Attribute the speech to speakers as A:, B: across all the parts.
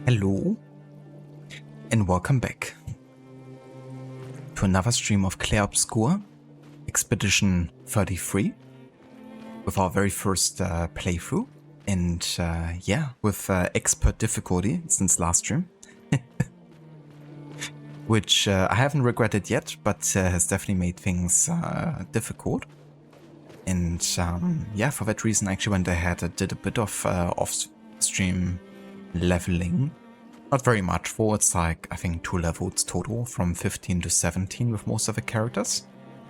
A: Hello and welcome back to another stream of Clair Obscur, Expedition 33, with our very first playthrough, and yeah, with expert difficulty since last stream, which I haven't regretted yet, but has definitely made things difficult. And yeah, for that reason I actually went ahead and did a bit of off-stream leveling. Not very much for, it's like, I think 2 levels total, from 15 to 17 with most of the characters.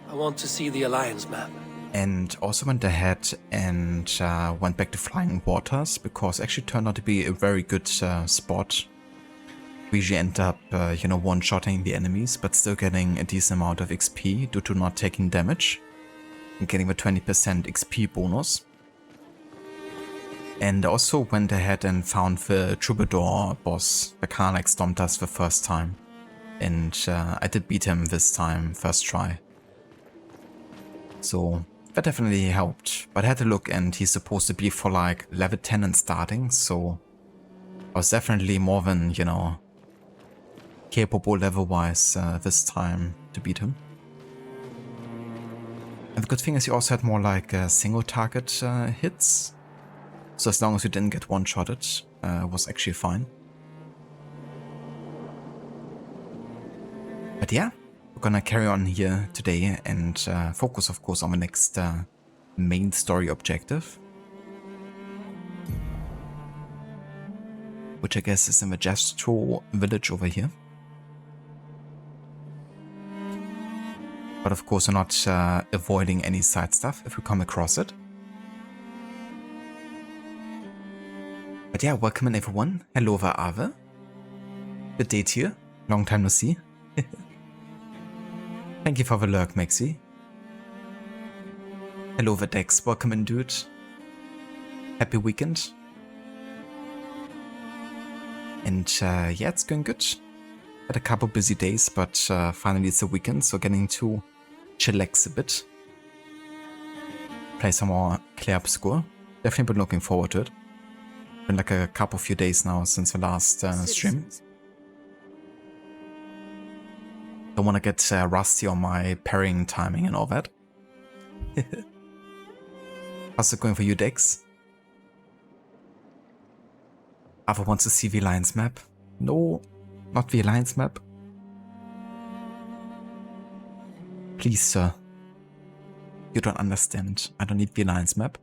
B: I want to see the Alliance map.
A: And also went ahead and went back to Flying Waters, because it actually turned out to be a very good spot. We usually end up, one-shotting the enemies, but still getting a decent amount of XP due to not taking damage. And getting the 20% XP bonus. And also went ahead and found the Troubadour boss, the kind of like stomped us the first time. And I did beat him this time, first try. So that definitely helped. But I had to look, and he's supposed to be for like level 10 and starting, so I was definitely more than, capable level-wise this time to beat him. And the good thing is he also had more like single target hits. So as long as you didn't get one-shotted, it was actually fine. But yeah, we're gonna carry on here today and focus, of course, on the next main story objective. Which I guess is in the Gastro village over here. But of course, we're not avoiding any side stuff if we come across it. But yeah, welcome in everyone. Hello there, Ave. Good day to you. Long time no see. Thank you for the lurk, Maxi. Hello there, Dex. Welcome in, dude. Happy weekend. And yeah, it's going good. Had a couple busy days, but finally it's the weekend, so getting to chillax a bit. Play some more Clair Obscur. Definitely been looking forward to it. Been like a few days now since the last stream. Don't want to get rusty on my parrying timing and all that. How's it going for you, Dex? Ava wants to see the Alliance map. No, not the Alliance map. Please, sir. You don't understand. I don't need the Alliance map.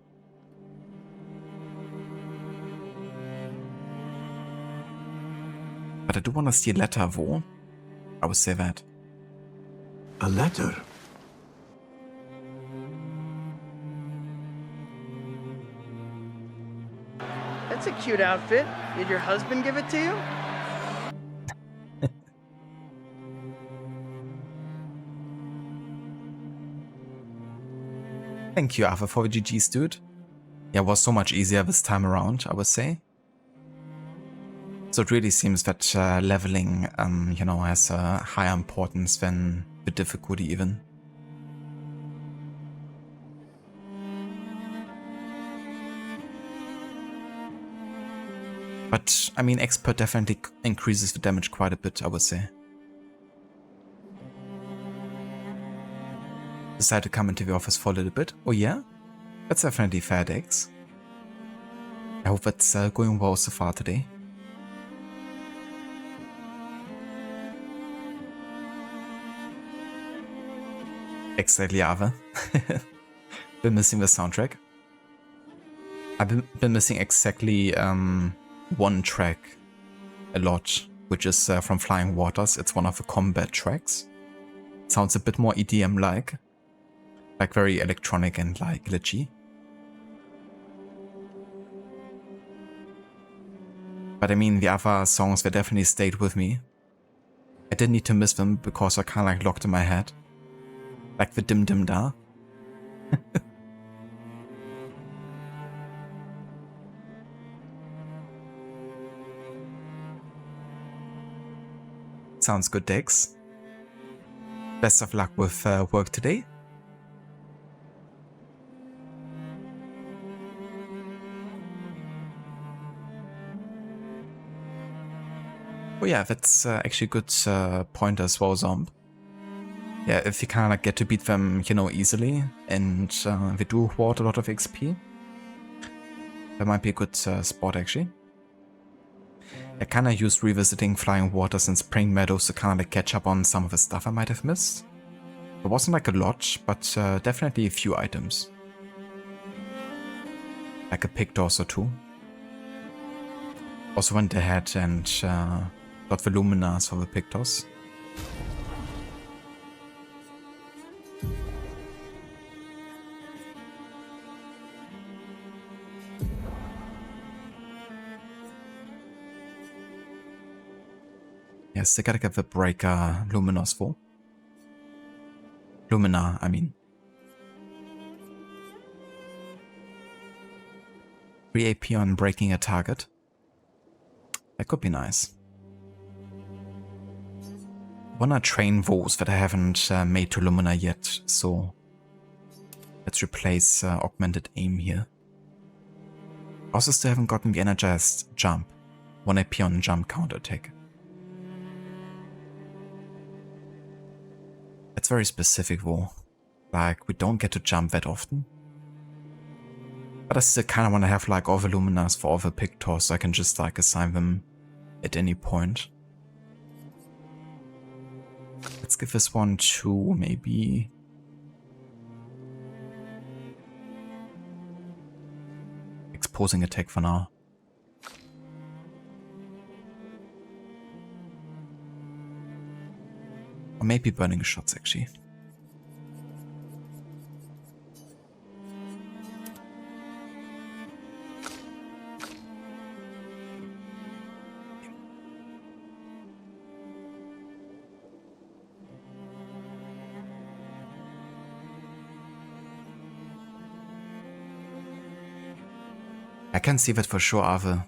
A: But I do want to see a letter, though. I would say that.
C: A letter?
D: That's a cute outfit. Did your husband give it to you?
A: Thank you, Ava, for the GG's, dude. Yeah, it was so much easier this time around, I would say. So it really seems that leveling, has a higher importance than the difficulty even. But, I mean, Expert definitely increases the damage quite a bit, I would say. Decide to come into the office for a little bit. Oh yeah? That's definitely fair, Dex. I hope that's going well so far today. Exactly, Ava. Been missing the soundtrack. I've been missing exactly one track a lot, which is from Flying Waters. It's one of the combat tracks. Sounds a bit more EDM-like. Like very electronic and like glitchy. But I mean, the other songs, they definitely stayed with me. I didn't need to miss them because I kind of like locked in my head. Like the Dim Dim Da. Sounds good, Dex. Best of luck with work today. Oh yeah, that's actually a good point as well, Zomb. Yeah, if you kind of like get to beat them, easily, and they do hoard a lot of XP, that might be a good spot actually. I kind of used revisiting Flying Waters and Spring Meadows to kind of like catch up on some of the stuff I might have missed. It wasn't like a lot, but definitely a few items. Like a pick doors or two. Also went ahead and got the Luminas for the Pictos. Yes, they gotta get the Breaker Luminos for. Lumina, I mean. 3 AP on breaking a target. That could be nice. Wanna train those that I haven't made to Lumina yet, so let's replace Augmented Aim here. Also still haven't gotten the Energized Jump. 1 AP on jump counter attack. That's very specific though. Like, we don't get to jump that often. But I still kind of want to have like all the Luminas for all the Pictos so I can just like assign them at any point. Let's give this one to maybe... Exposing attack for now. Or maybe burning shots actually. I can see that for sure, Ave.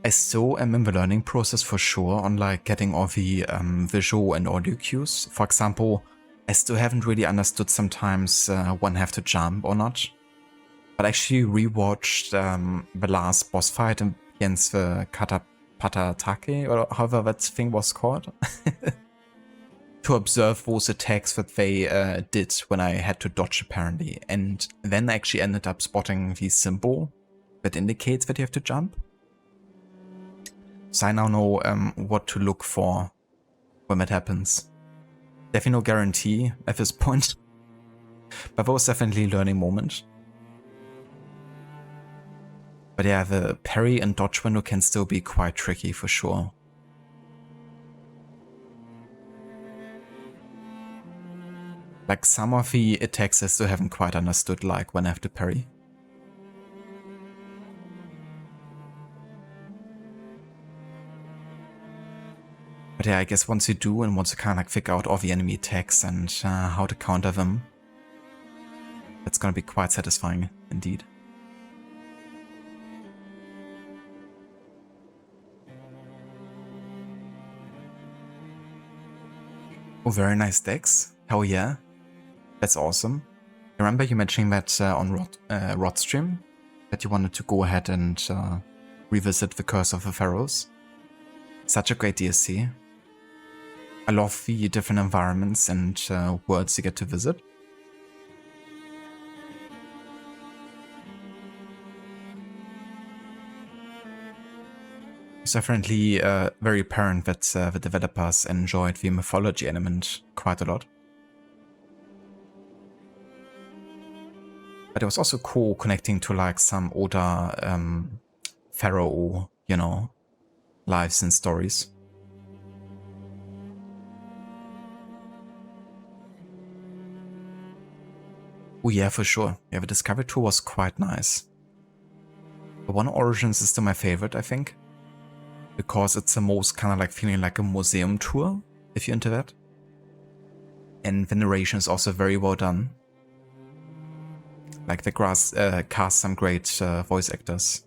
A: I still am in the learning process for sure on like getting all the visual and audio cues. For example, I still haven't really understood sometimes when I have to jump or not. But I actually rewatched the last boss fight against the Patatake, or however that thing was called. To observe those attacks that they did when I had to dodge apparently. And then I actually ended up spotting the symbol that indicates that you have to jump. So I now know what to look for when that happens. Definitely no guarantee at this point. But that was definitely a learning moment. But yeah, the parry and dodge window can still be quite tricky for sure. Like some of the attacks I still haven't quite understood, like when I have to parry. But yeah, I guess once you do and once you kind of like figure out all the enemy attacks and how to counter them, that's gonna be quite satisfying indeed. Oh, very nice decks. Hell yeah. That's awesome. I remember you mentioning that on Rod stream, that you wanted to go ahead and revisit the Curse of the Pharaohs. Such a great DLC. I love the different environments and worlds you get to visit. It's definitely very apparent that the developers enjoyed the mythology element quite a lot. But it was also cool connecting to like some older pharaoh, you know, lives and stories. Oh yeah, for sure. Yeah, the Discovery Tour was quite nice. The One Origins is still my favorite, I think. Because it's the most kind of like feeling like a museum tour, if you're into that. And Veneration is also very well done. Like the cast some great voice actors.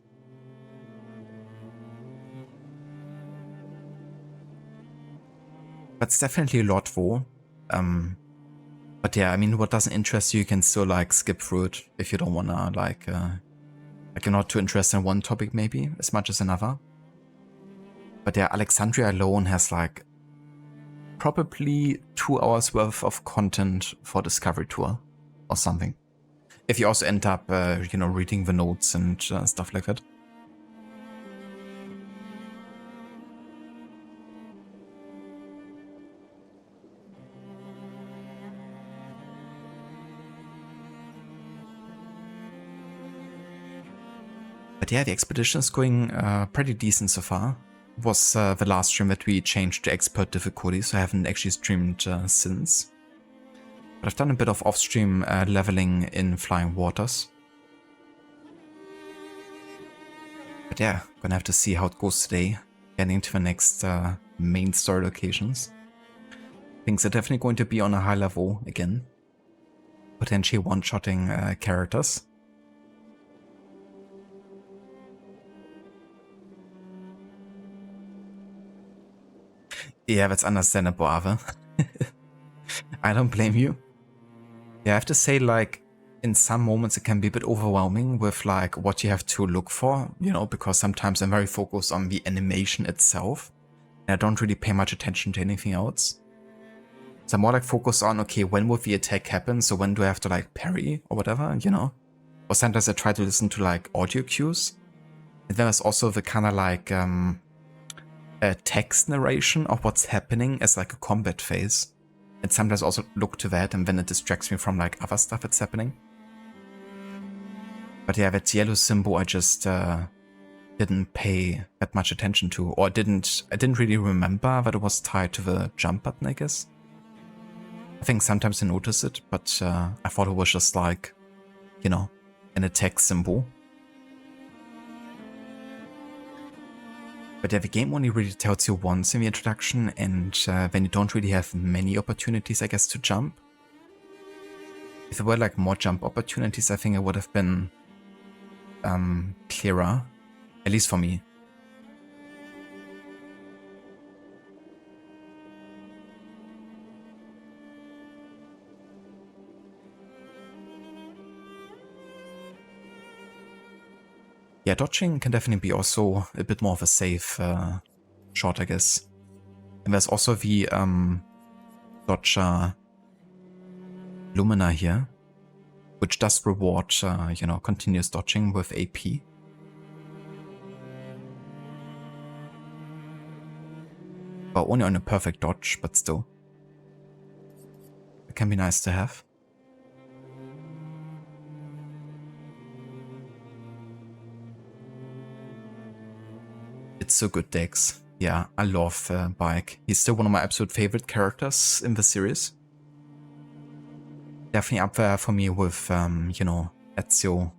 A: But it's definitely a lot though. But yeah, I mean, what doesn't interest you, you can still like skip through it if you don't wanna like you're not too interested in one topic maybe as much as another. But yeah, Alexandria alone has like probably 2 hours worth of content for Discovery Tour or something. If you also end up, you know, reading the notes and stuff like that. But yeah, the expedition is going pretty decent so far. It was the last stream that we changed to expert difficulty, so I haven't actually streamed since. But I've done a bit of off-stream leveling in Flying Waters. But yeah, gonna have to see how it goes today, getting to the next main story locations. Things are definitely going to be on a high level again. Potentially one-shotting characters. Yeah, that's understandable, Ave. I don't blame you. Yeah, I have to say, like, in some moments it can be a bit overwhelming with, like, what you have to look for, you know, because sometimes I'm very focused on the animation itself. And I don't really pay much attention to anything else. So I'm more, like, focused on, okay, when would the attack happen? So when do I have to, like, parry or whatever, you know? Or sometimes I try to listen to, like, audio cues. And then there's also the kind of, like, text narration of what's happening as like a combat phase, and sometimes also look to that, and then it distracts me from like other stuff that's happening. But yeah, that yellow symbol I just didn't pay that much attention to, or I didn't really remember that it was tied to the jump button, I guess. I think sometimes I notice it, but I thought it was just like, you know, an attack symbol. But yeah, the game only really tells you once in the introduction, and then you don't really have many opportunities, I guess, to jump. If there were like more jump opportunities, I think it would have been clearer, at least for me. Yeah, dodging can definitely be also a bit more of a safe shot, I guess. And there's also the dodger Lumina here, which does reward, you know, continuous dodging with AP. But only on a perfect dodge, but still. It can be nice to have. It's so good, Dex. Yeah, I love Bike. He's still one of my absolute favorite characters in the series. Definitely up there for me with, you know, Ezio.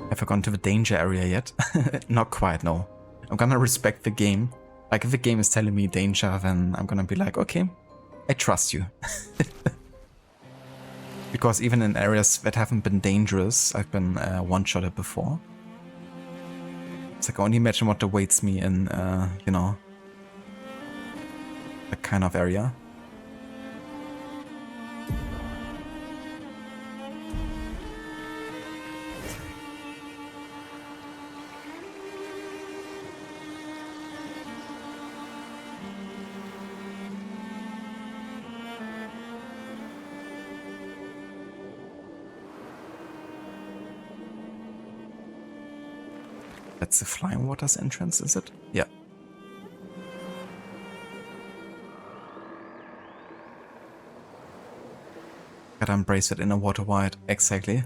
A: Have I gone to the danger area yet? Not quite, no. I'm gonna respect the game. Like, if the game is telling me danger, then I'm gonna be like, okay, I trust you. Because even in areas that haven't been dangerous, I've been one-shotted before. It's like, I only imagine what awaits me in, you know, that kind of area. That's the Flying Waters entrance, is it? Yeah. Gotta embrace it in a water wide. Exactly.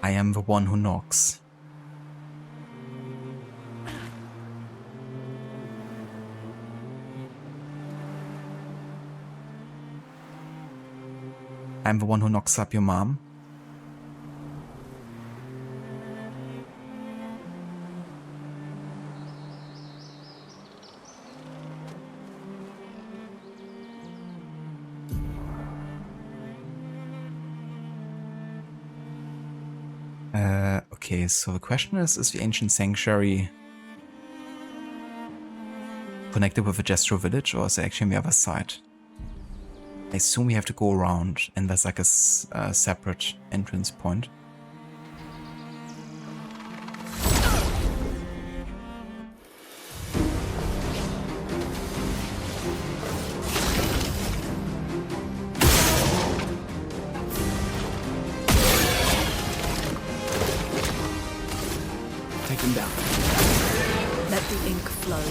A: I am the one who knocks. I'm the one who knocks up your mom. Okay, so the question is the ancient sanctuary connected with the Jestro village, or is it actually on the other side? I assume we have to go around, and there's like a separate entrance point.
C: Take him down.
E: Let the ink flow.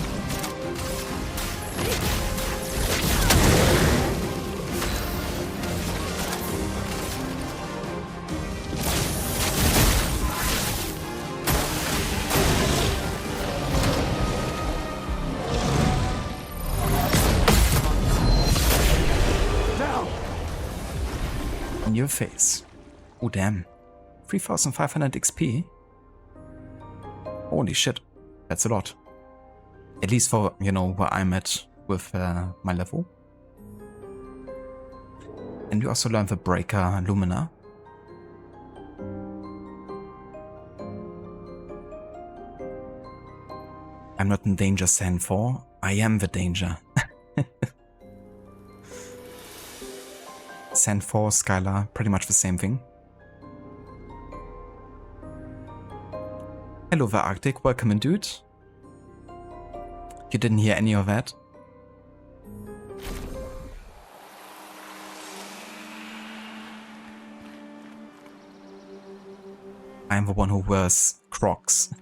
A: In your face. Oh damn. 3,500 XP? Holy shit. That's a lot. At least for, you know, where I'm at with my level. And we also learned the Breaker Lumina. I'm not in danger, Sand 4. I am the danger. Sand 4, Skylar, pretty much the same thing. Hello the Arctic, welcome in, dude. You didn't hear any of that? I'm the one who wears Crocs.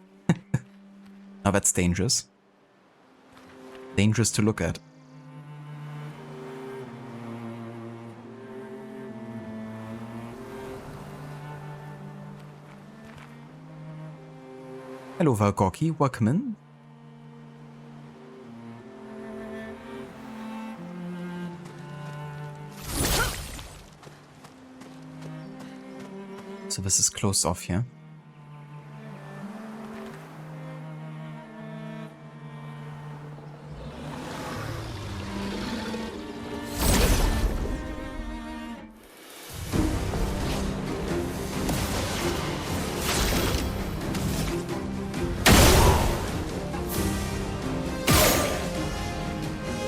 A: Now that's dangerous. Dangerous to look at. Hello Valgorki, welcome in. So this is closed off here.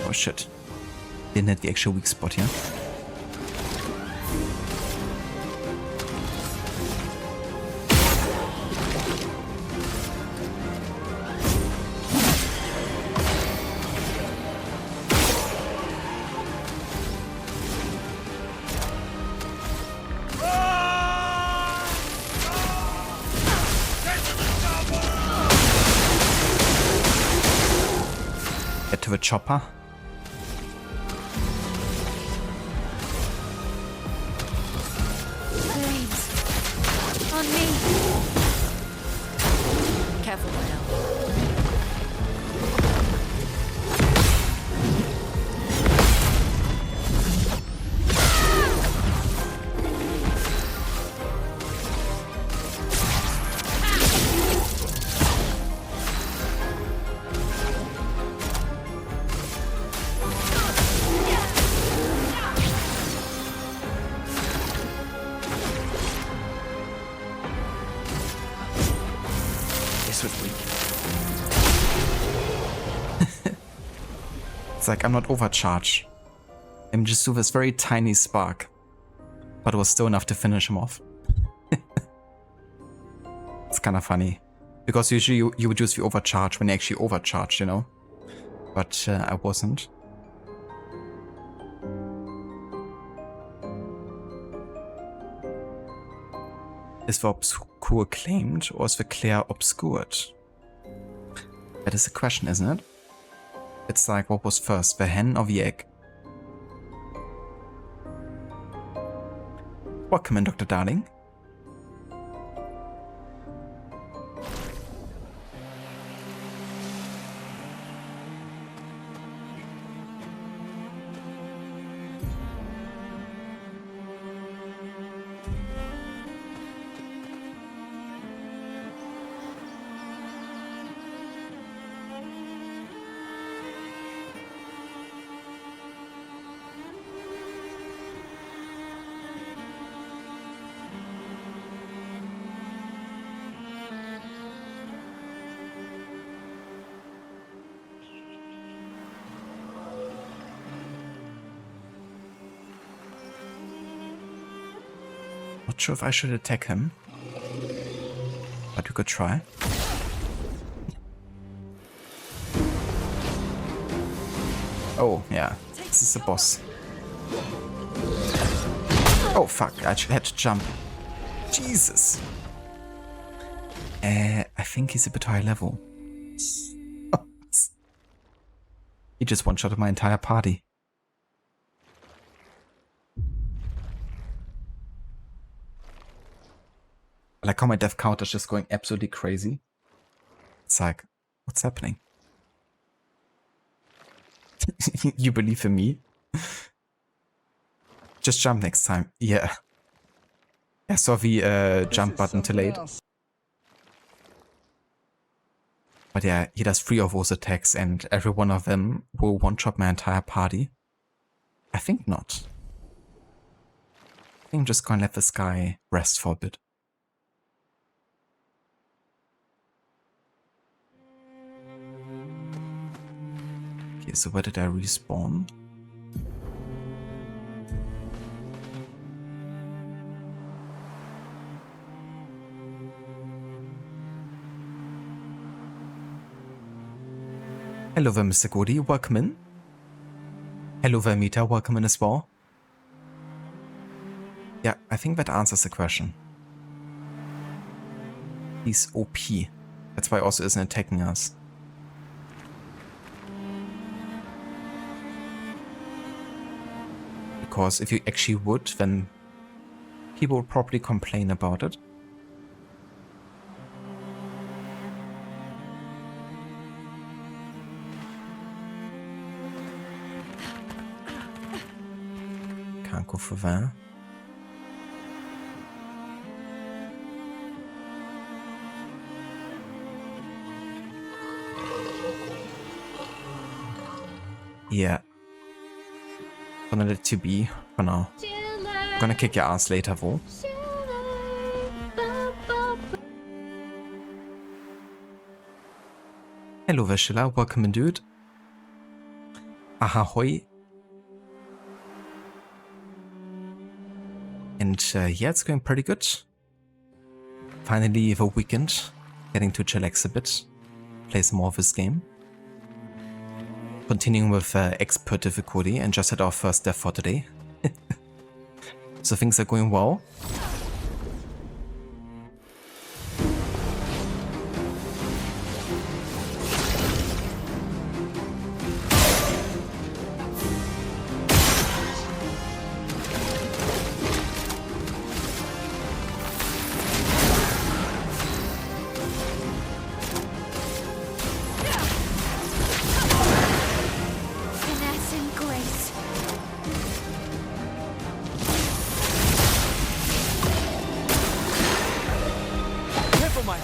A: Oh shit. Didn't hit the actual weak spot here. Get to the chopper.
E: Please. On me. Careful now.
A: It's like I'm not overcharged. I'm just do this very tiny spark. But it was still enough to finish him off. It's kind of funny. Because usually you would use the overcharge when you actually overcharged, you know? But I wasn't. Is the Obscur claimed or is the Clair obscured? That is the question, isn't it? It's like, what was first, the hen or the egg? Welcome in, Dr. Darling. Not sure if I should attack him, but we could try. Oh, yeah, this is the boss. Oh, fuck, I actually had to jump. Jesus. I think he's a bit high level. He just one-shotted my entire party. I like how my death count is just going absolutely crazy. It's like, what's happening? You believe in me? Just jump next time. Yeah. I saw the jump button too late. But yeah, he does 3 of those attacks and every one of them will one-shot my entire party. I think not. I think I'm just gonna let this guy rest for a bit. Okay, so where did I respawn? Hello there, Mr. Goody, welcome in. Hello there, Mita, welcome in as well. Yeah, I think that answers the question. He's OP. That's why he also isn't attacking us. Because if you actually would, then people would probably complain about it. Can't go for that. Yeah. Gonna let you be for now. Gonna kick your ass later, though. Hello, Veshila. Welcome in, dude. Ahoy. And yeah, it's going pretty good. Finally, the weekend. Getting to chillax a bit. Play some more of this game. Continuing with expert difficulty and just had our first death for today. So things are going well.
E: Finesse and grace.
B: Careful, Maya.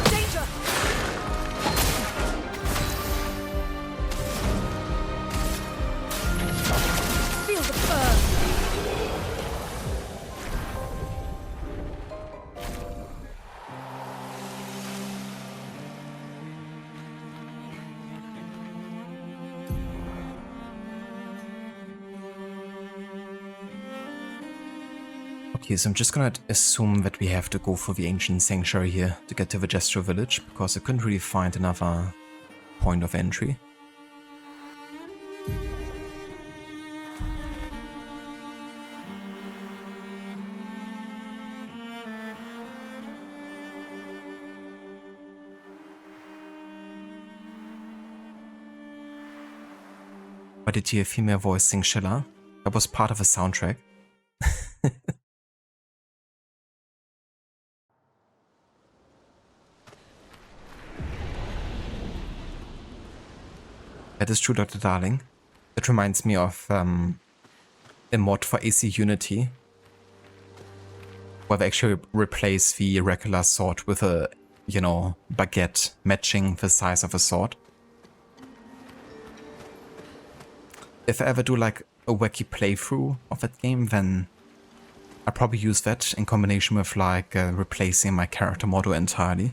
B: Danger!
E: Feel the burn.
A: Okay, so I'm just gonna assume that we have to go for the ancient sanctuary here to get to the Jester village, because I couldn't really find another point of entry. Why did you hear a female voice sing Schiller? That was part of a soundtrack. That is true, Dr. Darling. That reminds me of a mod for AC Unity, where they actually replace the regular sword with a, you know, baguette matching the size of a sword. If I ever do like a wacky playthrough of that game, then I'll probably use that in combination with like replacing my character model entirely.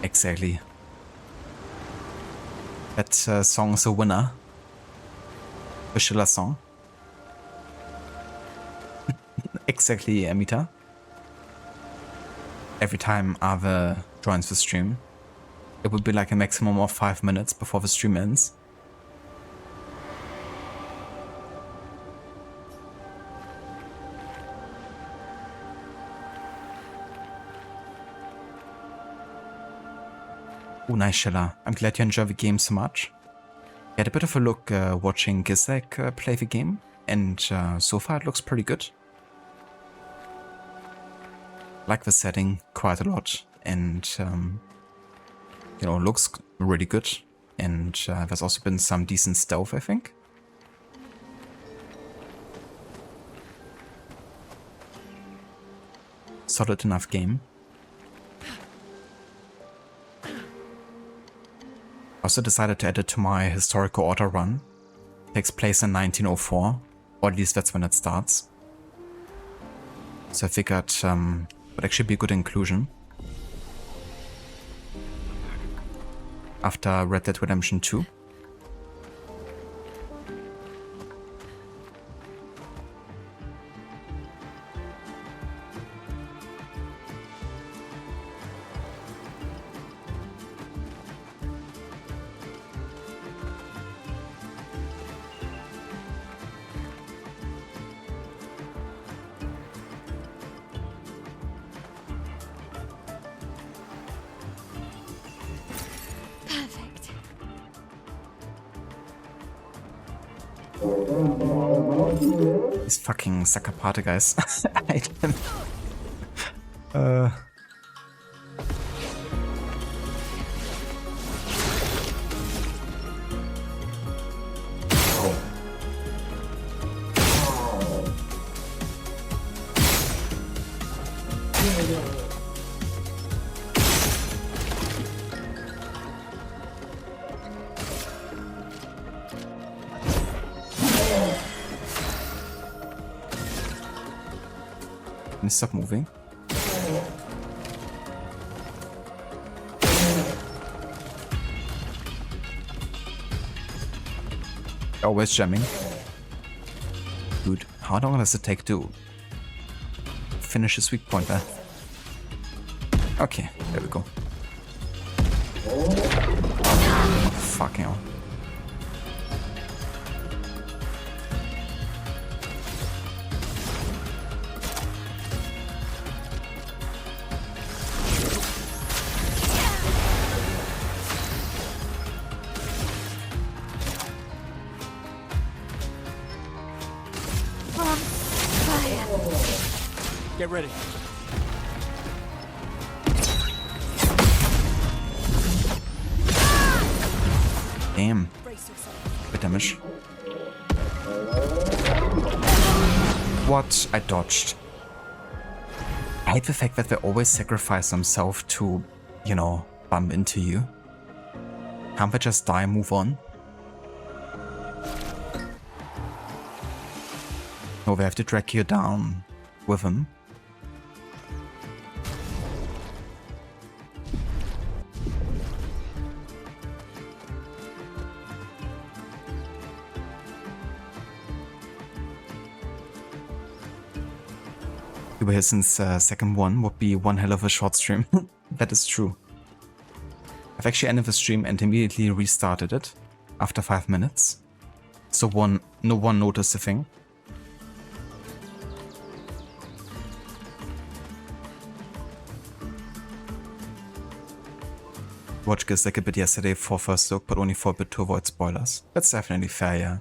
A: Exactly. That song is a winner. The Schiller song. Exactly, Amita. Every time Ave joins the stream, it would be like a maximum of 5 minutes before the stream ends. Oh, nice, Schiller. I'm glad you enjoy the game so much. I had a bit of a look watching Gizek play the game, and so far it looks pretty good. Like the setting quite a lot, and you know, looks really good. And there's also been some decent stealth, I think. Solid enough game. I also decided to add it to my historical order run. It takes place in 1904, or at least that's when it starts. So I figured would actually be a good inclusion. After Red Dead Redemption 2. These fucking sucker party guys. I hate them. Can you stop moving? Always jamming. Dude, how long does it take to finish his weak point there? Okay, there we go. Oh, fucking hell.
B: Get ready.
A: Damn. Good damage. what? I dodged. I hate the fact that they always sacrifice themselves to, you know, bump into you. Can't they just die and move on? No, they have to drag you down with them. You were here since second one would be one hell of a short stream. That is true. I've actually ended the stream and immediately restarted it after 5 minutes. So no one noticed a thing. Watched this like a bit yesterday for first look, but only for a bit to avoid spoilers. That's definitely fair, yeah.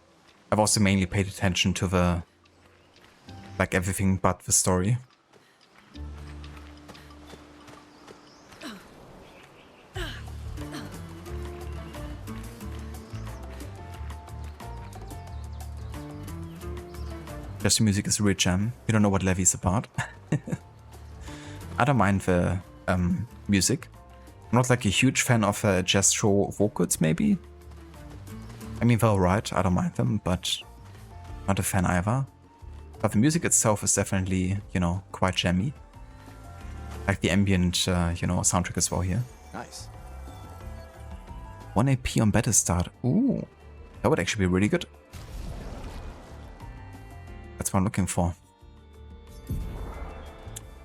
A: I've also mainly paid attention to the, like, everything but the story. Just the music is a real jam. You don't know what Levy's about. I don't mind the music. I'm not like a huge fan of jazz show vocals, maybe. I mean, they're alright, I don't mind them, but not a fan either. But the music itself is definitely, you know, quite jammy. Like the ambient, you know, soundtrack as well here.
B: Nice.
A: 1 AP on battle start. Ooh, that would actually be really good. That's what I'm looking for.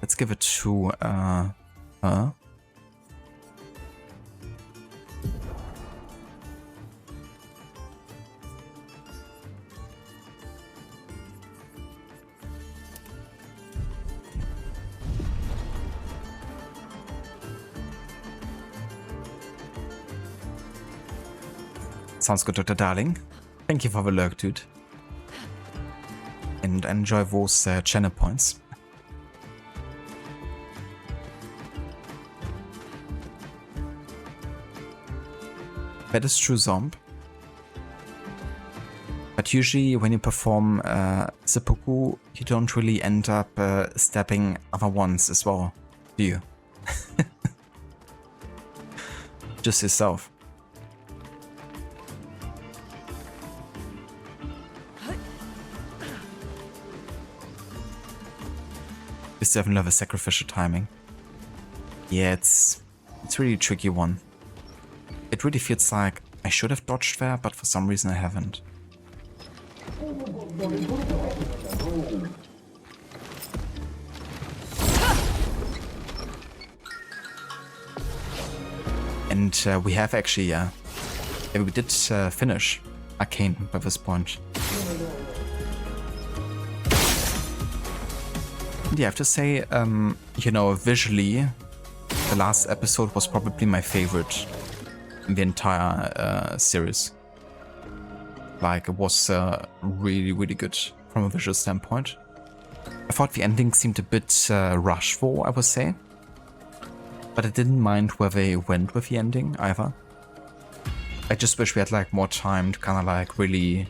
A: Let's give it to her. Sounds good, Dr. Darling. Thank you for the lurk, dude. And enjoy those channel points. That is true, Zomb. But usually when you perform seppuku, you don't really end up stabbing other ones as well, do you? Just yourself. You still haven't learned the sacrificial timing. Yeah, it's really a tricky one. It really feels like I should have dodged there, but for some reason I haven't. And we have actually, we did finish Arcane by this point. Yeah, I have to say, you know, visually, the last episode was probably my favorite in the entire series. Like, it was really, really good from a visual standpoint. I thought the ending seemed a bit rushed though, I would say. But I didn't mind where they went with the ending either. I just wish we had like more time to kind of like really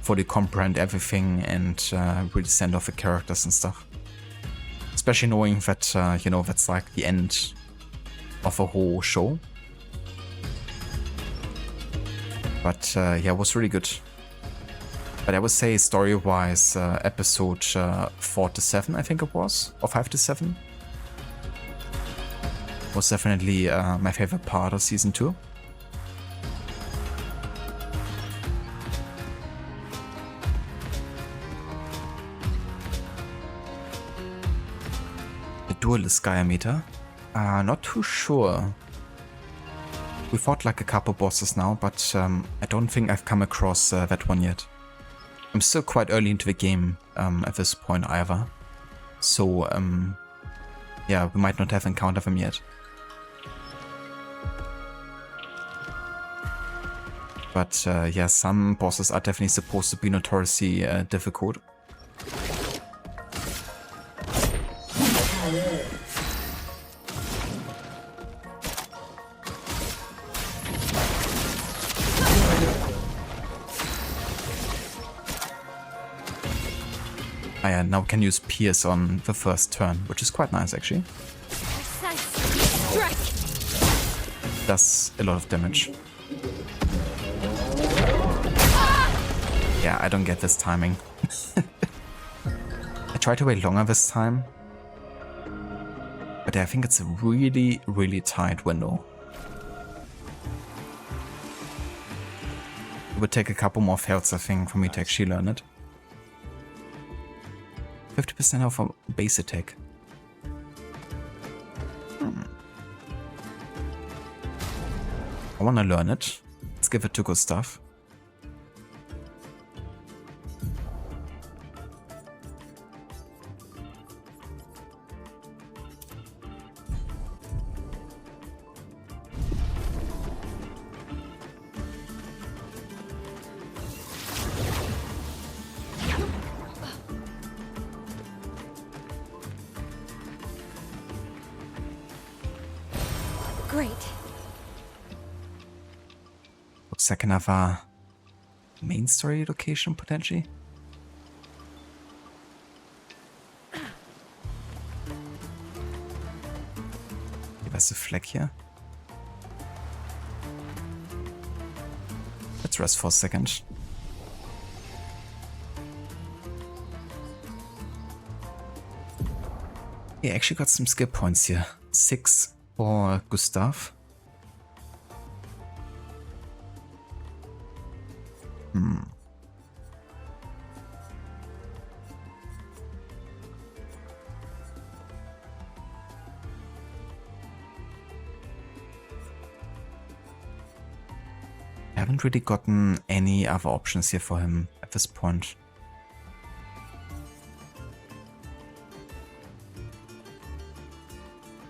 A: fully comprehend everything and really send off the characters and stuff. Especially knowing that, you know, that's like the end of a whole show. But yeah, it was really good. But I would say story-wise, episode 4 to 7, I think it was, or 5 to 7, was definitely my favorite part of season 2. The Duelist Gaia meter? Not too sure. We fought like a couple bosses now, but I don't think I've come across that one yet. I'm still quite early into the game at this point either. So yeah, we might not have encountered them yet. But yeah, some bosses are definitely supposed to be notoriously difficult. yeah, now we can use Pierce on the first turn, which is quite nice actually.
E: Precise strike.
A: Does a lot of damage. Yeah, I don't get this timing. I tried to wait longer this time. But I think it's a really, really tight window. It would take a couple more fails, I think, for me to actually learn it. 50% off a base attack. I want to learn it. Let's give it to Gustav.
E: Great.
A: Looks like another main story location, potentially. Give us a flag here. Let's rest for a second. Yeah, actually got some skill points here. 6 for Gustav. I haven't really gotten any other options here for him at this point.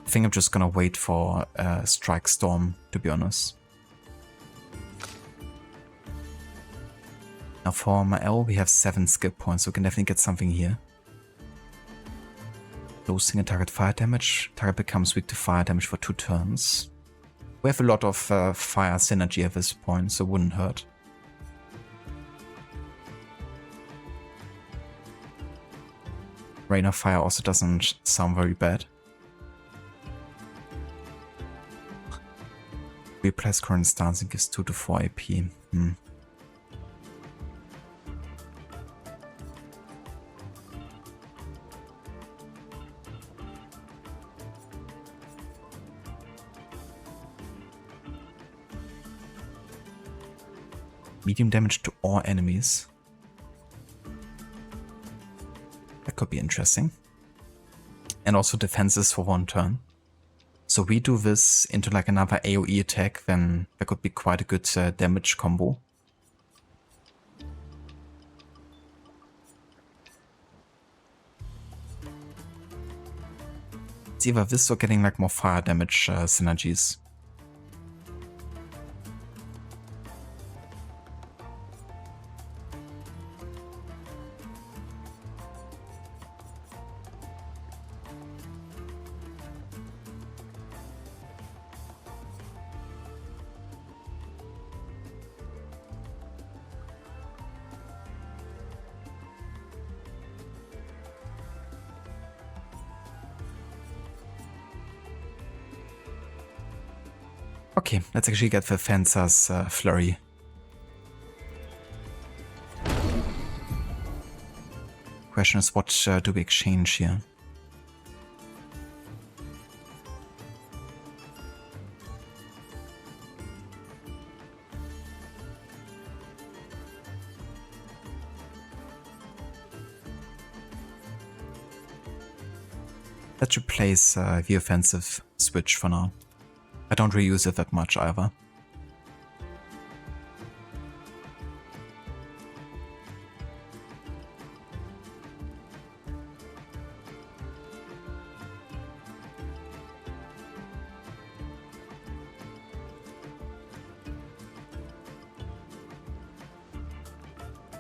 A: I think I'm just gonna wait for Strike Storm, to be honest. Now for my L, we have 7 skill points, so we can definitely get something here. Losing a target fire damage. Target becomes weak to fire damage for 2 turns. We have a lot of fire synergy at this point, so it wouldn't hurt. Rain of Fire also doesn't sound very bad. Replace current stance and gives 2 to 4 AP. Medium damage to all enemies. That could be interesting. And also defenses for 1 turn. So we do this into like another AoE attack, then that could be quite a good damage combo. It's either this or getting like more fire damage synergies. Okay, let's actually get the Fencer's Flurry. Question is, what do we exchange here? Let's replace the offensive switch for now. I don't reuse it that much either.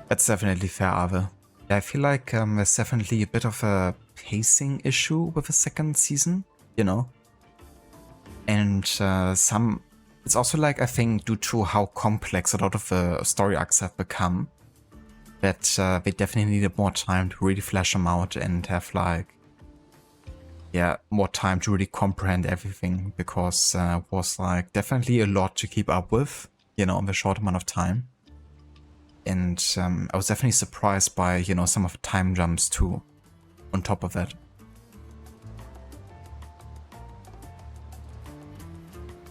A: That's definitely fair, Ave. Yeah, I feel like there's definitely a bit of a pacing issue with the second season, you know? And it's also like, I think, due to how complex a lot of the story arcs have become, that they definitely needed more time to really flesh them out and have like, yeah, more time to really comprehend everything, because it was like definitely a lot to keep up with, you know, in the short amount of time. And I was definitely surprised by, you know, some of the time jumps too, on top of that.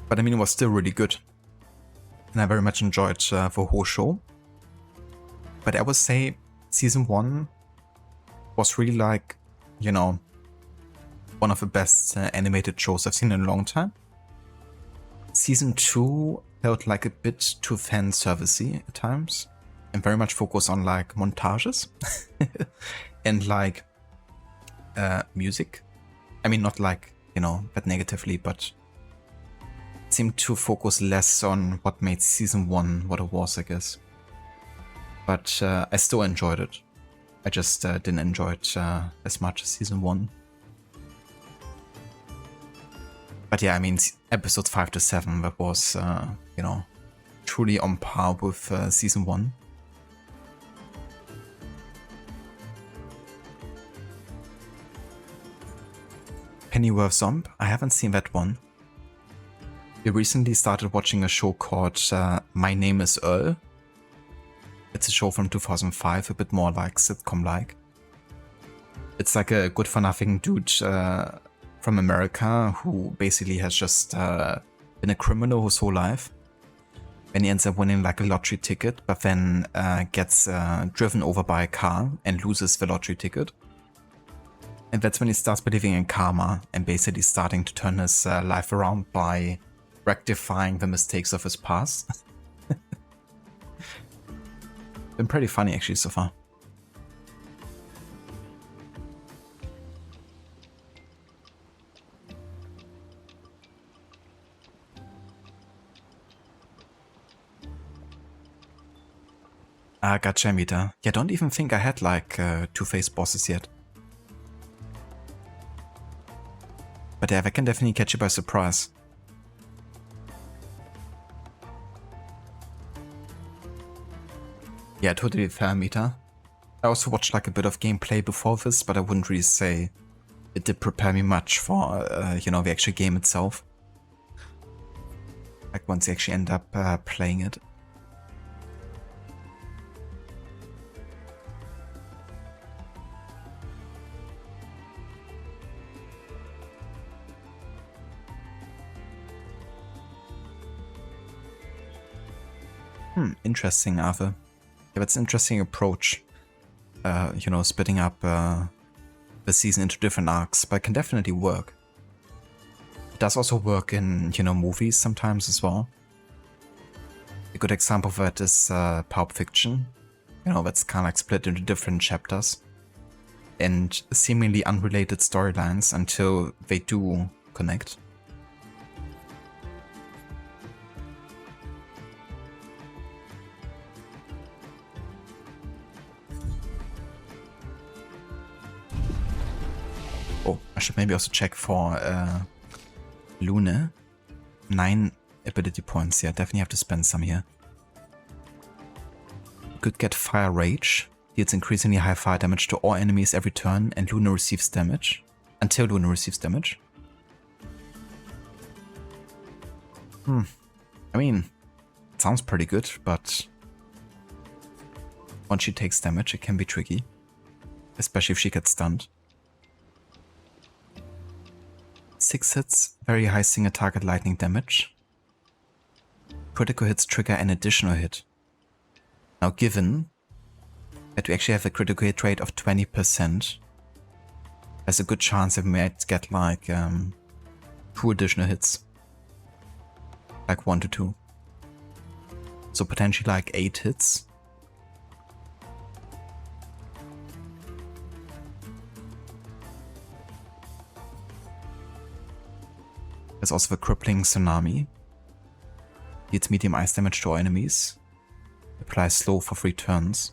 A: But I mean, it was still really good. And I very much enjoyed the whole show. But I would say season 1 was really like, you know, one of the best animated shows I've seen in a long time. Season 2 felt like a bit too fan servicey at times, and very much focused on like montages and like music. I mean, not like, you know, but negatively, but seemed to focus less on what made season 1 what it was, I guess. But I still enjoyed it. I just didn't enjoy it as much as season 1. But yeah, I mean, episodes 5 to 7, that was, you know, truly on par with season 1. Pennyworth Zomb, I haven't seen that one. We recently started watching a show called My Name is Earl. It's a show from 2005, a bit more like sitcom-like. It's like a good-for-nothing dude from America who basically has just been a criminal his whole life. And he ends up winning like a lottery ticket, but then gets driven over by a car and loses the lottery ticket. And that's when he starts believing in karma and basically starting to turn his life around by rectifying the mistakes of his past. Been pretty funny actually so far. Ah, gotcha, Mita. Yeah, don't even think I had like 2-face bosses yet. But yeah, that can definitely catch you by surprise. Yeah, totally fair, Mita. I also watched like a bit of gameplay before this, but I wouldn't really say it did prepare me much for, you know, the actual game itself. Like once you actually end up playing it. Interesting, Arthur. Yeah, that's an interesting approach. You know, splitting up the season into different arcs, but it can definitely work. It does also work in, you know, movies sometimes as well. A good example of that is Pulp Fiction. You know, that's kind of like split into different chapters and seemingly unrelated storylines until they do connect. Oh, I should maybe also check for Lune. 9 ability points, yeah, definitely have to spend some here. Could get Fire Rage. Deals increasingly high fire damage to all enemies every turn, and Luna receives damage. Until Luna receives damage. I mean, it sounds pretty good, but once she takes damage, it can be tricky. Especially if she gets stunned. 6 hits, very high single target lightning damage. Critical hits trigger an additional hit. Now given that we actually have a critical hit rate of 20%, there's a good chance that we might get like 2 additional hits. Like 1 to 2. So potentially like 8 hits. There's also the Crippling Tsunami. Deals medium ice damage to all enemies. Applies slow for 3 turns.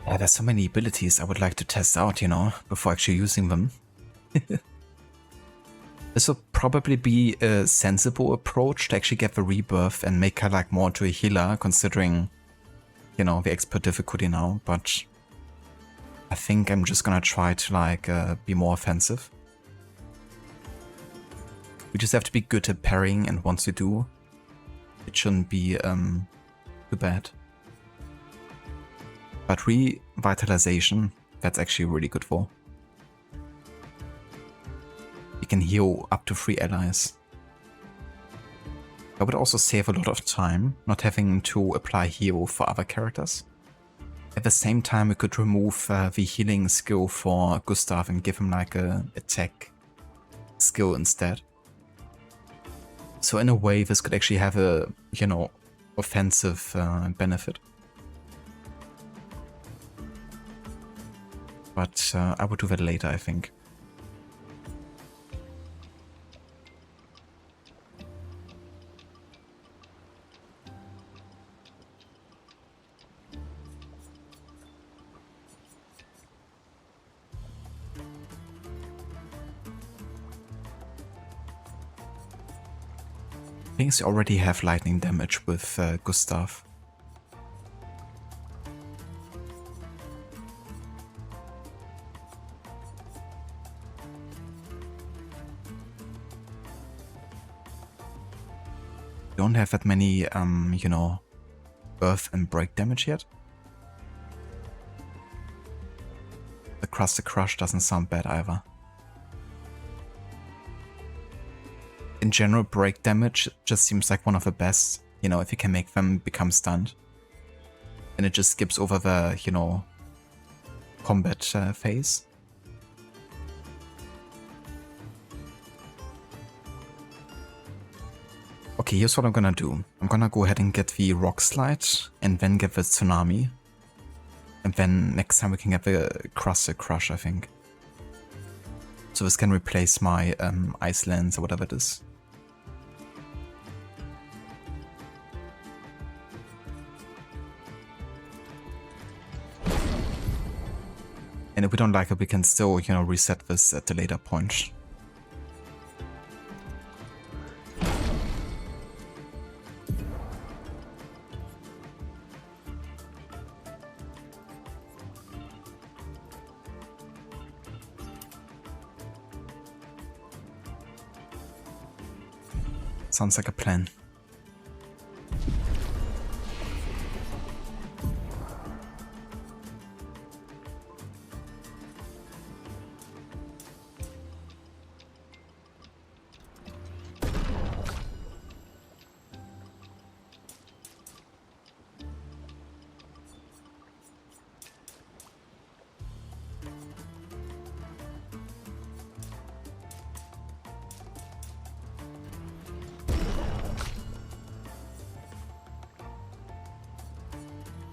A: Yeah, there's so many abilities I would like to test out, you know, before actually using them. This would probably be a sensible approach to actually get the rebirth and make her like more into a healer, considering, you know, the expert difficulty now, but I think I'm just gonna try to like be more offensive. We just have to be good at parrying, and once we do, it shouldn't be too bad. But revitalization, that's actually really good for. You can heal up to 3 allies. That would also save a lot of time, not having to apply heal for other characters. At the same time, we could remove the healing skill for Gustav and give him like a attack skill instead. So in a way, this could actually have a, you know, offensive benefit. But I will do that later, I think. Things already have lightning damage with Gustav. Don't have that many, you know, earth and break damage yet. The Crush doesn't sound bad either. In general, break damage just seems like one of the best, you know, if you can make them become stunned. And it just skips over the, you know, combat phase. Okay, here's what I'm gonna do. I'm gonna go ahead and get the Rock Slide and then get the Tsunami. And then next time we can get the Crush, I think. So this can replace my Ice Lance or whatever it is. And if we don't like it, we can still, you know, reset this at a later point. Sounds like a plan.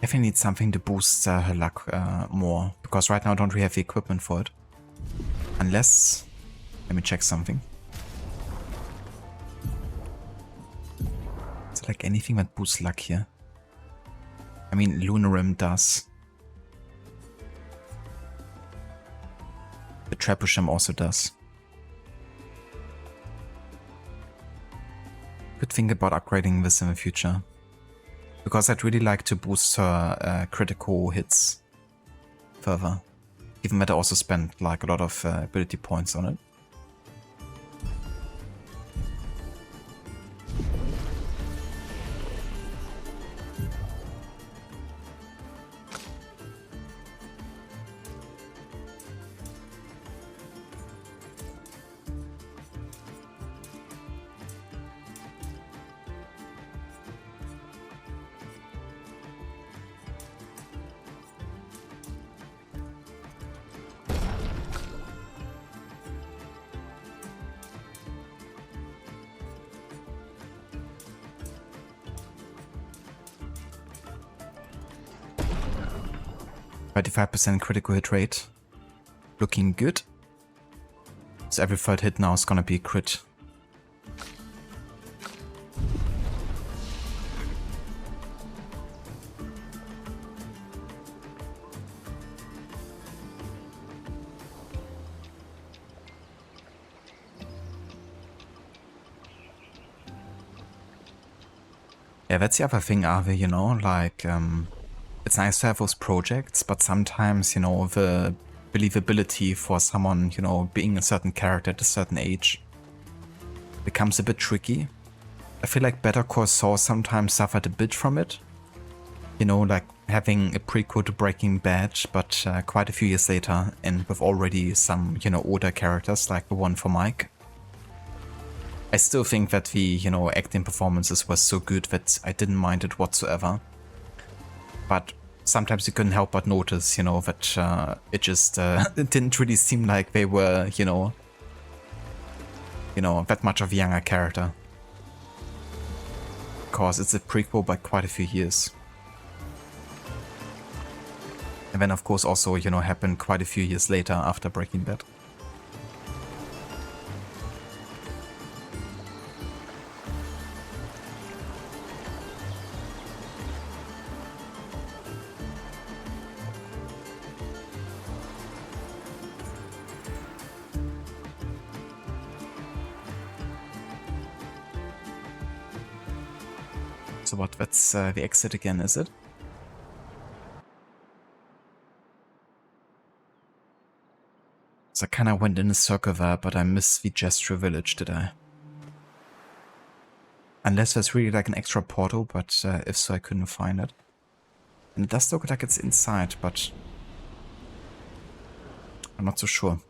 A: Definitely need something to boost her luck more, because right now I don't really have the equipment for it. Unless, let me check something. Is there like anything that boosts luck here? I mean, Lunarim does. The Trebuchem also does. Could think about upgrading this in the future. Because I'd really like to boost her critical hits further. Even that I also spent like a lot of ability points on it. %, critical hit rate. Looking good. So every third hit now is gonna be a crit. Yeah, that's the other thing, Avi, you know, like, it's nice to have those projects, but sometimes, you know, the believability for someone, you know, being a certain character at a certain age becomes a bit tricky. I feel like Better Call Saul sometimes suffered a bit from it. You know, like having a prequel to Breaking Bad, but quite a few years later, and with already some, you know, older characters, like the one for Mike. I still think that the, you know, acting performances were so good that I didn't mind it whatsoever. But sometimes you couldn't help but notice, you know, that it just it didn't really seem like they were, you know, that much of a younger character. Because it's a prequel by quite a few years. And then of course also, you know, happened quite a few years later after Breaking Bad. So what, that's the exit again, is it? So I kinda went in a circle there, but I missed the Gesture Village, did I? Unless there's really like an extra portal, but if so I couldn't find it. And it does look like it's inside, but I'm not so sure.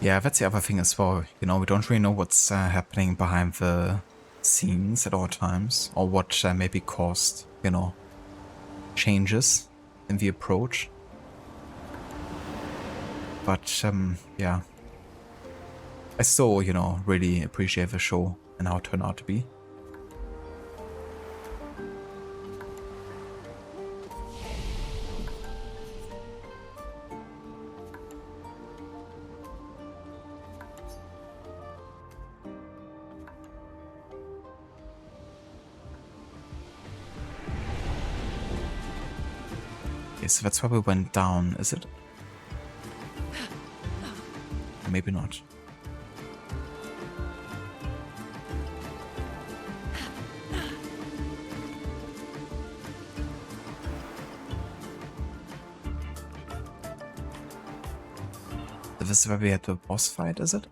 A: Yeah, that's the other thing as well. You know, we don't really know what's happening behind the scenes at all times, or what maybe caused, you know, changes in the approach. But yeah, I still, you know, really appreciate the show and how it turned out to be. Okay, so that's why we went down, is it? Maybe not. So this is where we had the boss fight, is it?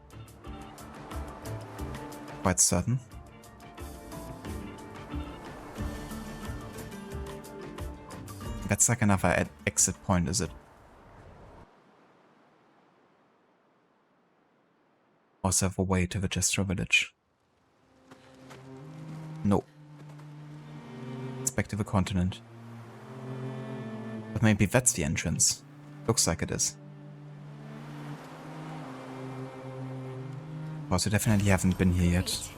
A: Quite certain. That's like another exit point, is it? Also have a way to the Gesture Village. No. It's back to the continent. But maybe that's the entrance. Looks like it is. Also, definitely haven't been here yet.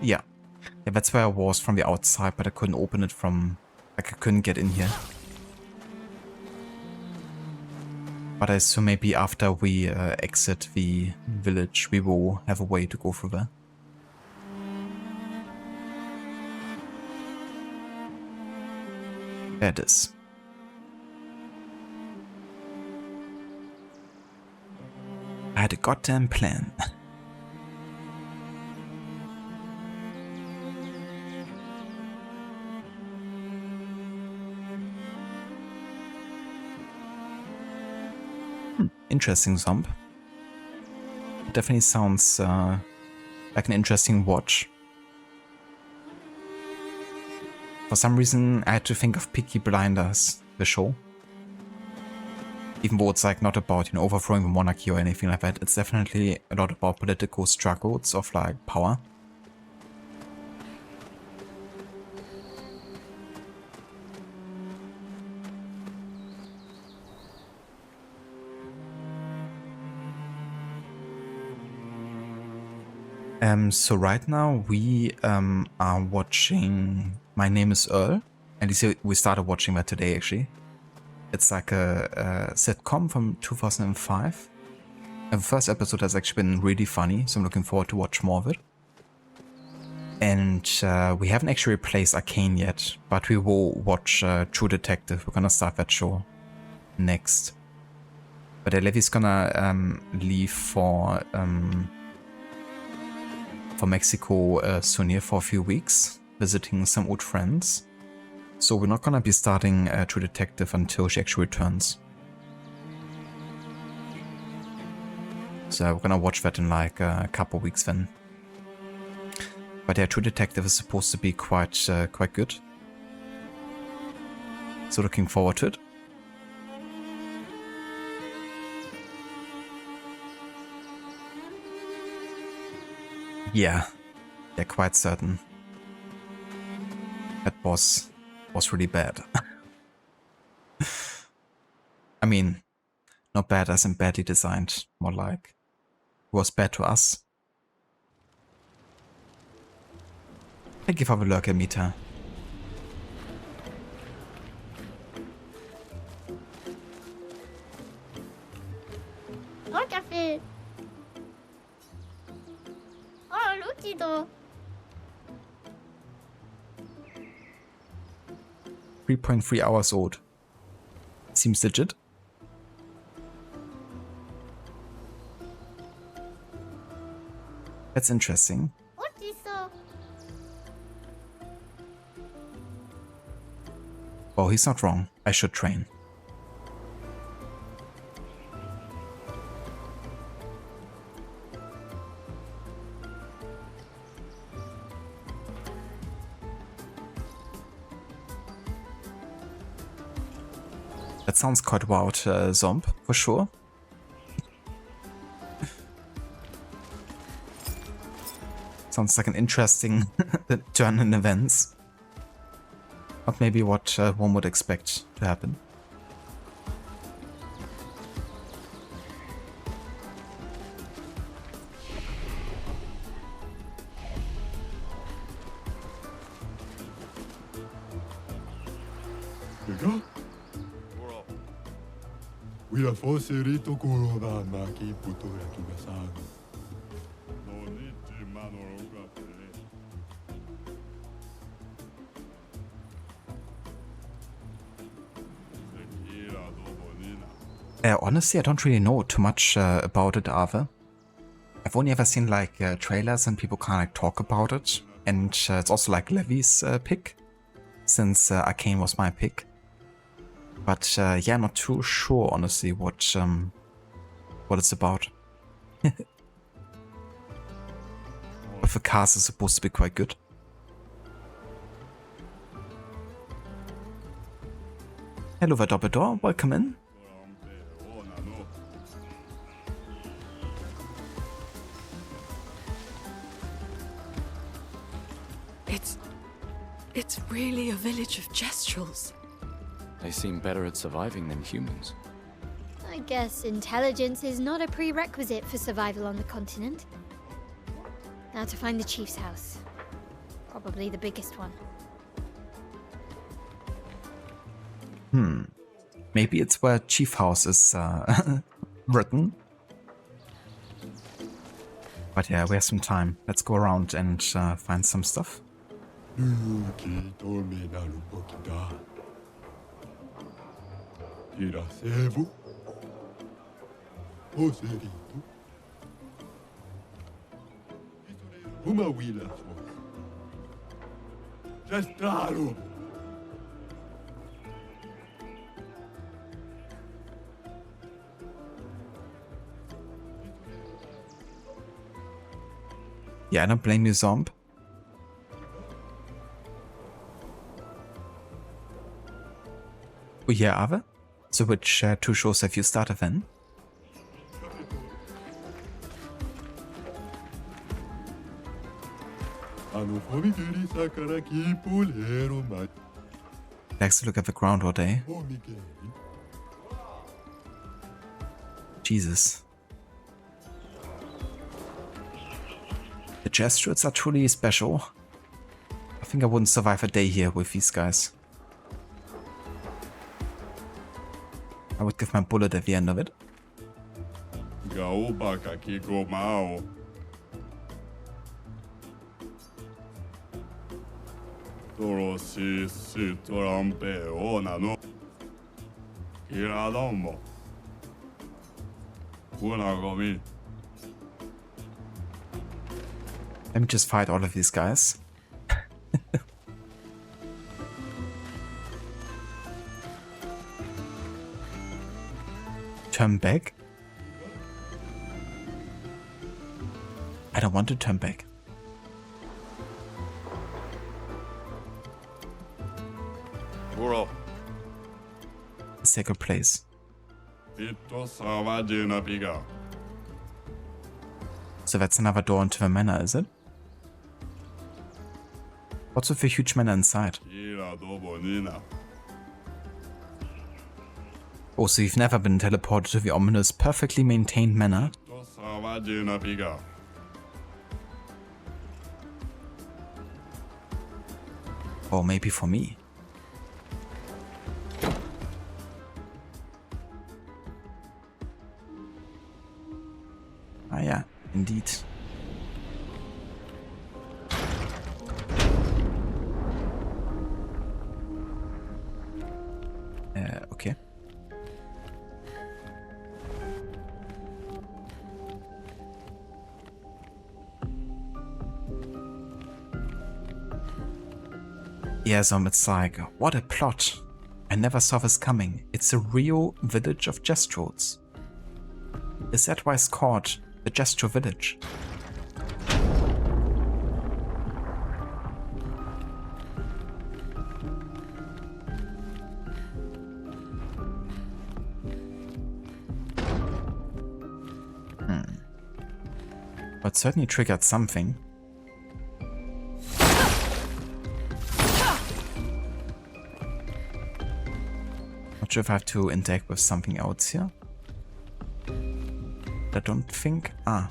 A: Yeah. Yeah, that's where I was from the outside, but I couldn't open it from... like, I couldn't get in here. But I assume maybe after we exit the village, we will have a way to go through there. There it is. I had a goddamn plan. Interesting zomb. It definitely sounds like an interesting watch. For some reason I had to think of Peaky Blinders, the show. Even though it's like not about, you know, overthrowing the monarchy or anything like that, it's definitely a lot about political struggles of like power. So right now we are watching My Name is Earl, and we started watching that today actually. It's like a sitcom from 2005. And the first episode has actually been really funny, so I'm looking forward to watch more of it. And we haven't actually replaced Arcane yet, but we will watch True Detective. We're gonna start that show next. But Levy's gonna leave for Mexico soon here for a few weeks, visiting some old friends. So we're not gonna be starting True Detective until she actually returns. So we're gonna watch that in like a couple weeks then. But yeah, True Detective is supposed to be quite good. So looking forward to it. Yeah, quite certain. That was really bad. I mean, not bad as in badly designed, more like it was bad to us. Thank you for the lurker, Mita.
E: Oh, café. Oh, Lucido.
A: 3.3 hours old. Seems legit. That's interesting.
E: What is so?
A: Oh, he's not wrong. I should train. That sounds quite wild, Zomb, for sure. Sounds like an interesting turn in events. Not maybe what one would expect to happen.
C: We are forced to go over Maki Putorakimasan.
A: Honestly, I don't really know too much about it either. I've only ever seen like trailers and people kind of like talk about it. And it's also like Levy's pick, since Arcane was my pick. But yeah, not too sure honestly what it's about. But the cast is supposed to be quite good. Hello, Doppeldoor, welcome in.
F: It's really a village of Gestrels.
G: They seem better at surviving than humans.
E: I guess intelligence is not a prerequisite for survival on the continent. Now to find the chief's house. Probably the biggest one.
A: Maybe it's where Chief House is written. But yeah, we have some time. Let's go around and find some stuff. Yeah, I don't blame you, Zomb. Oh yeah, Ave? So which two shows have you started then? Likes to look at the ground all day. Jesus. The Gestrels are truly special. I think I wouldn't survive a day here with these guys. I would give my bullet at the end of it.
C: トロシストランペオなのキラドンモウナゴミ
A: Let me just fight all of these guys. Turn back? I don't want to turn back.
C: Uro
A: Sacred place.
C: Ito Savajina Piga
A: So that's another door into the manor, is it? What's with the huge manor inside?
C: Kira Dobo Nina
A: Oh, so you've never been teleported to the ominous, perfectly maintained manor?
C: Ito Savajina Piga
A: Or maybe for me. Ah yeah, indeed. Okay. Yeah, so it's like, what a plot. I never saw this coming. It's a real village of Gestrals. Is that why it's called the Gestral Village? But certainly triggered something. Not sure if I have to interact with something else here. I don't think. Ah.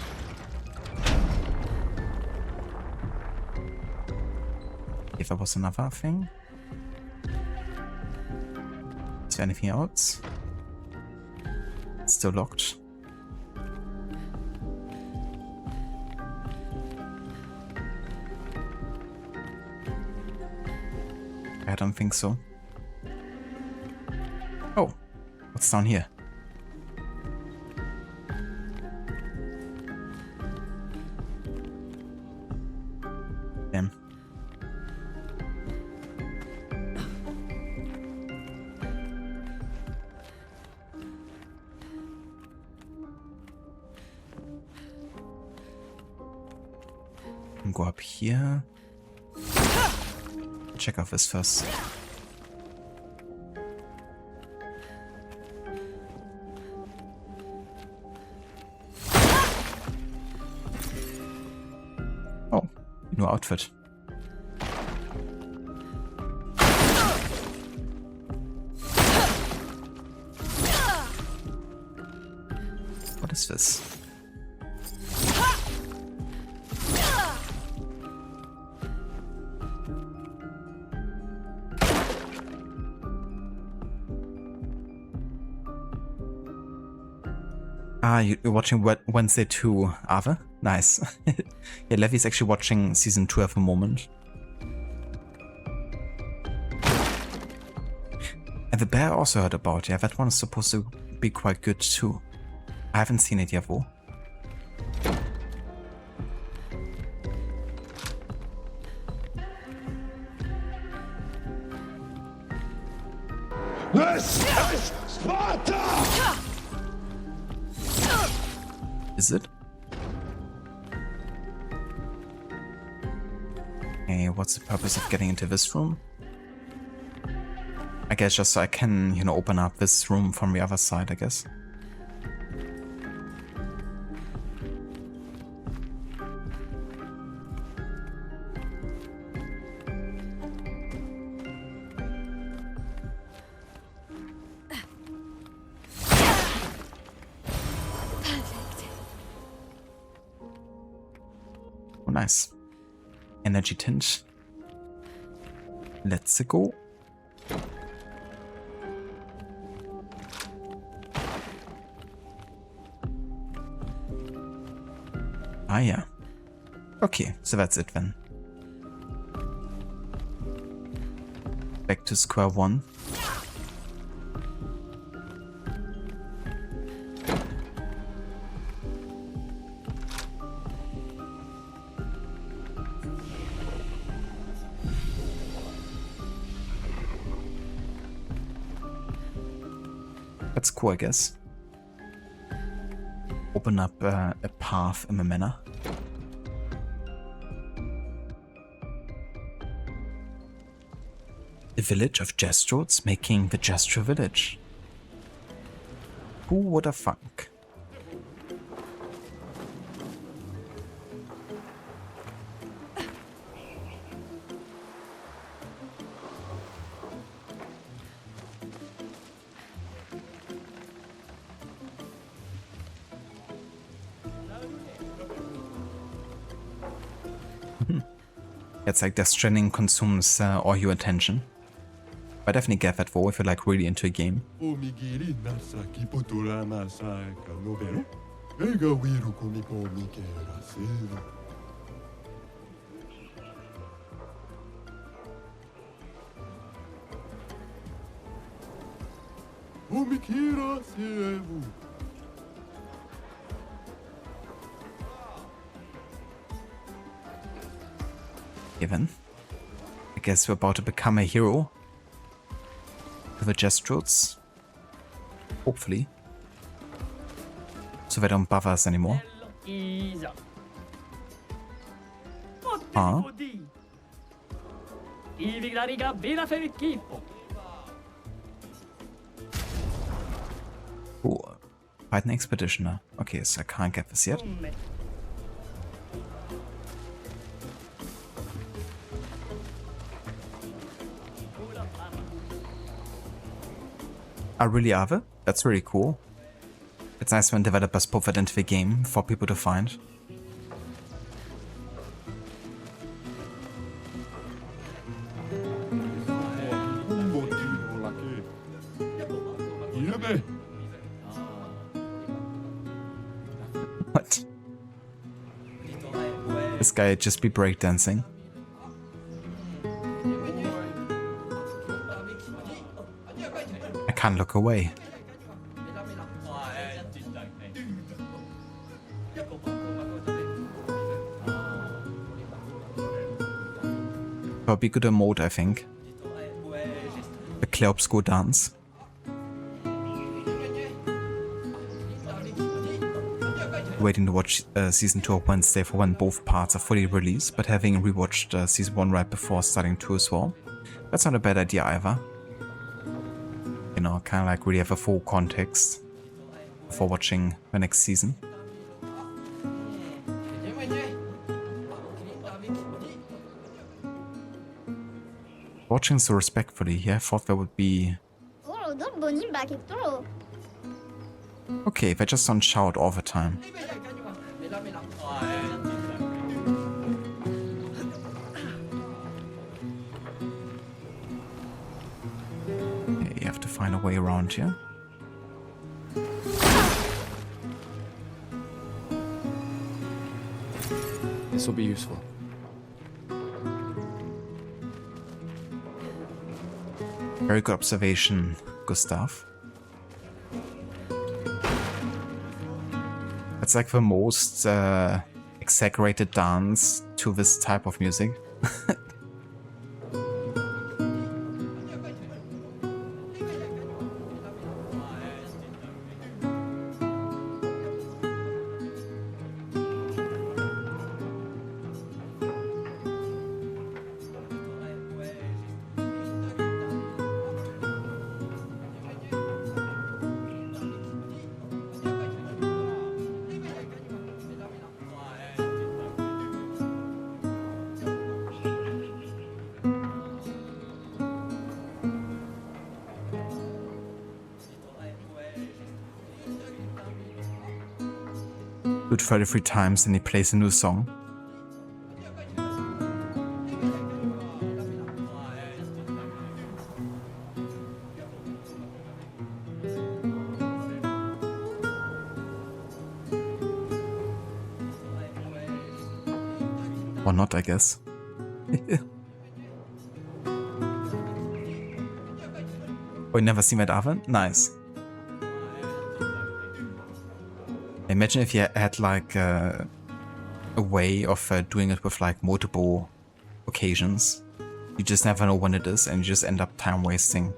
A: If there was another thing. Is there anything else? It's still locked. I don't think so. Oh, what's down here? Damn. And go up here. Check off this first. Oh, new outfit. What is this? Ah, you're watching Wednesday 2, Ave? Nice. Yeah, Levy's actually watching season 2 at the moment. And the bear I also heard about, yeah, that one is supposed to be quite good too. I haven't seen it yet though.
C: This is Sparta!
A: Is it? Okay, what's the purpose of getting into this room? I guess just so I can, you know, open up this room from the other side, I guess. Oh, nice. Energy tint. Let's go. Ah, yeah. Okay, so that's it then. Back to square one. That's cool, I guess. Open up a path in the manor. The village of Gestrals making the Gesture village. Who would have thunk? It's like Death Stranding consumes all your attention. I definitely get that though if you're like really into a game. Even. I guess we're about to become a hero. With the Gestrals. Hopefully. So they don't bother us anymore. Huh? Oh, fight an expeditioner. Okay, so I can't get this yet. Really are they? That's really cool. It's nice when developers put that into the game for people to find. What? This guy just be breakdancing. I can't look away. That'll be good emote, I think. The Clair Obscur dance. Waiting to watch Season 2 of Wednesday for when both parts are fully released, but having rewatched Season 1 right before starting 2 as well. That's not a bad idea either. You know, kind of like really have a full context for watching the next season. Watching so respectfully here, I thought there would be... Okay, they just don't shout all the time. Okay, you have to find a way around here.
G: This will be useful.
A: Very good observation, Gustav. It's like the most exaggerated dance to this type of music. Do it 33 times and he plays a new song. Or not, I guess. Oh, you never seen that oven? Nice. Imagine if you had like a way of doing it with like multiple occasions. You just never know when it is and you just end up time wasting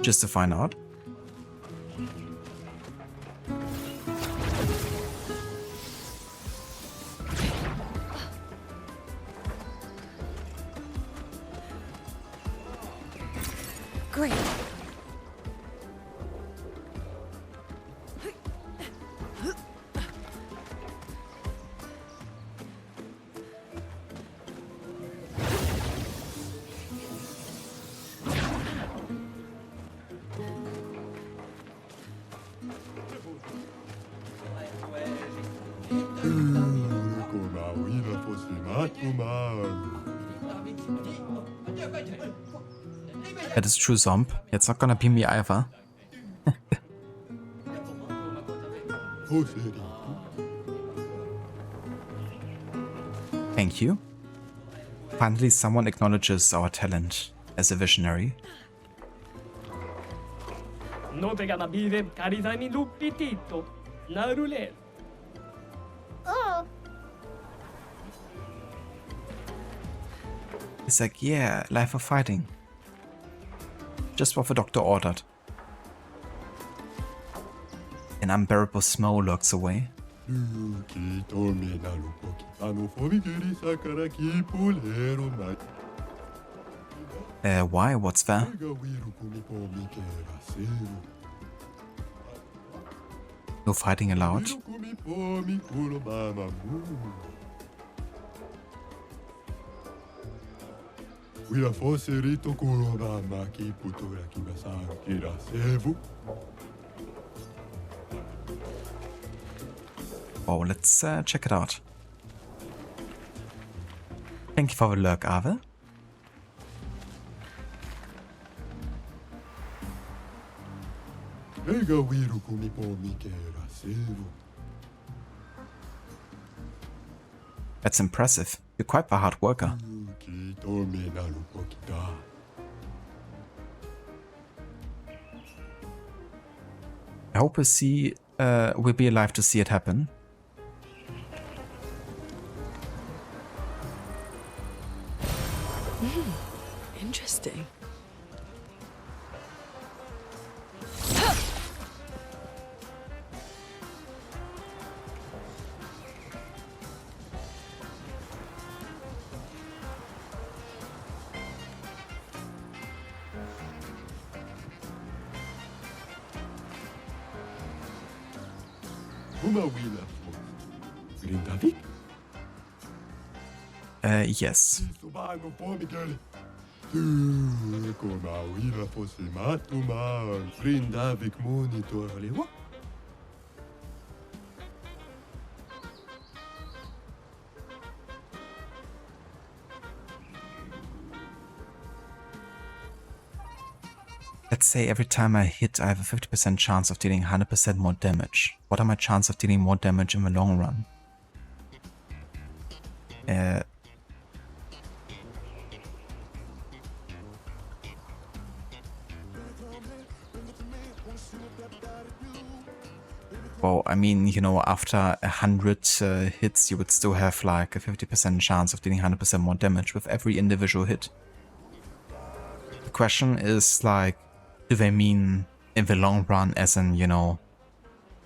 A: just to find out.
F: Great.
A: That is true, Zomb. It's not gonna be me either. Thank you. Finally, someone acknowledges our talent as a visionary.
E: Oh,
A: It's like, yeah, life of fighting. Just what the doctor ordered. An unbearable smell lurks away. Why? What's that? No fighting allowed. Oh, let's check it out. Thank you for the lurk, Ave. That's impressive. You're quite a hard worker. I hope we'll be alive to see it happen.
F: Interesting.
A: Yes. Let's say every time I hit, I have a 50% chance of dealing 100% more damage. What are my chances of dealing more damage in the long run? Well, I mean, you know, after 100 hits, you would still have like a 50% chance of dealing 100% more damage with every individual hit. The question is like, do they mean in the long run as in, you know,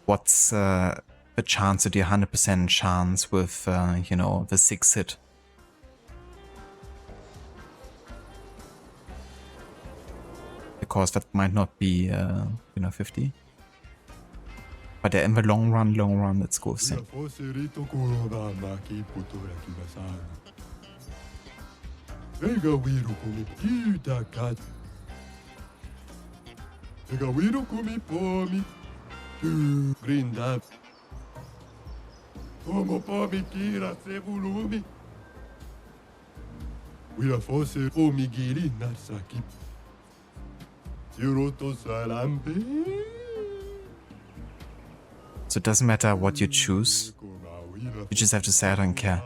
A: what's the chance to deal 100% chance with, you know, the 6th hit? Because that might not be, you know, 50. But in the long run, let's go see. So it doesn't matter what you choose, you just have to say I don't care.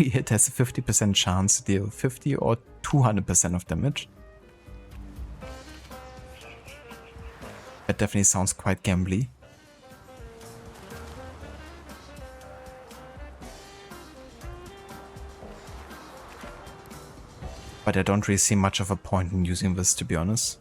A: every hit has a 50% chance to deal 50 or 200% of damage. That definitely sounds quite gambly. But I don't really see much of a point in using this, to be honest.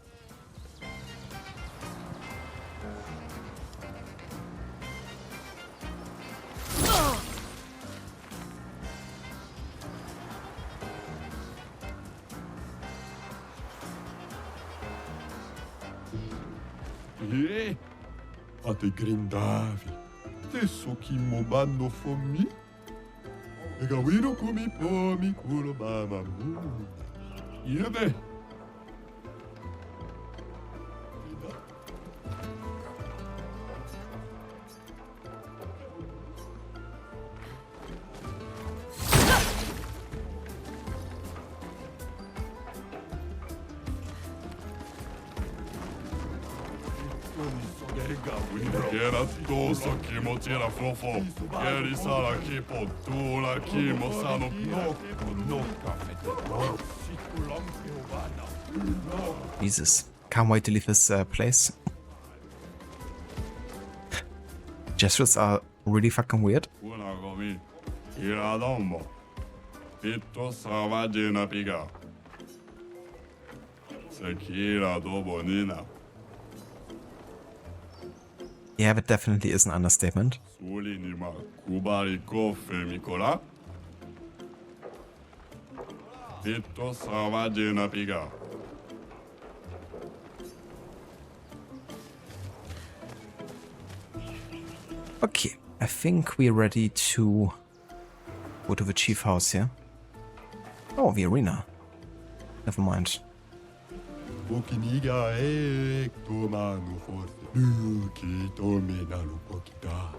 C: E a te grindavi, te soki momano fomi, e gawino kumi pomi kulo mama mu. Iebe. Era doso kimochira fofo. Eri sara kipo dura kimosano no
A: Jesus, can't wait to leave this place. Gestures are really fucking weird.
C: Unagomi. Iradomo. Pitto savagina piga. Sekira dobo nina.
A: Yeah, that definitely is an understatement.
C: Suli nima kubari kofe mikola. Pitto savagina piga.
A: Okay, I think we're ready to go to the chief house here. Oh, the arena. Never mind.
C: Okiniga e tomano forte. Luki tome na lupokita.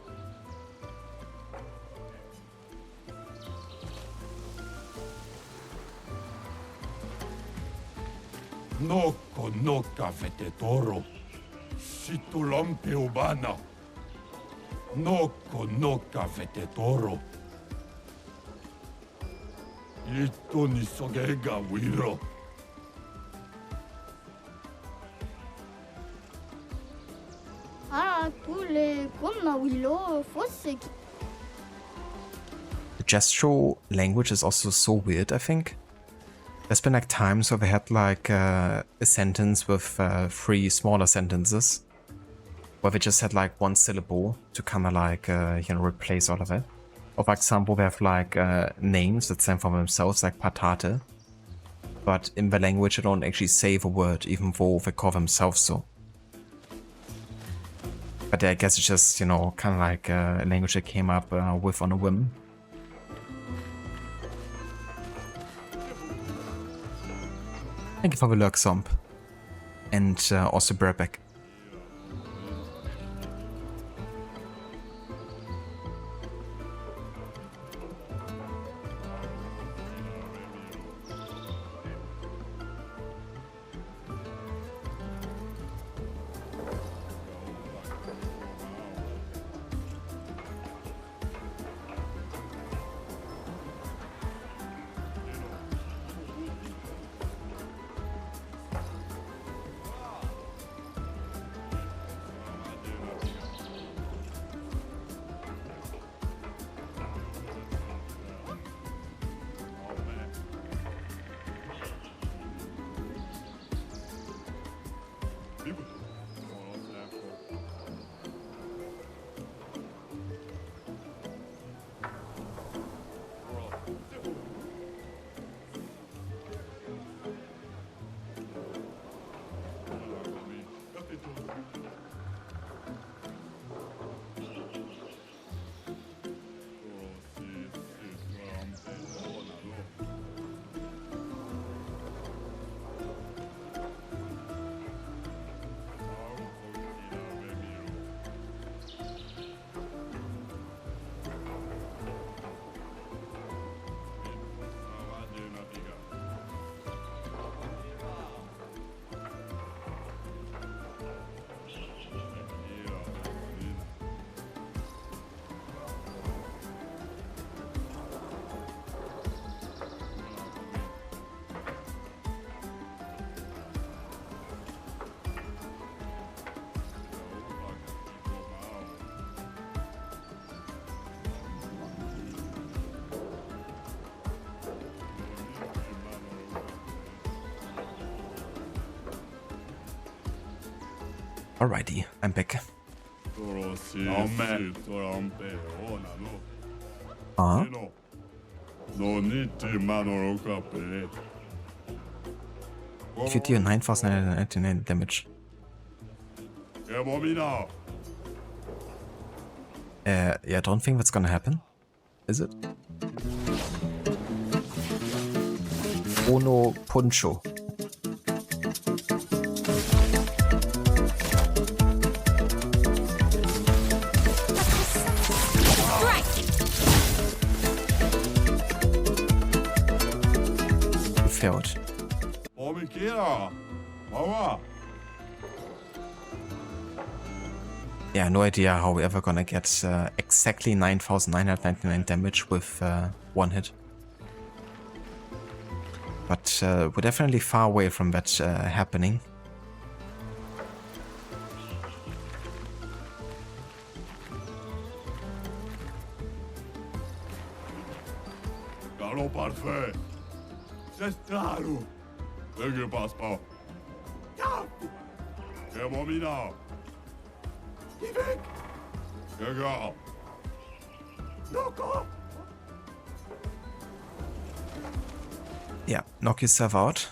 C: Noko noka fete toro. Situlampe ubana. Noko noka fete toro. Ito ni sogega wiro.
A: The gestural language is also so weird, I think. There's been like times where we had like a sentence with 3 smaller sentences, where we just had like 1 syllable to kind of like, replace all of it. Or for example, we have like names that stand for themselves, like patate. But in the language, they don't actually say the word, even though they call themselves so. But I guess it's just, kind of like a language that came up with on a whim. Thank you for the lurk, Zomp. And also Burbeck. Alrighty, I'm back.
C: 恐ろしいトランペオなの
A: Uh,
C: のにちまのろかぺ
A: if you deal 9,999 damage.
C: やもみな
A: Yeah, I don't think that's gonna happen. Is it? Ono Poncho. You failed.
C: おみきらわわ
A: Yeah, no idea how we're ever gonna get exactly 9,999 damage with one hit. But we're definitely far away from that happening.
C: Caro parfait. C'est strano. Ne que passe pas. Que mon mina. Yvek. Que gars. Noko.
A: Yeah, knock yourself out.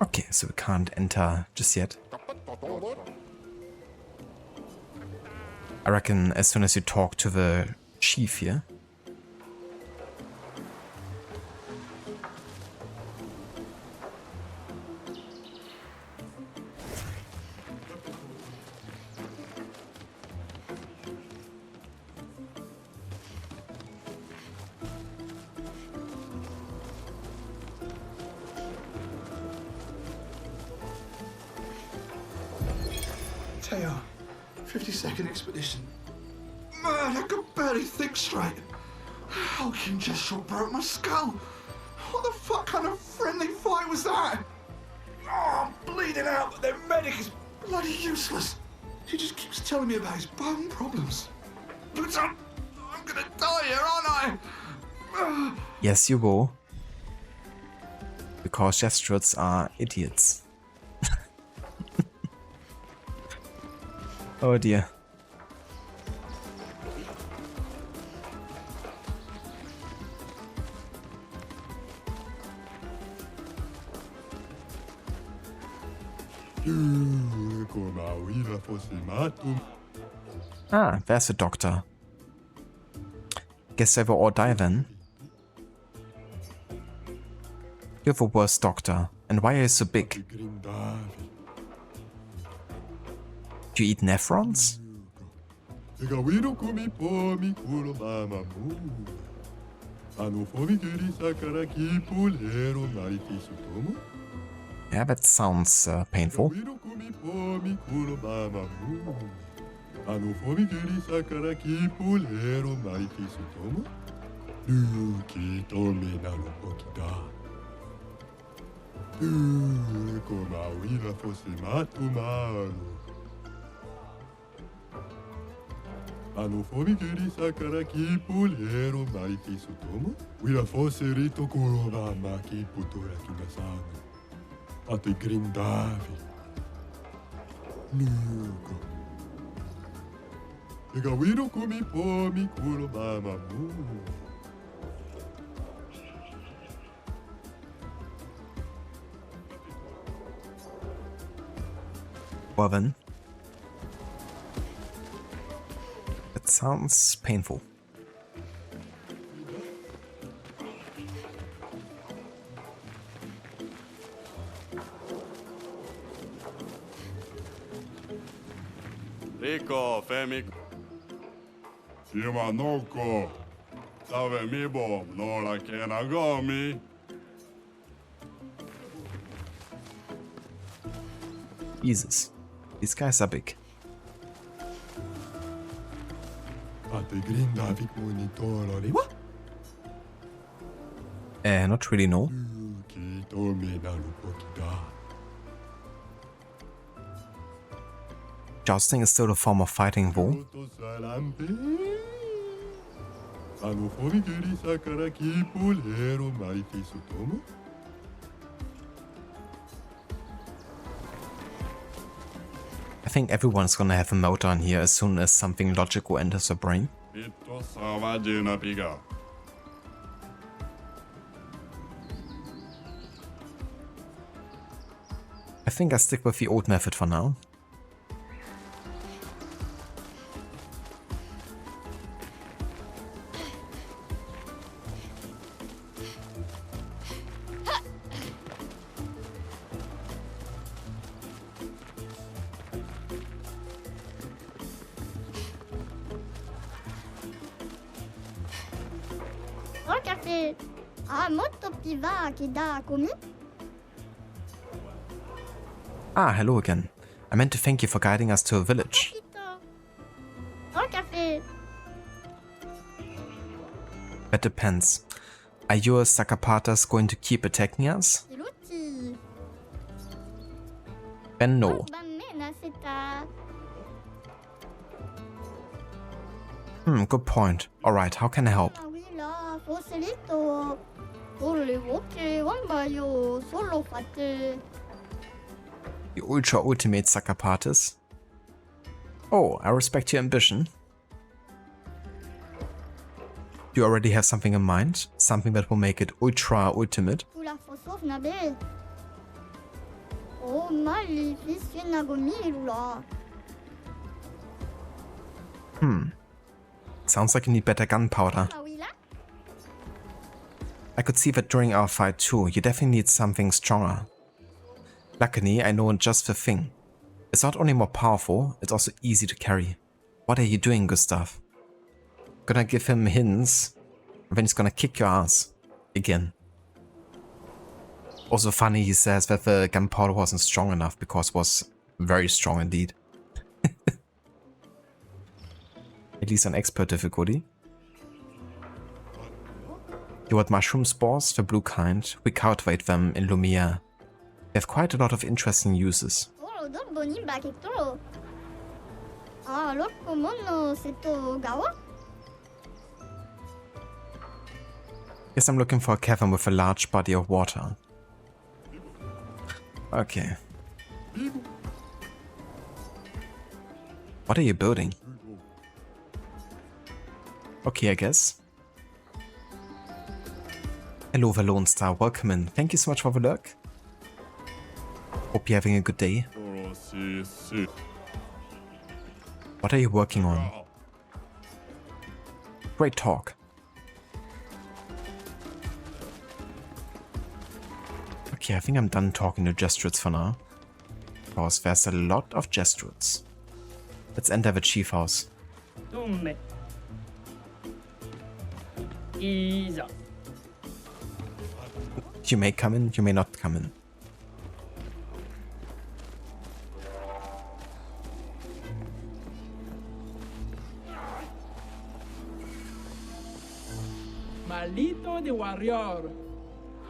A: Okay, so we can't enter just yet. I reckon as soon as you talk to the chief here.
H: Teo, 52nd Expedition. Man, I could barely think straight. Hulking just shot broke my skull. What the fuck kind of friendly fight was that? Oh, I'm bleeding out, but their medic is bloody useless. He just keeps telling me about his bone problems. But I'm gonna die here, aren't I?
A: Yes, you will. Because Jesuits are idiots. Oh dear. Ah, there's the doctor. Guess they will all die then. You're the worst doctor. And why are you so big? Do you eat nephrons? Yeah, that sounds painful. Well then. That sounds painful.
C: Rico, Femi. Sima noko. Save mi bom, no la kena gomi.
A: Jesus. These guys are big. Not really, no. Jousting is still a form of fighting, though.
C: Forigeri sakara kipulero maiti sutomo?
A: I think everyone's gonna have a meltdown here as soon as something logical enters their brain.
C: Ito sama juna piga.
A: I think I stick with the old method for now.
E: Un café. Ah, molto piva che da come?
A: Ah, hello again. I meant to thank you for guiding us to a village.
E: Un café.
A: That depends. Are your Sakapatas going to keep attacking us?
E: Saluti.
A: Then no.
E: Bambina seta.
A: Good point. Alright, how can I help?
E: Willa, fosilito. Volevote, wambayo, solo fate.
A: The ultra ultimate Sakapatas? Oh, I respect your ambition. Do you already have something in mind? Something that will make it ultra ultimate?
E: Tula fosov nabe. Oh, mali, fisina gomilula.
A: Sounds like you need better gunpowder.
E: Willa?
A: I could see that during our fight too. You definitely need something stronger. Luckily, I know just the thing. It's not only more powerful, it's also easy to carry. What are you doing, Gustav? Gonna give him hints, and then he's gonna kick your ass. Again. Also funny, he says that the gunpowder wasn't strong enough because it was very strong indeed. At least on expert difficulty. You want mushroom spores, the blue kind? We cultivate them in Lumia. They have quite a lot of interesting uses.
E: Oh, don't boni back it toro. Ah, look, mono seto gawa?
A: Guess I'm looking for a cavern with a large body of water. Okay. What are you building? Okay, I guess. Hello, the Lone Star. Welcome in. Thank you so much for the lurk. Hope you're having a good day. What are you working on? Great talk. Okay, I think I'm done talking to Gestrudes for now. Because there's a lot of Gestrudes. Let's enter the chief house.
I: Dumme. Isa.
A: You may come in, you may not come in.
J: Malito de warrior.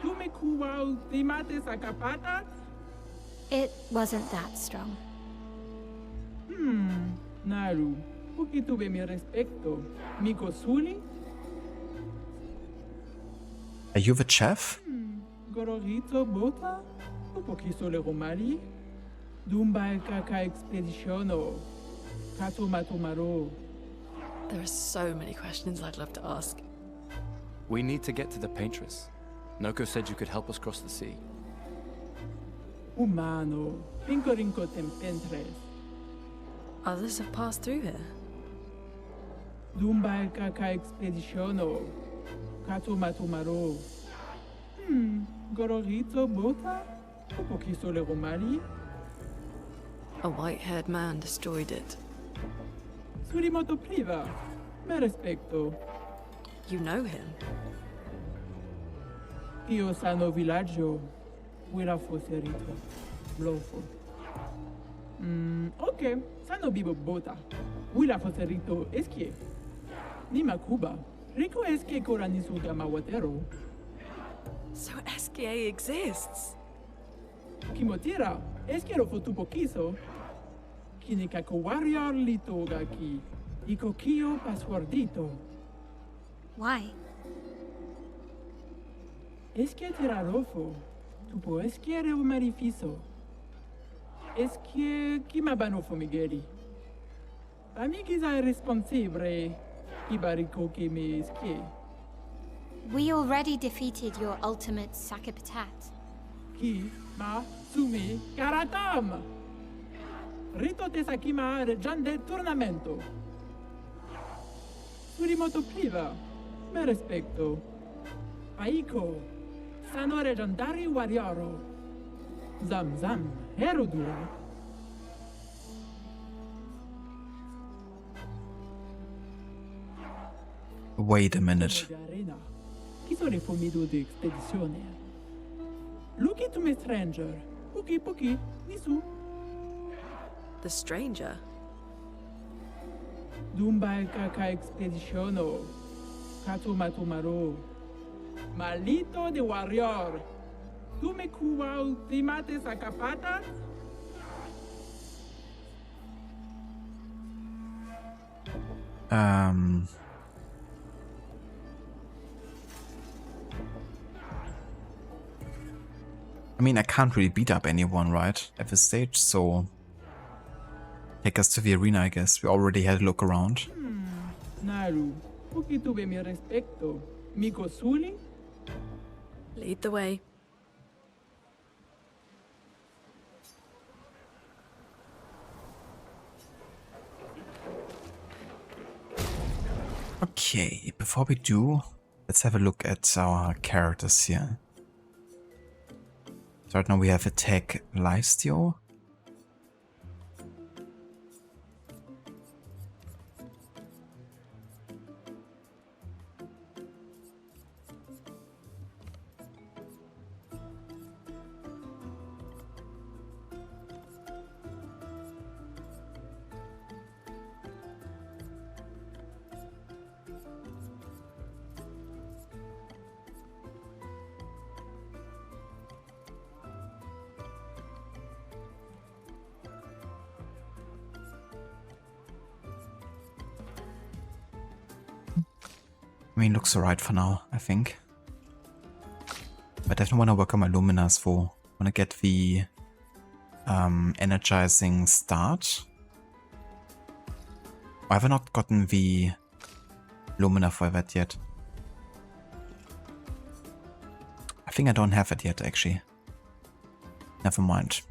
J: ¿Tú me cubas de mates a capatas?
E: It wasn't that strong.
J: Naru, porque tuve mi respecto. Mi cosuli?
A: Are you the chef?
J: Gororito bota? Un poquito le romari? Dumba kaka expeditiono. Kato matomaro.
F: There are so many questions I'd love to ask.
G: We need to get to the paintress. Noko said you could help us cross the sea.
J: Humano. Pincorinco tempentres.
F: Others have passed through here.
J: Dumba kaka expeditiono. Kato matomaro. Gororito bota? Un poquito le romari?
F: A white-haired man destroyed it.
J: Surimoto priva. Me respecto.
F: You know him?
J: Io sano villaggio. Wira foserito. Blofo. Ok. Sano bibo bota. Wira foserito eskie. Nima Cuba. Rico eskie koranisu gamawatero.
F: So SKA exists?
J: Kimotira. Eskiero fotupo kiso. Kinikako warrior litogaki. Iko kio passwordito.
E: Why?
J: Es que tirarofo, tu puedes quiere un marifiso. Es que kimabanofo migeri. Amigiza irresponsibile, ibarico que me esque.
E: We already defeated your ultimate Sakapatat.
J: Ki, ma, sumi, karatam! Rito te sakima reggiande tornamento. Surimoto priva, me respecto. Aiko, sano reggiandari wariaro. Zam zam, herodura.
A: Wait a minute.
J: Arena. Chi sono i fumido di expedizione? Luki to me stranger. Puki puki, nisu.
F: The stranger?
J: Dumba kaka expeditiono. Katu matumaro. Malito de warrior. Tu me kuwa ultimate sakapata?
A: I mean, I can't really beat up anyone, right, at this stage, so take us to the arena, I guess. We already had a look around.
J: Naru, puki tuve mi respecto. Miko suli?
F: Lead the way.
A: Okay, before we do, let's have a look at our characters here. So right now we have attack lifesteal. I mean, looks alright for now, I think. But I definitely want to work on my Luminas for. I want to get the energizing start. Or have I not gotten the Lumina for that yet? I think I don't have it yet, actually. Never mind.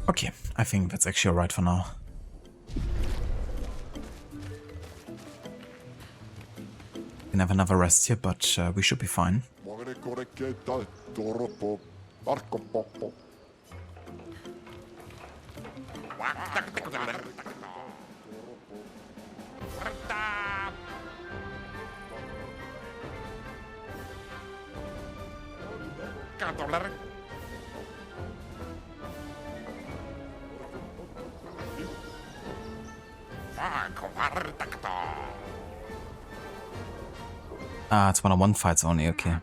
A: Okay, I think that's actually alright for now. We can have another rest here, but we should be fine. Ah, it's 1-on-1 fights only, okay.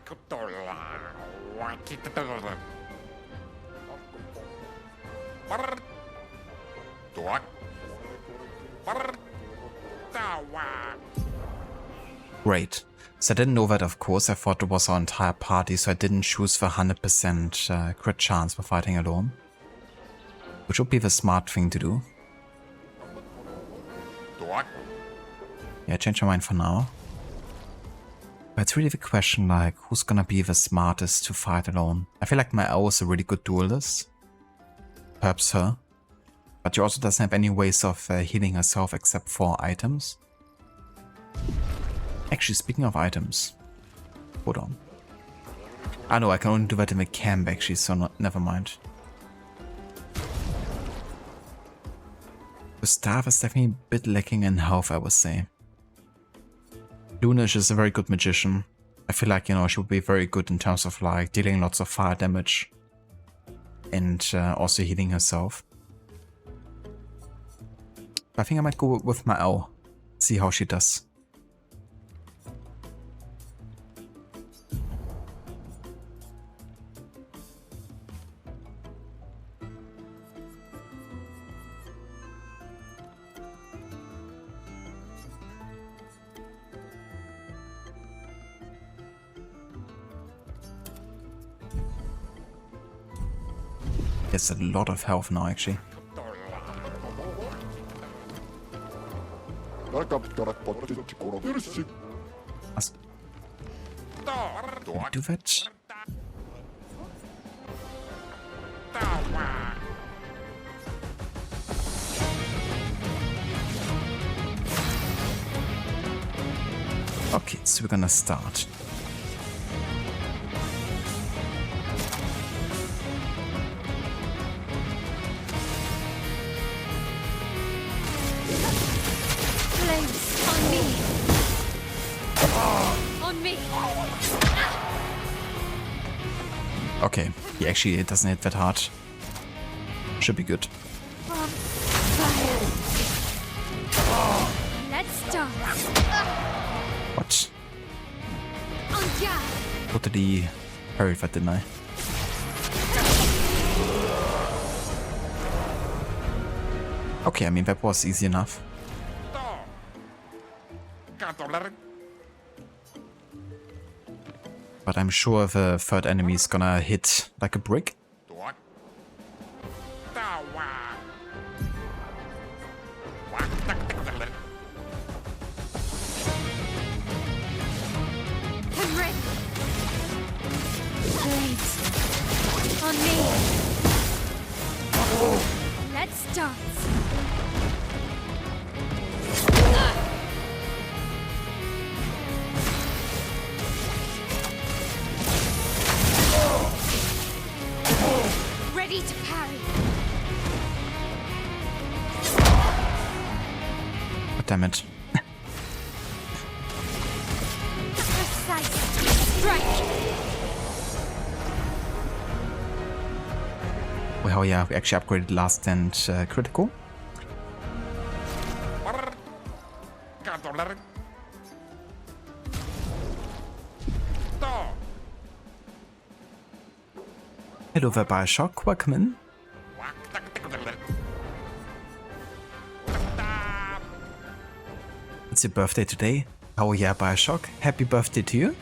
A: Great. So I didn't know that, of course. I thought it was our entire party, so I didn't choose the 100% crit chance for fighting alone. Which would be the smart thing to do. Yeah, change my mind for now. But it's really the question, like, who's gonna be the smartest to fight alone? I feel like my owl is a really good duelist. Perhaps her. But she also doesn't have any ways of healing herself except for items. Actually, speaking of items. Hold on. Ah no, I can only do that in the camp actually, so never mind. The staff is definitely a bit lacking in health, I would say. Lunish is a very good magician. I feel like, you know, she would be very good in terms of like dealing lots of fire damage. And also healing herself. But I think I might go with my owl. See how she does. There's a lot of health now, actually. Do that? Okay, so we're gonna start. Okay, he actually doesn't hit that hard. Should be good.
E: Let's start.
A: What? Totally parried that, didn't I? Okay, I mean that was easy enough. But I'm sure the third enemy is gonna hit like a brick.
E: I'm ready. Blades. On me. Let's start. Ready to parry.
A: Oh, damn it.
E: Precise strike.
A: Well, yeah, we actually upgraded last and critical. Hello there, Bioshock. Welcome in. It's your birthday today. Oh yeah, Bioshock. Happy birthday to you.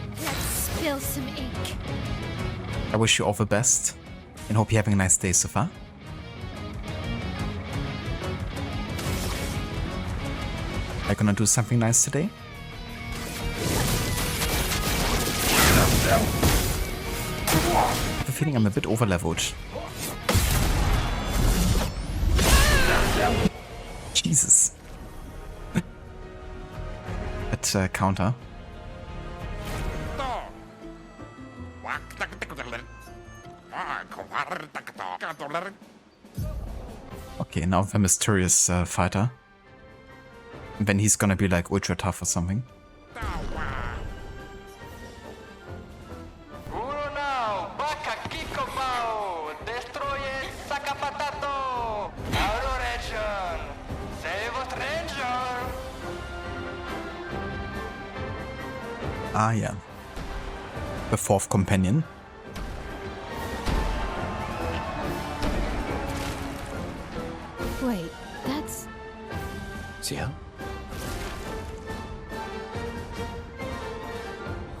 E: Let's spill some ink.
A: I wish you all the best and hope you're having a nice day so far. Are you gonna do something nice today? I have a feeling I'm a bit overleveled. Jesus. That counter. Okay, now the mysterious fighter. Then he's gonna be like ultra tough or something. Ah, yeah. The fourth companion.
G: Ciel?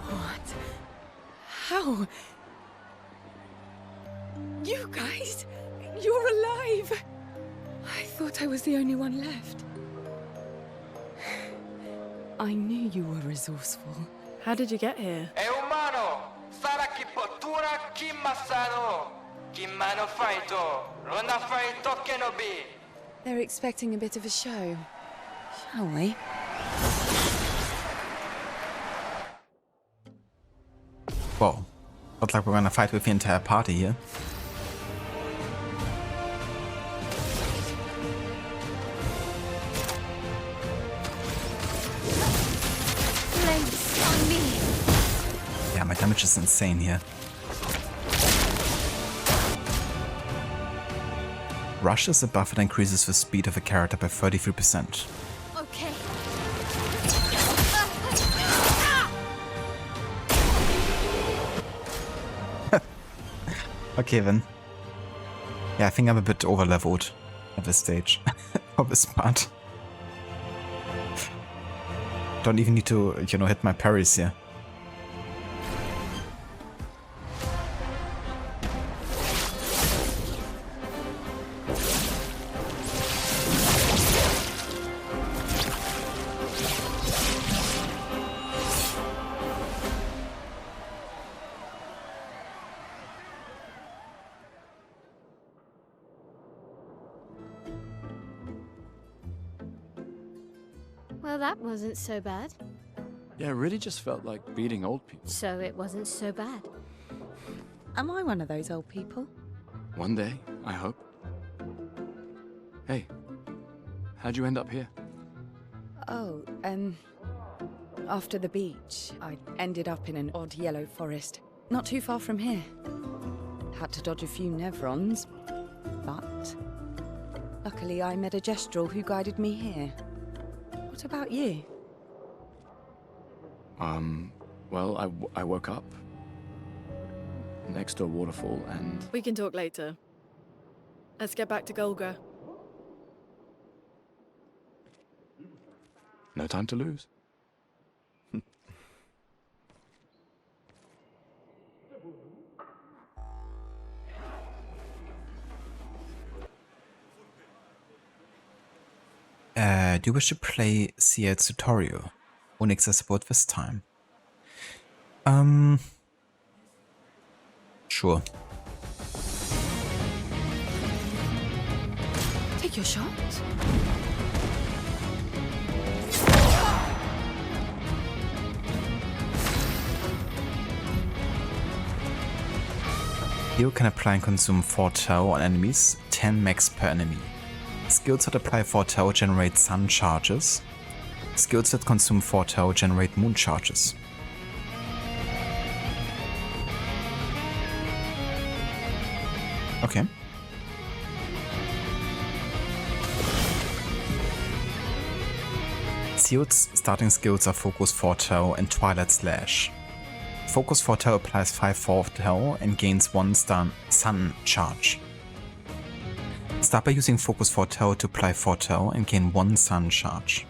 F: What? How? You guys? You're alive! I thought I was the only one left. I knew you were resourceful. How did you get here?
B: Humano, Sara ki potura ki masano, ki mano faito, ronda faito kenobi.
F: They're expecting a bit of a show. Shall we?
A: Whoa. Looks like we're gonna fight with the entire party here.
E: Flames on me.
A: Yeah, my damage is insane here. Rush is a buff that increases the speed of a character by 33%.
E: Okay.
A: Okay then. Yeah, I think I'm a bit over-leveled at this stage for this part. Don't even need to, you know, hit my parries here.
E: Well, that wasn't so bad.
G: Yeah, it really just felt like beating old people.
E: So it wasn't so bad.
F: Am I one of those old people?
G: One day, I hope. Hey, how'd you end up here?
F: Oh, after the beach, I ended up in an odd yellow forest, not too far from here. Had to dodge a few Nevrons, but luckily I met a Gestrel who guided me here. What about you?
G: Well, I woke up next to a waterfall and...
F: We can talk later. Let's get back to Golga.
G: No time to lose.
A: Do you wish to play Ciel's tutorial? Inaccessible at this time. Sure.
F: Take your shot.
A: You can apply and consume 4 Tau on enemies, 10 max per enemy. Skills that apply 4 Tau generate sun charges. Skills that consume 4 Tau generate moon charges. Okay. Ciel's starting skills are Focus 4 Tau and Twilight Slash. Focus 4 Tau applies 5 4 Tau and gains 1 sun charge. Start by using Focus 4 Tau to apply 4 Tau and gain 1 sun charge.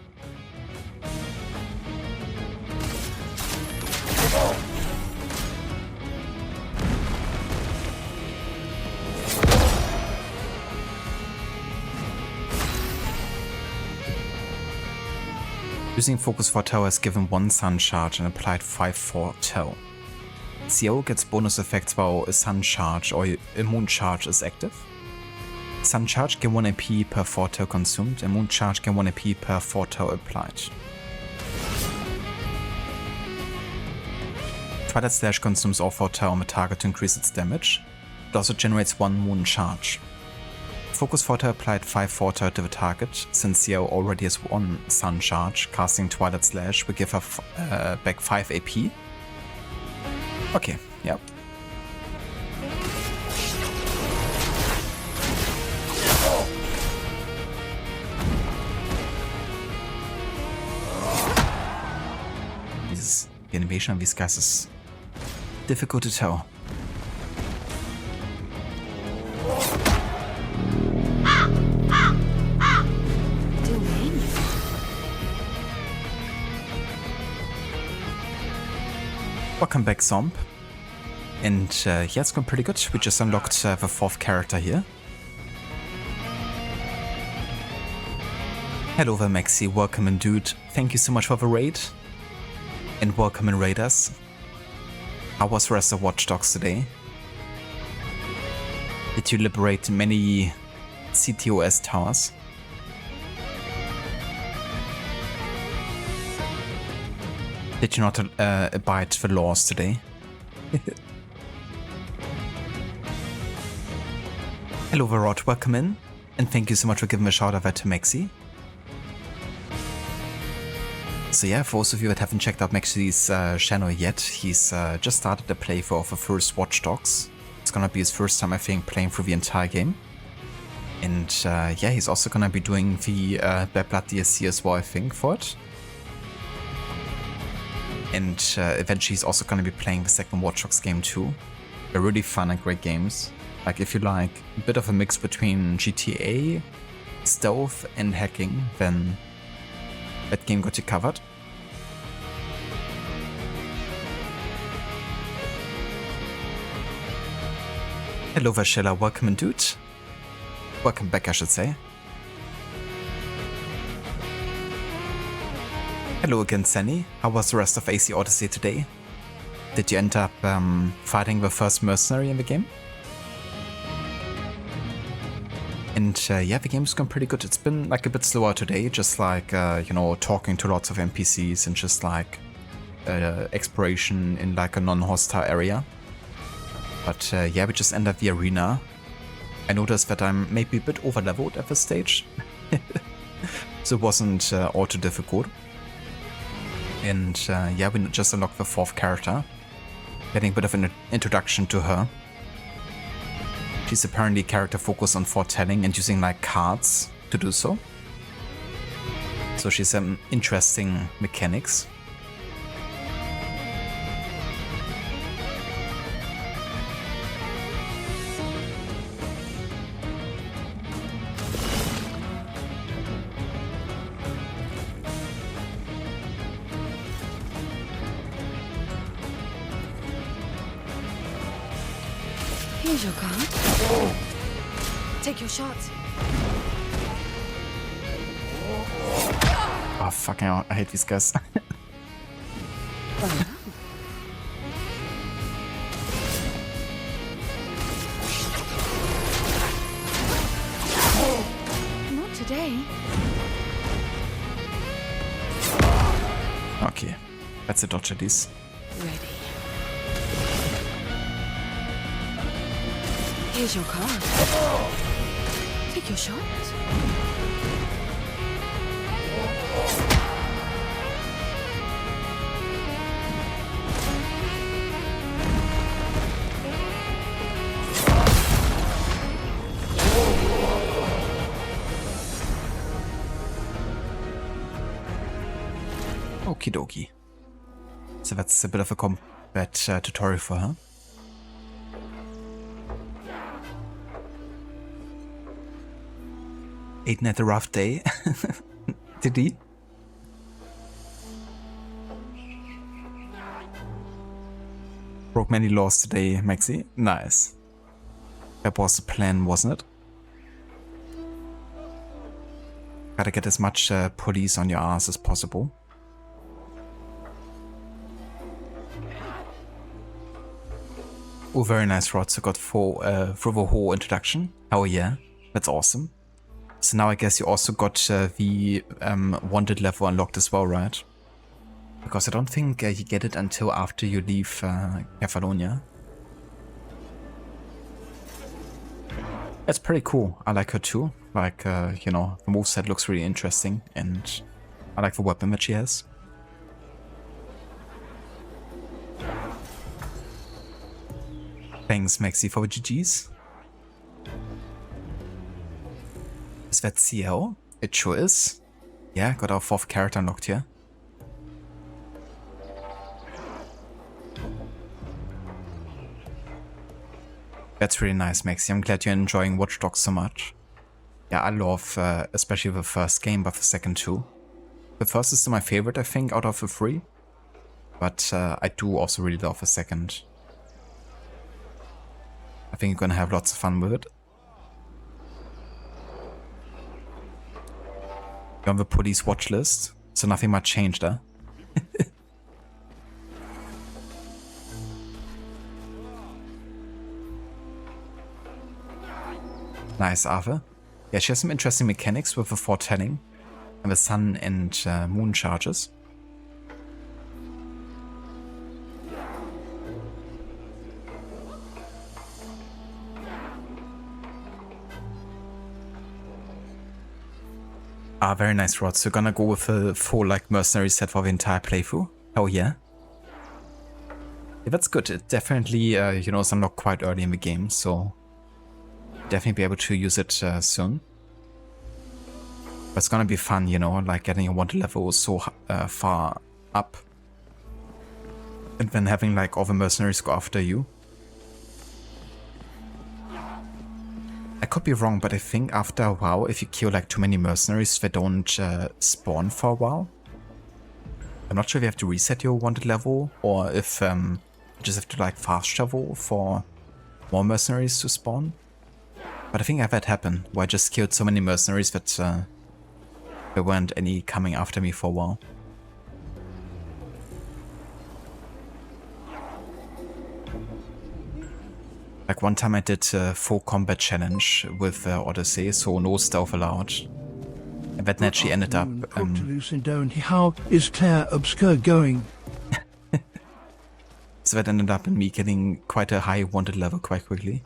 A: Using Focus 4 Tau has given 1 sun charge and applied 5 4 Tau. Ciel gets bonus effects while a sun charge or a moon charge is active. Sun charge gain 1 AP per 4 Tau consumed and moon charge gain 1 AP per 4 Tau applied. Twilight Slash consumes all 4 Tau on the target to increase its damage. It also generates 1 moon charge. Focus 4 Tau applied 5 4 Tau to the target. Since Ciel already has 1 sun charge, casting Twilight Slash will give her back 5 AP. Okay, yep. The animation of these guys is difficult to tell.
F: Still in?
A: Welcome back, Zomb. And yeah, it's going pretty good. We just unlocked the 4th character here. Hello there, Maxi. Welcome in, dude. Thank you so much for the raid. And welcome in, raiders. How was the rest of Watch Dogs today? Did you liberate many CTOS towers? Did you not abide the laws today? Hello, Varot. Welcome in. And thank you so much for giving a shout out to Maxi. So yeah, for those of you that haven't checked out Maxi's channel yet, he's just started a playthrough of the first Watch Dogs. It's gonna be his first time, I think, playing through the entire game. And yeah, he's also gonna be doing the Bad Blood DLC as well, I think, for it. And eventually he's also gonna be playing the second Watch Dogs game too. They're really fun and great games. Like, if you like a bit of a mix between GTA, stealth, and hacking, then that game got you covered. Hello, Vashella. Welcome in, dude. Welcome back, I should say. Hello again, Sunny. How was the rest of AC Odyssey today? Did you end up fighting the first mercenary in the game? And yeah, the game's gone pretty good. It's been like a bit slower today, just like, you know, talking to lots of NPCs and just like exploration in like a non-hostile area. But yeah, we just ended the arena. I noticed that I'm maybe a bit over-leveled at this stage. So it wasn't all too difficult. And yeah, we just unlocked the 4th character. Getting a bit of an introduction to her. She's apparently character focused on foretelling and using like cards to do so. So she's some interesting mechanics.
F: Here's your card. Take your shot.
A: Oh, fucking hell. I hate these guys.
F: Not today.
A: Okay, let's dodge these.
F: Ready. Here's your card. Take your shot.
A: Okie dokie. So that's a bit of a combat tutorial for her. Aiden had a rough day. Did he? Broke many laws today, Maxi. Nice. That was the plan, wasn't it? Gotta get as much police on your ass as possible. Oh, very nice, Rod. So got through the whole introduction. Oh yeah, that's awesome. So now I guess you also got the wanted level unlocked as well, right? Because I don't think you get it until after you leave Catalonia. That's pretty cool. I like her too. Like, you know, the moveset looks really interesting, and I like the weapon that she has. Thanks, Maxi, for the GGs. Is that CL? It sure is. Yeah, got our 4th character unlocked here. That's really nice, Maxi. I'm glad you're enjoying Watch Dogs so much. Yeah, I love especially the first game, but the second too. The first is still my favorite, I think, out of the 3. But I do also really love a second. I think you're gonna have lots of fun with it. You're on the police watch list, so nothing much changed there. Nice, Arthur. Yeah, she has some interesting mechanics with the foretelling and the sun and moon charges. Ah, very nice, Rod. So you're gonna go with a full like mercenary set for the entire playthrough? Oh yeah. Yeah, that's good. It definitely, you know, is unlocked quite early in the game, so definitely be able to use it soon. But it's gonna be fun, you know, like getting your wanted level so far up. And then having like all the mercenaries go after you. I could be wrong, but I think after a while, if you kill like too many mercenaries, they don't spawn for a while. I'm not sure if you have to reset your wanted level or if you just have to like fast travel for more mercenaries to spawn. But I think I've had happen where I just killed so many mercenaries that there weren't any coming after me for a while. Like one time I did a full combat challenge with Odyssey, so no stealth allowed. And that naturally ended up...
K: How is Clair Obscur going?
A: So that ended up in me getting quite a high wanted level quite quickly.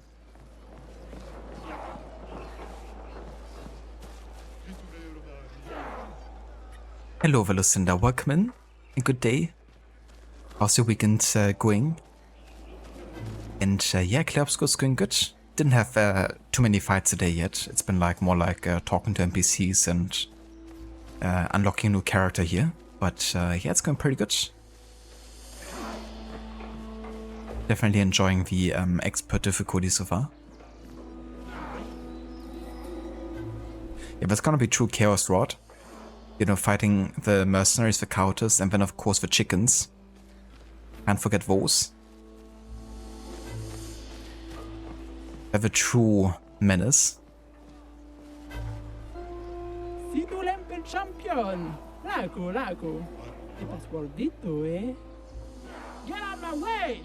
A: Hello Velucinda, welcome in. A good day. How's your weekend going? And yeah, Clair Obscur's going good. Didn't have too many fights today yet. It's been like more like talking to NPCs and unlocking a new character here. But yeah, it's going pretty good. Definitely enjoying the expert difficulty so far. Yeah, that's gonna be true Chaos Rod. You know, fighting the mercenaries, the counters, and then of course the chickens. Can't forget those. Have a true menace.
J: Si tu l'emper champion! Raco, Raco! E passpordito, eh? Get out my way!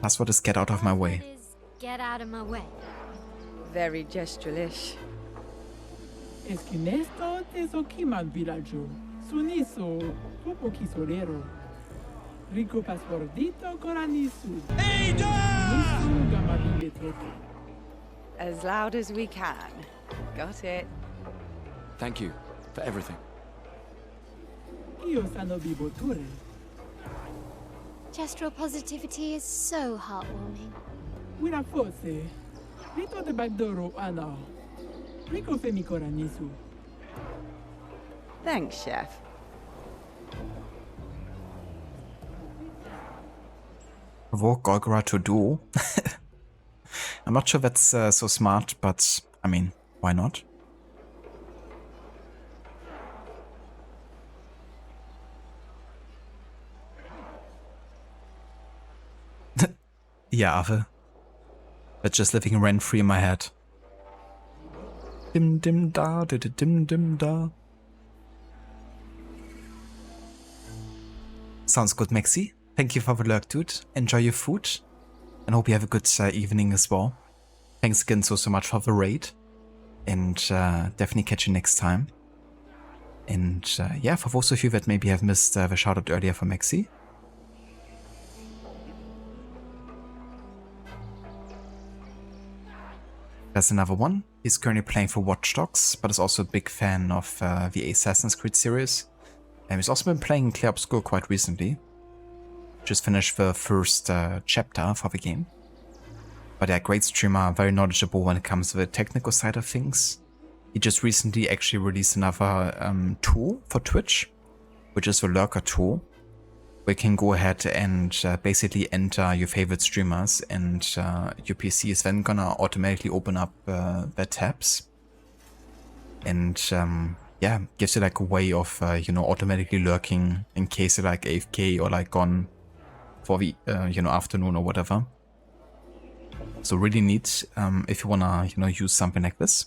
A: Password is get out of my way.
E: Get out of my way.
F: Very gestural-ish.
J: Esquinesto teso kiman villaggio. Suniso, popo kisorero. Rico passpordito coranisu. Nisu gamabile trete.
F: As loud as we can. Got it.
G: Thank you for everything.
J: Io sano vivo ture.
E: Gestural positivity is so heartwarming.
J: Wina fosse. Rito de bagdoro ana. Rico femi coranisu.
F: Thanks, Chef.
A: Provoke Golgora to duel. I'm not sure that's so smart, but I mean, why not? Yeah, Ave. That's just living rent-free in my head. Dim dim da, dim dim da. Sounds good, Maxi. Thank you for the lurk, dude. Enjoy your food. And hope you have a good evening as well. Thanks again so much for the raid. And definitely catch you next time. And yeah, for those of you that maybe have missed the shout out earlier for Maxi. There's another one. He's currently playing for Watch Dogs, but is also a big fan of the Assassin's Creed series. And he's also been playing Clair Obscur quite recently. Just finished the first chapter for the game. But yeah, great streamer, very knowledgeable when it comes to the technical side of things. He just recently actually released another tool for Twitch, which is the Lurker tool, where you can go ahead and basically enter your favorite streamers, and your PC is then gonna automatically open up their tabs. And yeah, gives you like a way of, you know, automatically lurking in case you're like AFK or like gone for the, you know, afternoon or whatever. So really neat if you wanna, you know, use something like this.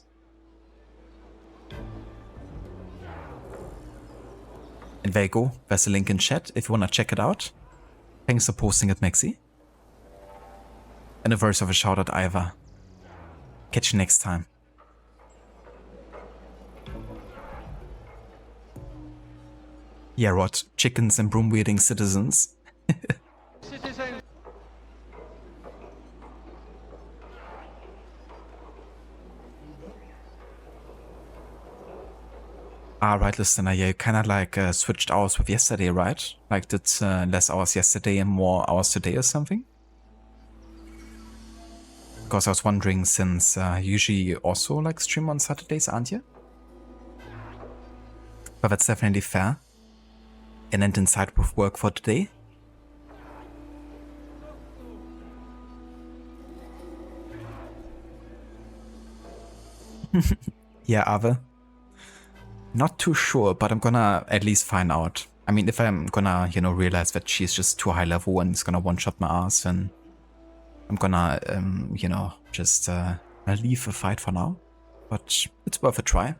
A: And there you go, there's a link in chat if you wanna check it out. Thanks for posting it, Maxi. And a verse of a shout out, Iva. Catch you next time. Yeah, Rod, chickens and broom wielding citizens. Ah, right, listener. Yeah, you kind of like switched hours with yesterday, right? Like did less hours yesterday and more hours today or something? Because I was wondering, since usually you also like stream on Saturdays, aren't you? But that's definitely fair. And end inside with work for today. Yeah, Ave. Not too sure, but I'm gonna at least find out. I mean, if I'm gonna, you know, realize that she's just too high level and is gonna one-shot my ass, then I'm gonna, you know, just leave the fight for now. But it's worth a try.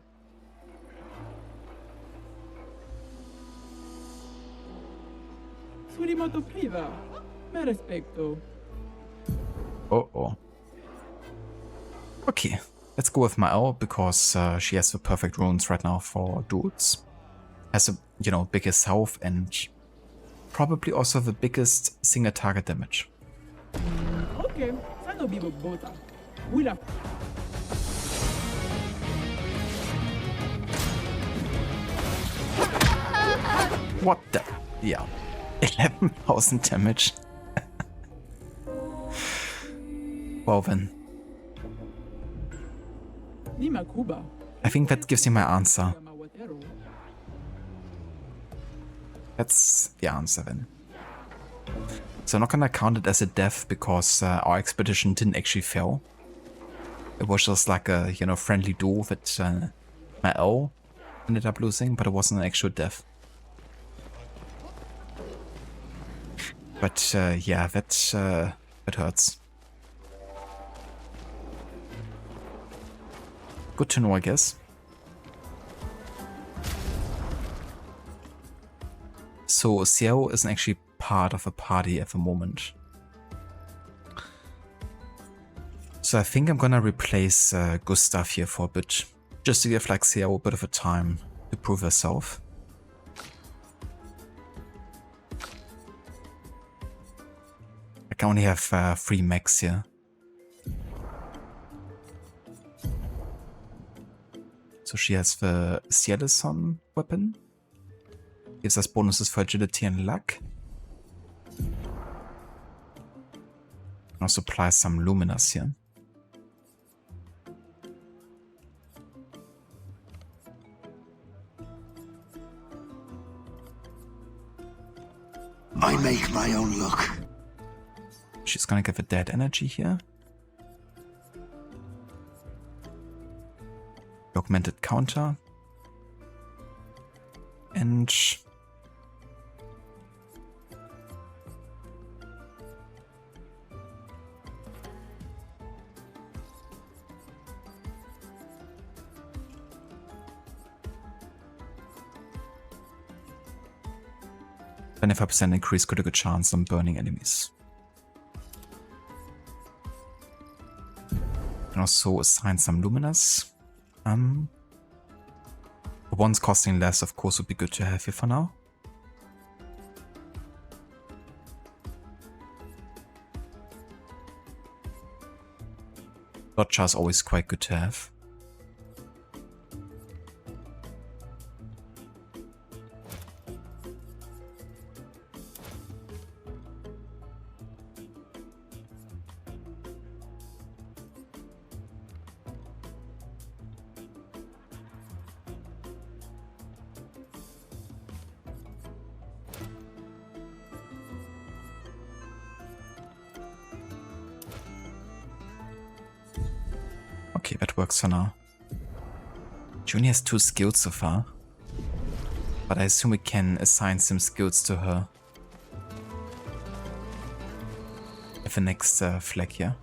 J: Surimoto priva. Me respecto.
A: Oh. Okay, let's go with Mael because she has the perfect runes right now for duels. Has the, you know, biggest health and probably also the biggest single target damage.
J: Okay, sano vivo bota. Willa.
A: What the? Yeah. 11,000 damage. Well then. I think that gives you my answer. That's the answer then. So I'm not gonna count it as a death because our expedition didn't actually fail. It was just like a, you know, friendly duel that my L ended up losing, but it wasn't an actual death. But yeah, that hurts. Good to know, I guess. So Ciel isn't actually part of a party at the moment. So I think I'm gonna replace Gustav here for a bit, just to give like Ciel a bit of a time to prove herself. I can only have 3 mechs here. So she has the Cielison weapon. Gives us bonuses for agility and luck. Also applies some luminous here.
H: I make my own luck.
A: She's gonna give a dead energy here. Augmented counter. And a 25% increased critical chance on burning enemies. And also assign some luminous. The ones costing less, of course, would be good to have here for now. Dodger is always quite good to have. Okay, that works for now. She only has 2 skills so far. But I assume we can assign some skills to her. At the next flag here.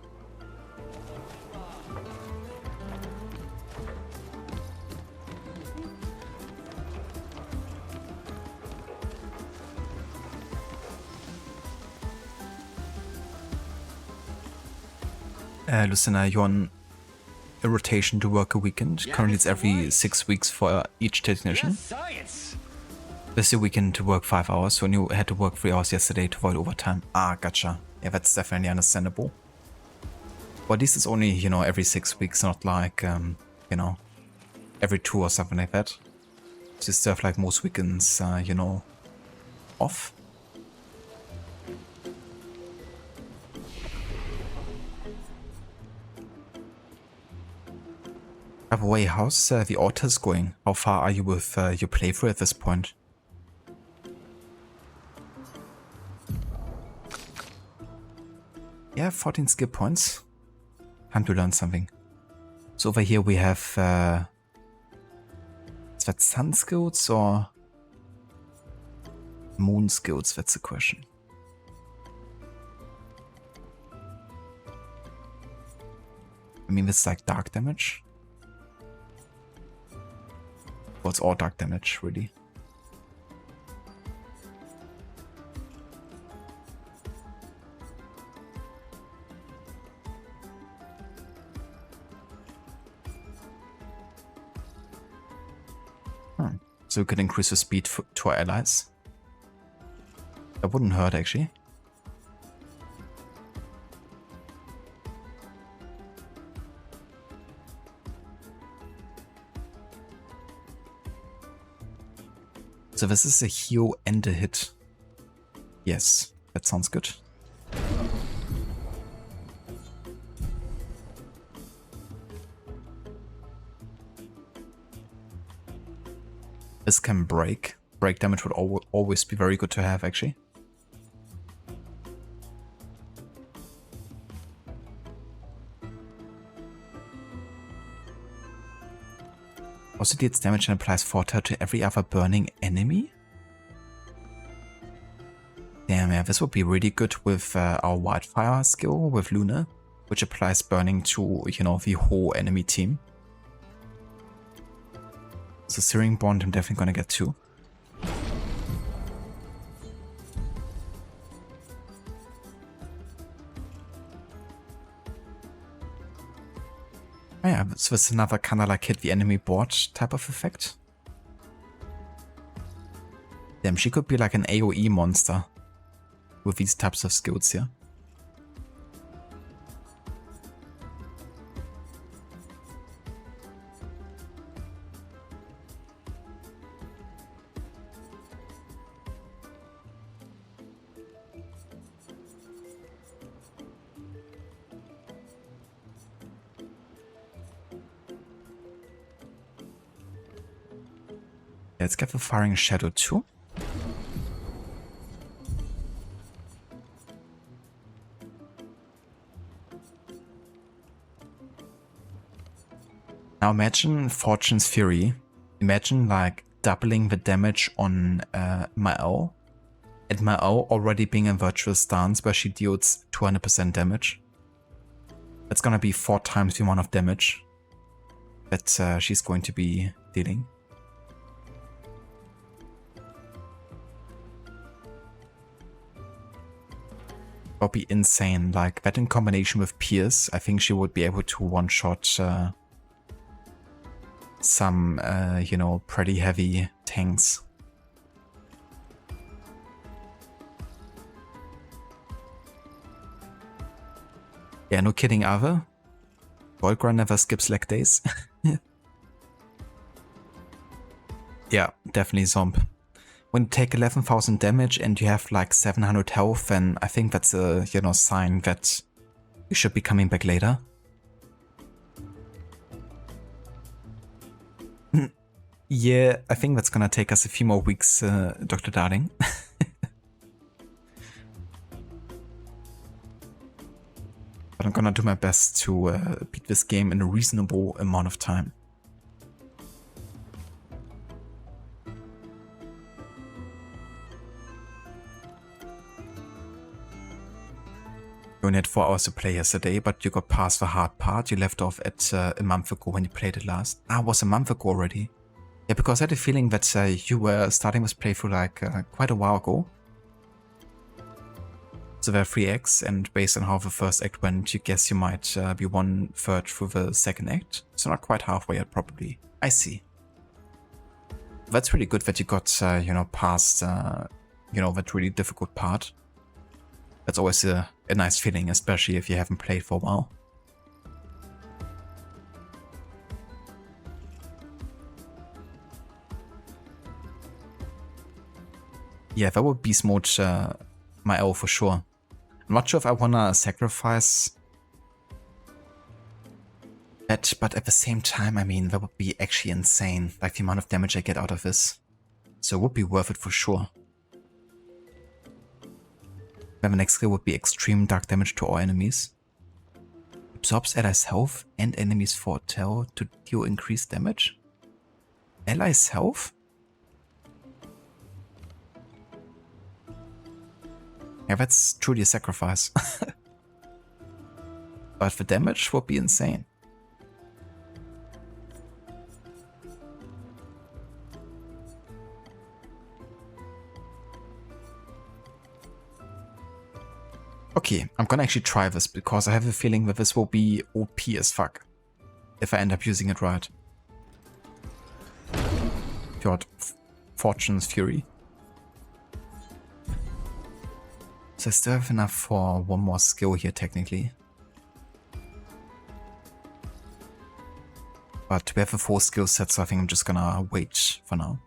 A: Lucina, you're on a rotation to work a weekend. Currently it's every 6 weeks for each technician. This year weekend to work 5 hours, so you had to work 3 hours yesterday to avoid overtime. Ah, gotcha. Yeah, that's definitely understandable. But this is only, you know, every 6 weeks, not like, you know, every 2 or something like that. So you still have like most weekends, you know, off. By the way, how's the autos going? How far are you with your playthrough at this point? Yeah, 14 skill points. Time to learn something. So over here we have... is that sun skills or moon skills? That's the question. I mean, this is like dark damage. Well, it's all dark damage, really. So we could increase the speed to our allies. That wouldn't hurt, actually. So this is a heal and a hit. Yes, that sounds good. This can break. Break damage would always be very good to have, actually. Also deals damage and applies Forte to every other burning enemy? Damn, yeah, this would be really good with our Wildfire skill with Luna, which applies burning to, you know, the whole enemy team. So Searing Bond, I'm definitely gonna get 2. Oh yeah, so it's another kind of like hit the enemy board type of effect. Damn, she could be like an AoE monster with these types of skills here. Let's get the Firing Shadow too. Now imagine Fortune's Fury. Imagine like doubling the damage on Mael. And Mael already being in virtual stance where she deals 200% damage. That's gonna be 4 times the amount of damage that she's going to be dealing. Would be insane. Like that in combination with Pierce, I think she would be able to one-shot some, you know, pretty heavy tanks. Yeah, no kidding, Ave. Volgra never skips leg days. Yeah, definitely Zomb. When you take 11,000 damage and you have like 700 health, then I think that's a, you know, sign that you should be coming back later. Yeah, I think that's gonna take us a few more weeks, Dr. Darling. But I'm gonna do my best to beat this game in a reasonable amount of time. You only had 4 hours to play yesterday, but you got past the hard part. You left off at a month ago when you played it last. Ah, it was a month ago already. Yeah, because I had a feeling that you were starting this playthrough like quite a while ago. So there are 3 acts, and based on how the first act went, you guess you might be 1/3 through the second act. So not quite halfway yet, probably. I see. That's really good that you got, you know, past, you know, that really difficult part. That's always a nice feeling, especially if you haven't played for a while. Yeah, that would beast mode my L for sure. I'm not sure if I wanna sacrifice that, but at the same time, I mean, that would be actually insane, like the amount of damage I get out of this. So it would be worth it for sure. Then the next skill would be extreme dark damage to all enemies. Absorbs allies' health and enemies for a tell to deal increased damage. Allies' health? Yeah, that's truly a sacrifice. But the damage would be insane. Okay, I'm gonna actually try this because I have a feeling that this will be OP as fuck if I end up using it right. God, Fortune's Fury. So I still have enough for one more skill here technically. But we have a full skill set, so I think I'm just gonna wait for now.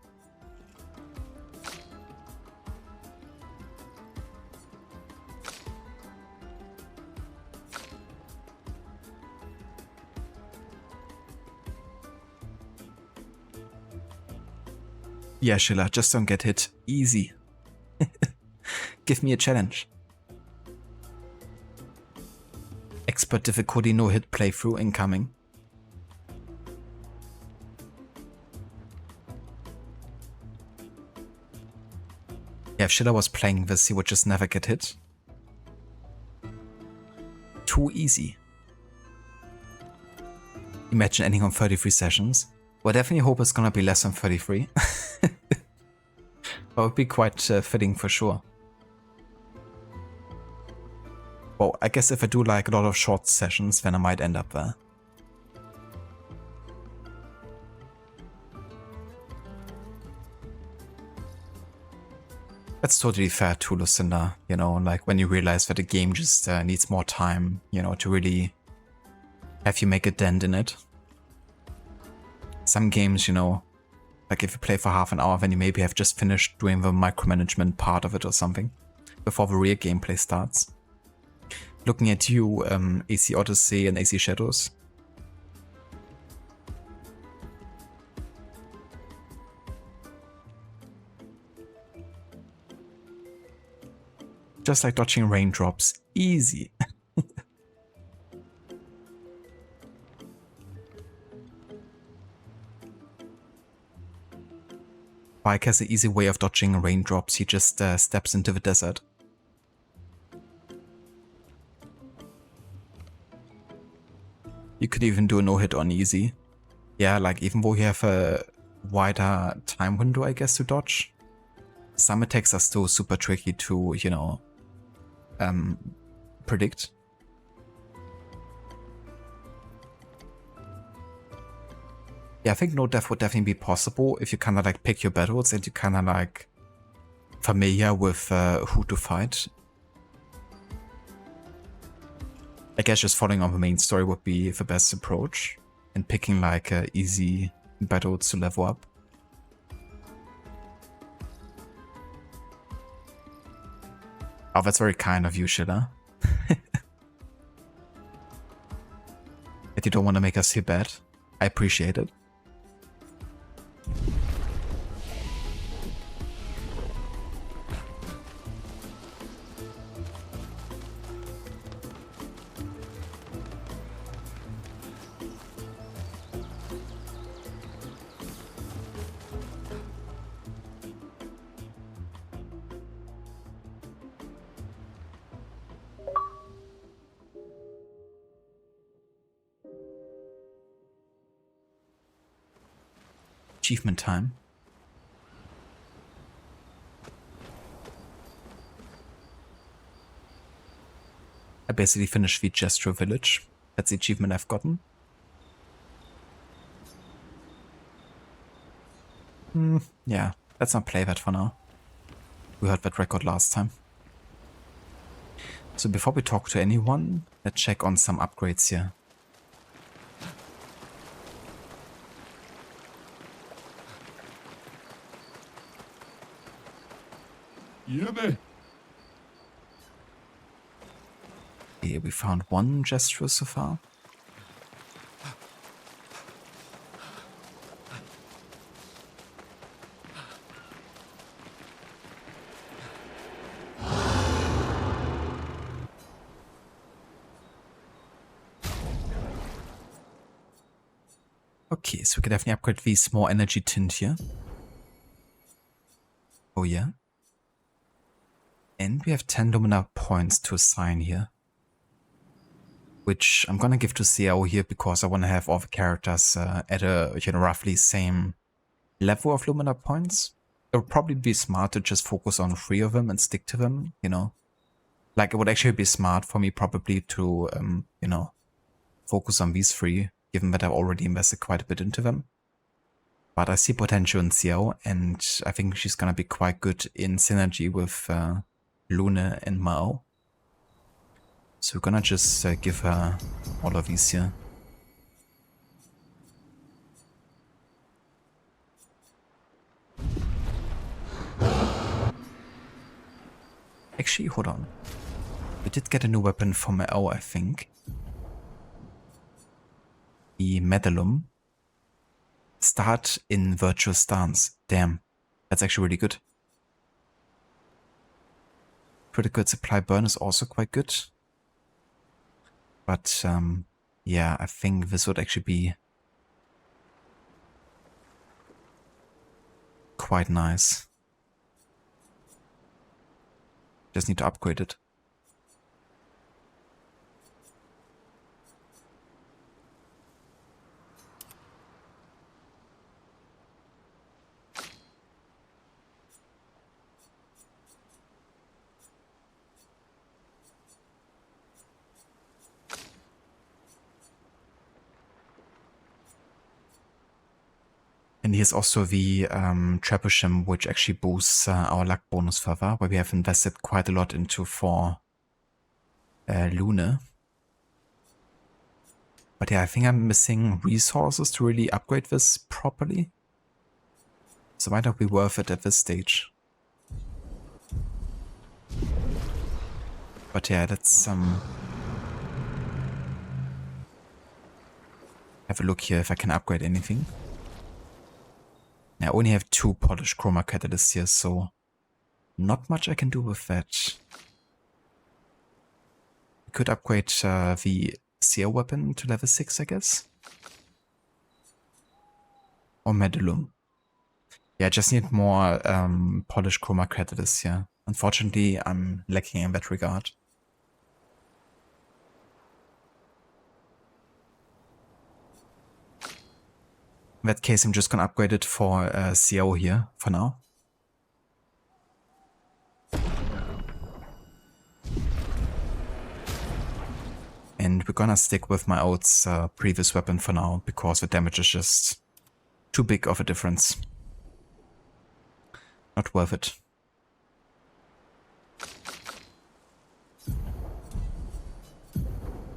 A: Yeah, Schiller, just don't get hit. Easy. Give me a challenge. Expert difficulty no hit playthrough incoming. Yeah, if Schiller was playing this, he would just never get hit. Too easy. Imagine ending on 33 sessions. Well, I definitely hope it's gonna be less than 33. That would be quite fitting for sure. Well, I guess if I do like a lot of short sessions, then I might end up there. That's totally fair too, Lucinda. You know, like when you realize that the game just needs more time, you know, to really have you make a dent in it. Some games, you know, like if you play for half an hour, then you maybe have just finished doing the micromanagement part of it or something before the real gameplay starts. Looking at you, AC Odyssey and AC Shadows. Just like dodging raindrops. Easy. Bike has an easy way of dodging raindrops. He just steps into the desert. You could even do a no-hit on easy. Yeah, like even though you have a wider time window, I guess, to dodge, some attacks are still super tricky to, you know, predict. Yeah, I think no death would definitely be possible if you kind of like pick your battles and you kind of like familiar with who to fight. I guess just following on the main story would be the best approach and picking like easy battles to level up. Oh, that's very kind of you, Schiller. That you don't want to make us feel bad. I appreciate it. achievement time. I basically finished the Gestro Village. That's the achievement I've gotten. Yeah, let's not play that for now. We heard that record last time. So before we talk to anyone, let's check on some upgrades here.
C: Yube.
A: Okay, we found one Gestro so far. Okay, so we can definitely upgrade these more energy tint here. Oh yeah. And we have 10 Lumina points to assign here. Which I'm gonna give to Xiao here because I want to have all the characters at a roughly same level of Lumina points. It would probably be smart to just focus on 3 of them and stick to them, Like, it would actually be smart for me probably to, focus on these 3, given that I've already invested quite a bit into them. But I see potential in Xiao, and I think she's gonna be quite good in synergy with Lune and Mao. So we're gonna just give her all of these here. Actually, hold on. We did get a new weapon for Mao, I think. The Medallum. Start in Virtuous Stance. Damn. That's actually really good. Critical Supply Burn is also quite good. But, yeah, I think this would actually be quite nice. Just need to upgrade it. And here's also the Trebuchem, which actually boosts our luck bonus further, where we have invested quite a lot into for Lune. But yeah, I think I'm missing resources to really upgrade this properly. So might not be worth it at this stage. But yeah, let's have a look here if I can upgrade anything. I only have 2 polished chroma catalysts here, so not much I can do with that. I could upgrade the Seer weapon to level 6, I guess. Or Medallum. Yeah, I just need more polished chroma catalysts here. Unfortunately, I'm lacking in that regard. In that case, I'm just gonna upgrade it for Xiao here for now. And we're gonna stick with my Oath's previous weapon for now, because the damage is just too big of a difference. Not worth it.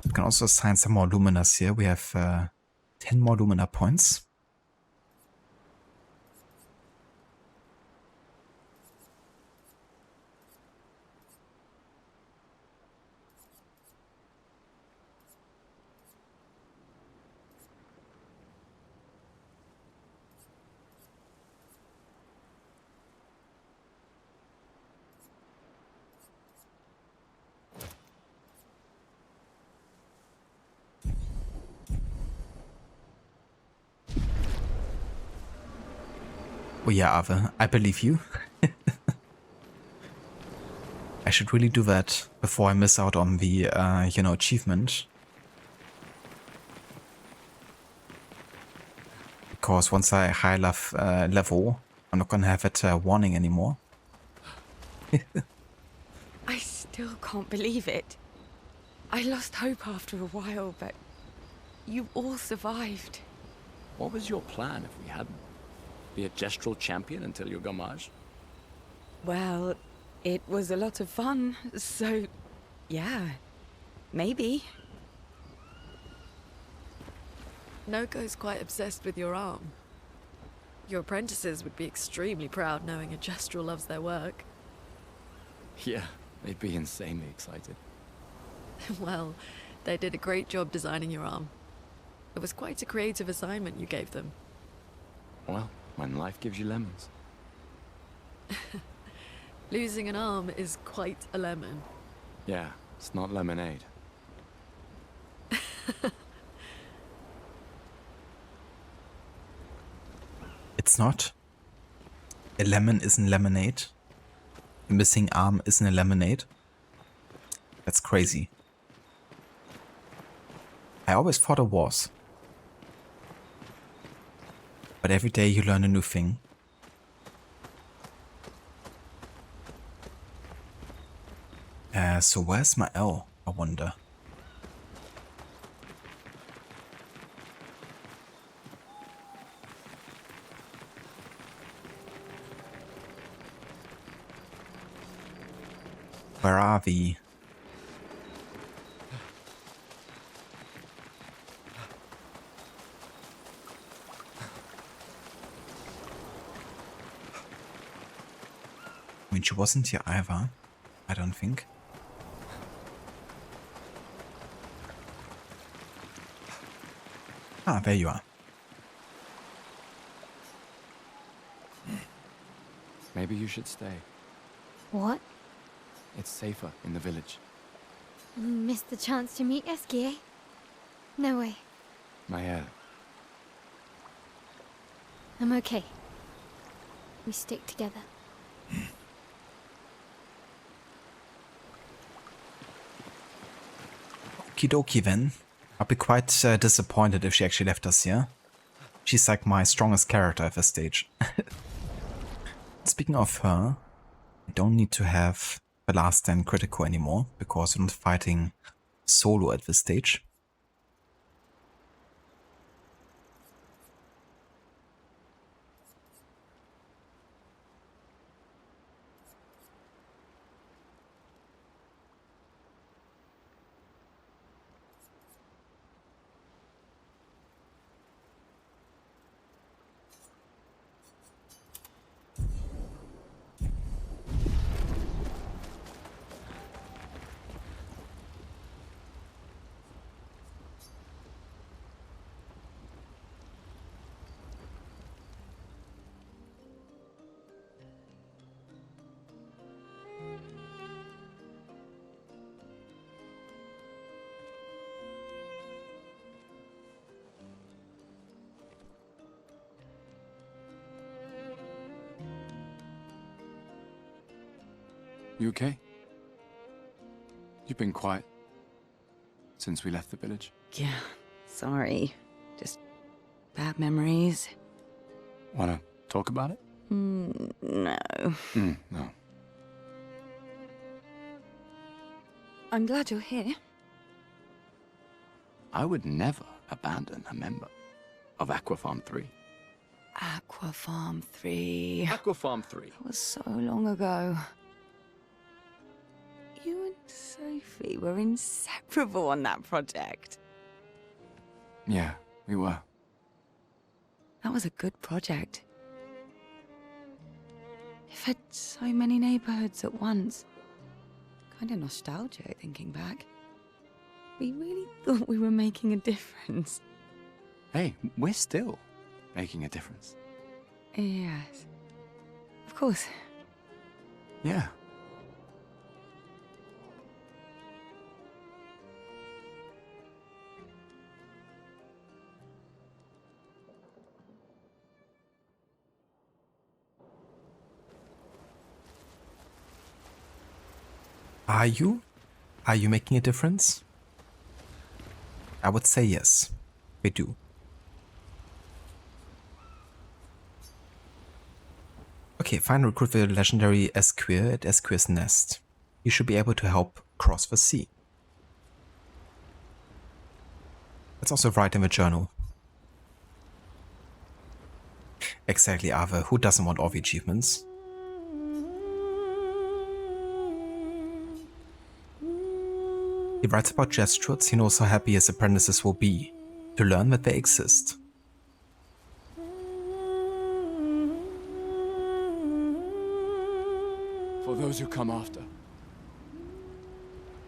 A: We can also assign some more Luminas here. We have 10 more Lumina points. Oh yeah, Ave, I believe you. I should really do that before I miss out on the, achievement. Because once I high level, I'm not gonna have that warning anymore.
F: I still can't believe it. I lost hope after a while, but you all survived.
G: What was your plan if we hadn't? Be a gestural champion until your gommage?
F: Well, it was a lot of fun, so yeah, maybe.
L: Noko's quite obsessed with your arm. Your apprentices would be extremely proud knowing a gestural loves their work.
G: Yeah, they'd be insanely excited.
L: Well, they did a great job designing your arm. It was quite a creative assignment you gave them.
G: Well, when life gives you lemons.
L: Losing an arm is quite a lemon.
G: Yeah, it's not lemonade.
A: It's not. A lemon isn't lemonade. A missing arm isn't a lemonade. That's crazy. I always thought it was. But every day you learn a new thing. So where's my L, I wonder? Where are we? I mean, she wasn't here either, I don't think. Ah, there you are.
G: Maybe you should stay.
E: What?
G: It's safer in the village.
E: Missed the chance to meet Eski, eh? No way.
G: My
E: I'm okay. We stick together.
A: Okie dokie then. I'll be quite disappointed if she actually left us here. She's like my strongest character at this stage. Speaking of her, I don't need to have the last stand critical anymore because I'm not fighting solo at this stage.
G: You okay? You've been quiet since we left the village.
F: Yeah, sorry. Just bad memories.
G: Wanna talk about it?
F: No.
G: No.
F: I'm glad you're here.
G: I would never abandon a member of Aqua Farm 3.
F: Aqua Farm 3.
G: Aqua Farm 3.
F: That was so long ago. You and Sophie were inseparable on that project.
G: Yeah, we were.
F: That was a good project. It fed so many neighborhoods at once. Kind of nostalgic thinking back. We really thought we were making a difference.
G: Hey, we're still making a difference.
F: Yes. Of course.
G: Yeah.
A: Are you? Are you making a difference? I would say yes, we do. Okay, find and recruit the legendary Esquire at Esquire's nest. You should be able to help cross the sea. Let's also write in the journal. Exactly, Ave. Who doesn't want all the achievements? He writes about gestrels. He knows how happy his apprentices will be to learn that they exist.
G: For those who come after.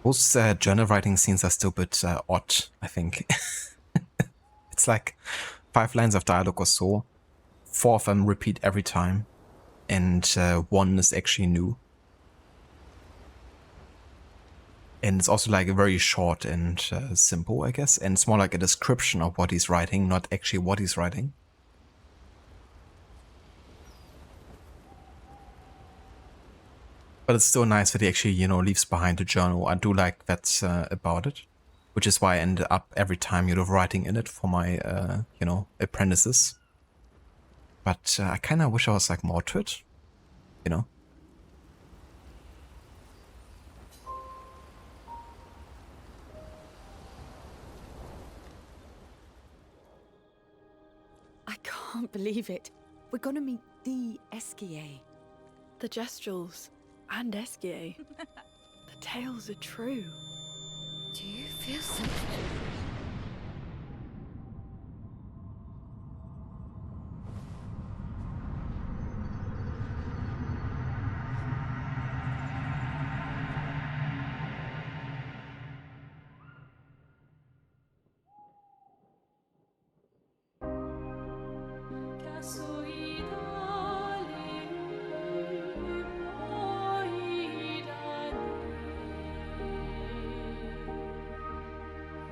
A: Those journal writing scenes are still a bit odd, I think. It's like 5 lines of dialogue or so. 4 of them repeat every time. And 1 is actually new. And it's also like very short and simple, I guess. And it's more like a description of what he's writing, not actually what he's writing. But it's still nice that he actually, you know, leaves behind a journal. I do like that about it. Which is why I ended up every time, you know, writing in it for my, you know, apprentices. But I kind of wish I was like more to it, you know.
F: I can't believe it. We're gonna meet the Esquier.
L: The Gestrels and Esquier. The tales are true.
E: Do you feel something?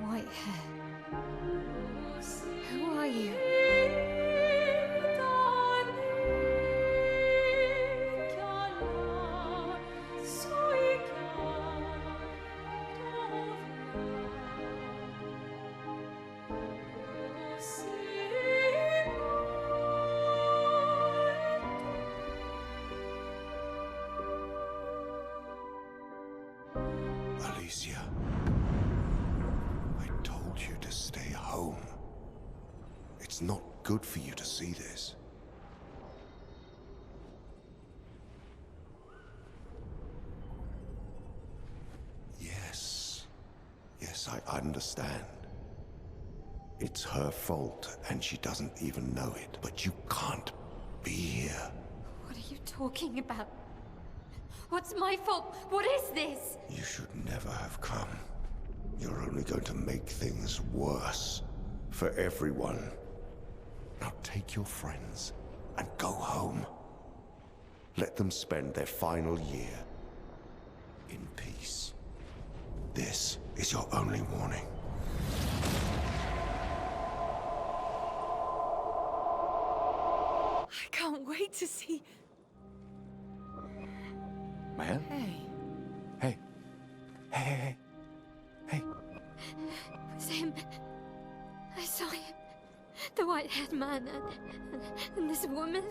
E: White hair. Who are you?
H: Alicia, I told you to stay home. It's not good for you to see this. Yes, I understand. It's her fault, and she doesn't even know it. But you can't be here.
E: What are you talking about? What's my fault? What is this?
H: You should never have come. You're only going to make things worse for everyone. Now take your friends and go home. Let them spend their final year in peace. This is your only warning.
F: I can't wait to see.
G: Man?
F: Hey.
G: Hey. Hey.
E: It was him. I saw him. The white-haired man and this woman.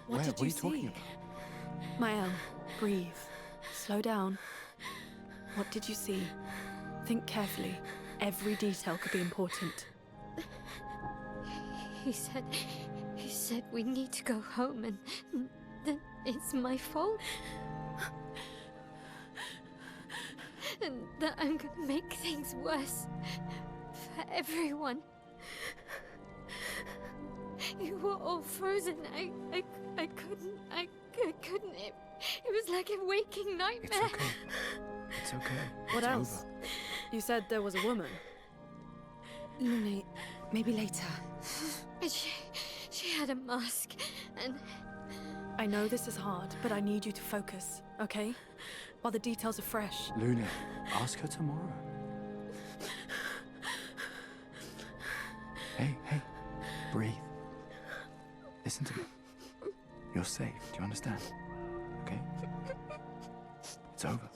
G: What
F: did
G: are you
F: see?
G: talking about?
L: Mael, breathe. Slow down. What did you see? Think carefully. Every detail could be important.
E: He said we need to go home and that it's my fault. And that I'm gonna make things worse for everyone. You were all frozen. I couldn't. It was like a waking nightmare.
G: It's okay. It's okay.
L: What
G: It's
L: else?
G: over.
L: You said there was a woman.
F: Lune, maybe later.
E: She had a mask and
L: I know this is hard, but I need you to focus, okay? While the details are fresh.
G: Luna, ask her tomorrow. Hey. Breathe. Listen to me. You're safe. Do you understand? Okay? It's over.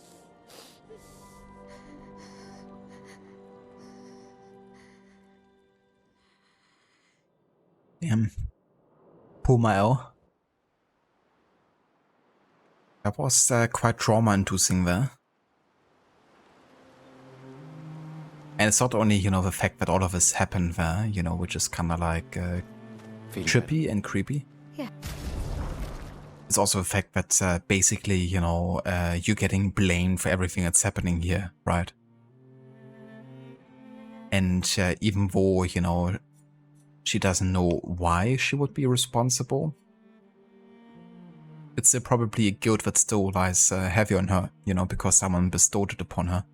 A: Damn. Kumail. That was quite trauma-inducing there. And it's not only, you know, the fact that all of this happened there, you know, which is kind of like trippy and creepy.
E: Yeah.
A: It's also the fact that basically, you know, you're getting blamed for everything that's happening here, right? And even though, you know, she doesn't know why she would be responsible, it's probably a guilt that still lies heavy on her, you know, because someone bestowed it upon her.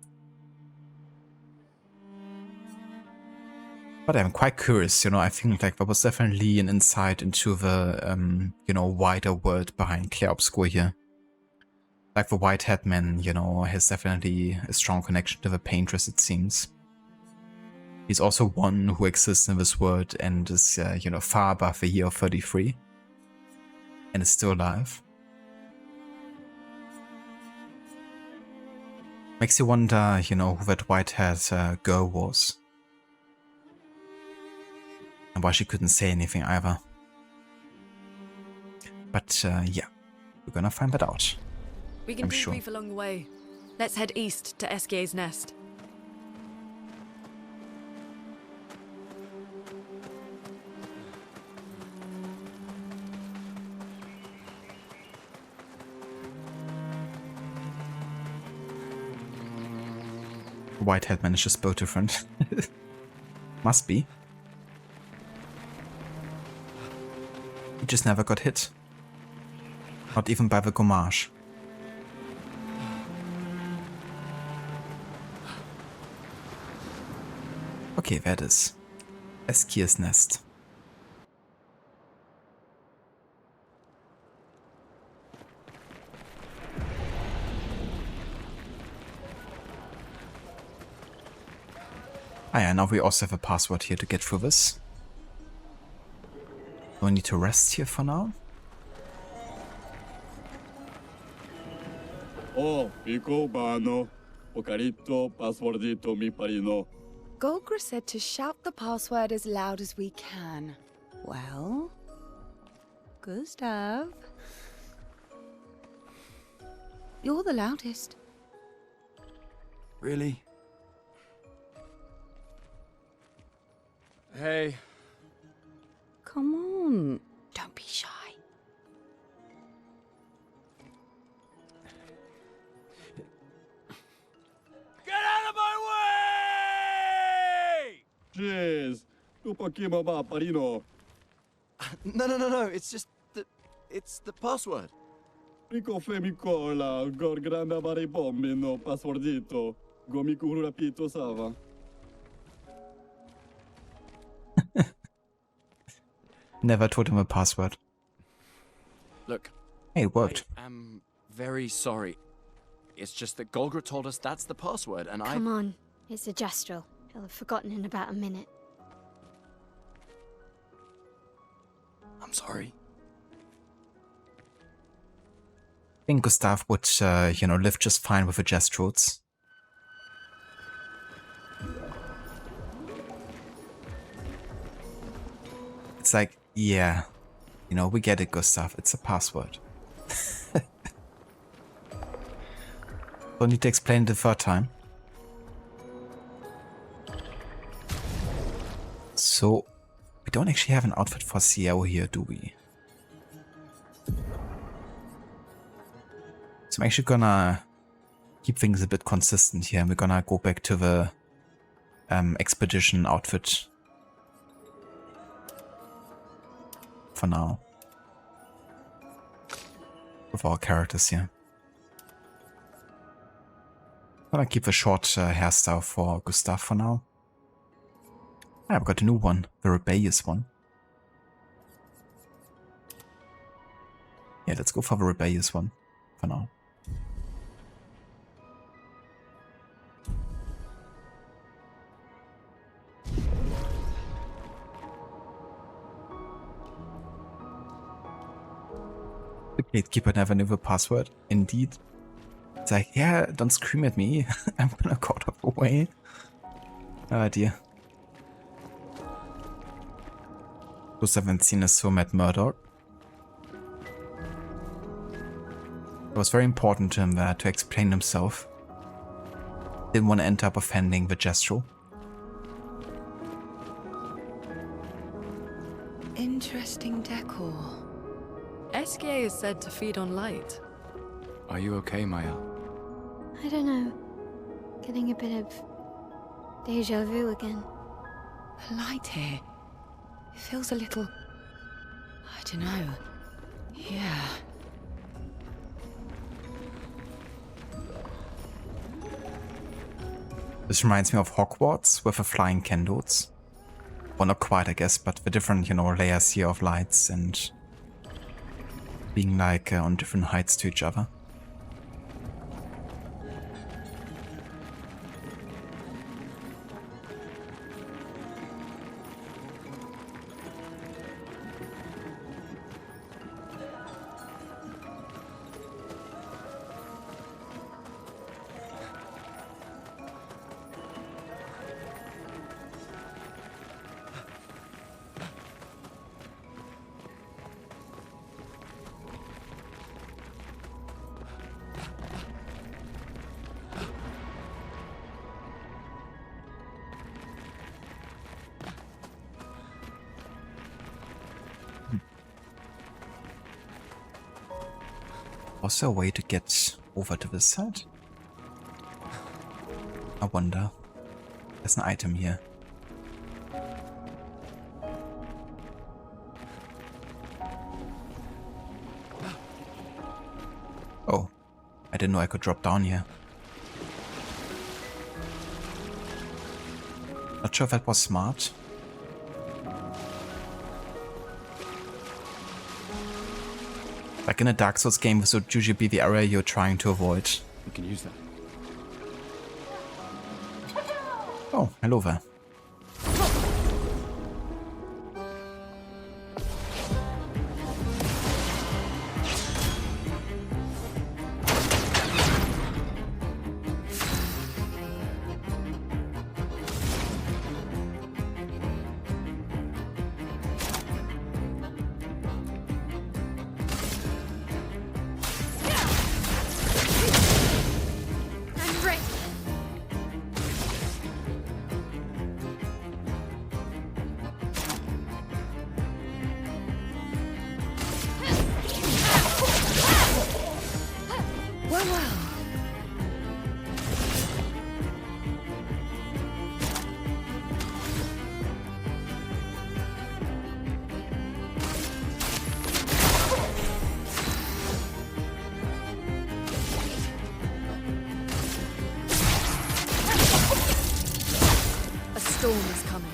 A: But I'm quite curious, you know, I think like there was definitely an insight into the, you know, wider world behind Clair Obscur here. Like the White Headman, you know, has definitely a strong connection to the Paintress, it seems. He's also one who exists in this world and is, you know, far above the year of 33. And is still alive. Makes you wonder, you know, who that white-haired girl was. And why she couldn't say anything either. But yeah, we're gonna find that out.
L: We can debrief along the way. Let's head east to Esquier's nest.
A: Whitehead man is just both different. Must be. He just never got hit. Not even by the gommage. Okay, there it is. Esquier's nest. Ah yeah, now we also have a password here to get through this. Do I need to rest here for now?
C: Oh, Pico Bano, Ocarito, Passwordito, mi parino.
F: Golgra said to shout the password as loud as we can. Well, Gustav, you're the loudest.
G: Really? Hey.
F: Come on, don't be shy.
C: Get out of my way! Jeez, tu poquimo ba parino.
G: No. It's just the... It's the password.
C: Rico femicola, gor granda bari bombino, passwordito. Gomiku rapito sava.
A: Never told him a password.
G: Look.
A: Hey, it worked.
G: I'm very sorry. It's just that Golgra told us that's the password, and
E: Come on, it's a gestural. He'll have forgotten in about a minute.
G: I'm sorry.
A: I think Gustav would, you know, live just fine with the gestuals. It's like, yeah, you know, we get it, Gustav. It's a password. Don't need to explain it the third time. So, we don't actually have an outfit for Ciel here, do we? So I'm actually gonna keep things a bit consistent here. We're gonna go back to the expedition outfit for now. With our characters here. I'm gonna keep the short hairstyle for Gustav for now. Ah, I've got a new one, the rebellious one. Yeah, let's go for the rebellious one for now. The gatekeeper never knew the password. Indeed. It's like, yeah, don't scream at me. I'm gonna go out of the way. Oh dear. Those haven't seen a so mad Murdoch. It was very important to him there to explain himself. Didn't want to end up offending the gestural.
F: Interesting decor.
L: Esquier is said to feed on light.
G: Are you okay, Maya?
E: I don't know. Getting a bit of deja vu again.
F: The light here. It feels a little... I don't know. Yeah.
A: This reminds me of Hogwarts with the flying candles. Well, not quite, I guess, but the different, layers here of lights and being like on different heights to each other. Also a way to get over to this side? I wonder. There's an item here. Oh, I didn't know I could drop down here. Not sure if that was smart. Like in a Dark Souls game, this would usually be the area you're trying to avoid.
G: We can use that.
A: Oh, hello there.
L: Storm is coming.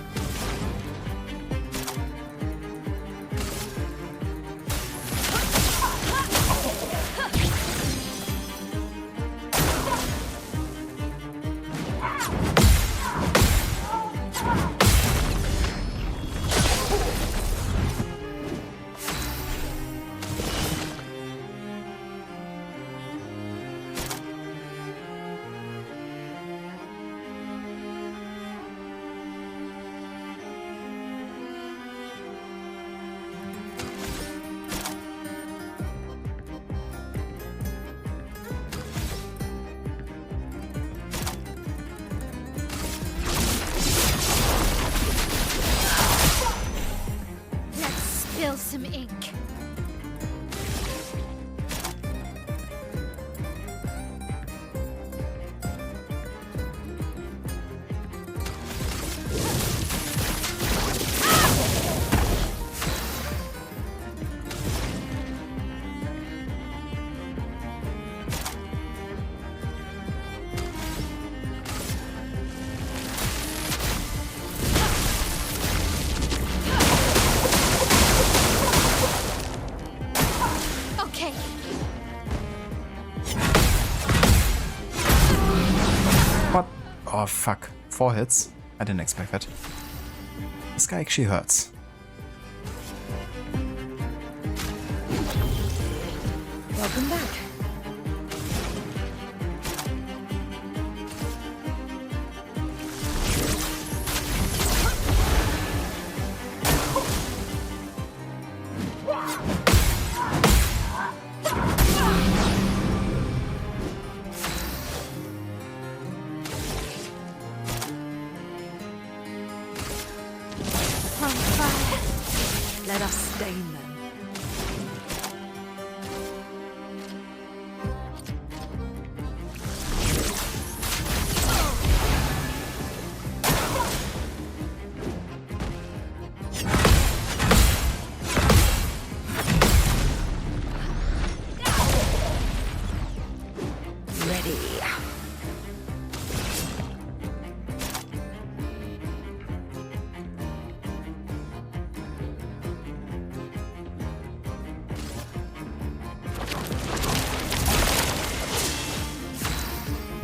E: Spill some ink.
A: What? Oh fuck. 4 hits? I didn't expect that. This guy actually hurts.
F: Welcome back.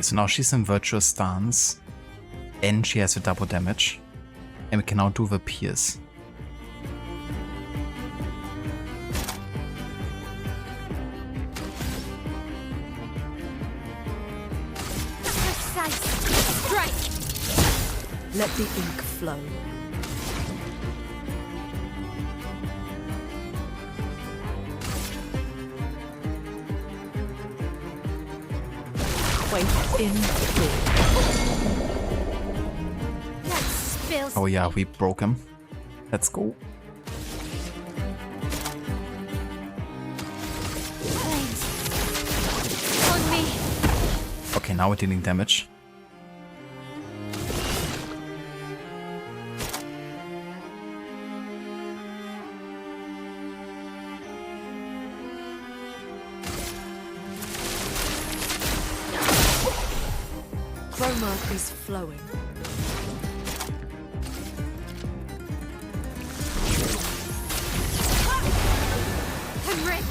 A: so now she's in virtuous stance, and she has a double damage, and we can now do the pierce.
L: Let the ink flow. Wait in
E: Spill.
A: Oh yeah, we broke him. Let's go.
E: Flames. On me.
A: Okay, now we're dealing damage.
L: Chroma is flowing.
E: I'm ready.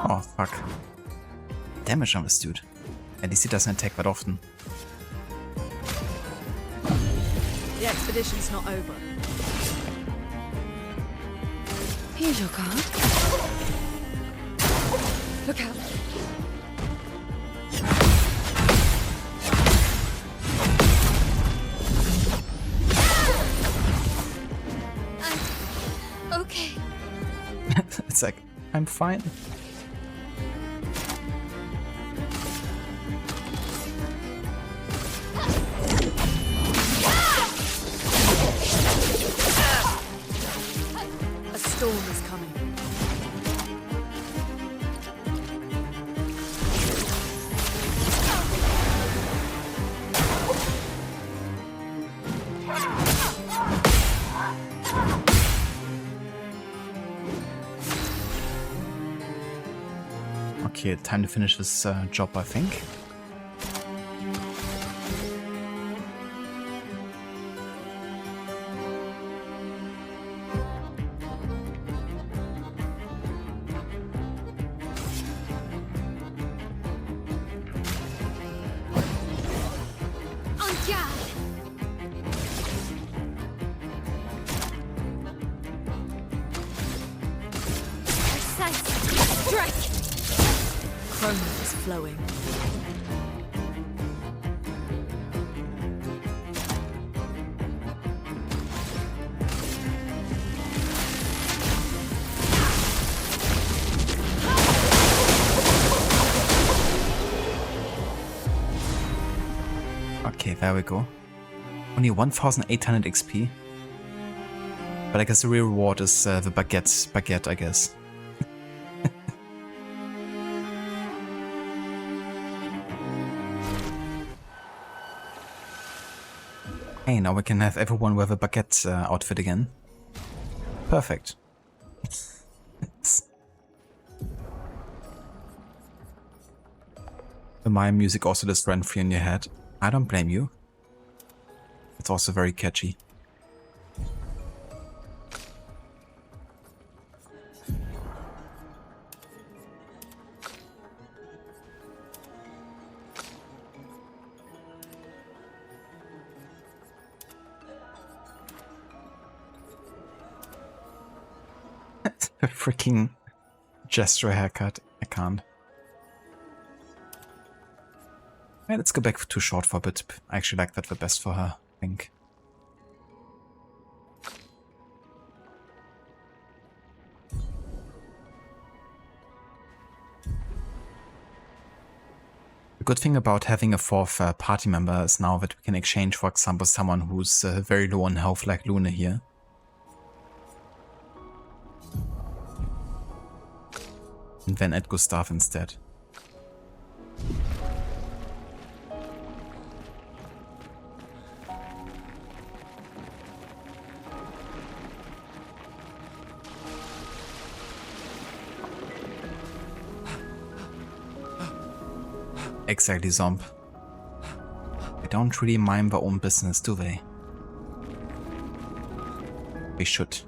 A: Oh, fuck. Damage on this dude. At least he doesn't attack that often.
L: The expedition's not over.
F: Here's your card. Look out.
E: Okay.
A: It's like, I'm fine.
L: A storm is coming.
A: Okay, time to finish this job, I think.
E: On guard. Precise. Strike.
L: Chroma is flowing.
A: Okay, there we go. Only 1,800 XP. But I guess the real reward is the baguette, I guess. Hey, now we can have everyone wear the baguette outfit again. Perfect. The Mayan music also does run free in your head. I don't blame you. It's also very catchy. A freaking gesture haircut. I can't. Yeah, let's go back to short for a bit. I actually like that the best for her, I think. The good thing about having a fourth party member is now that we can exchange, for example, someone who's very low on health like Luna here. And then add Gustav instead. Exactly, Zomb. They don't really mind their own business, do they? We should.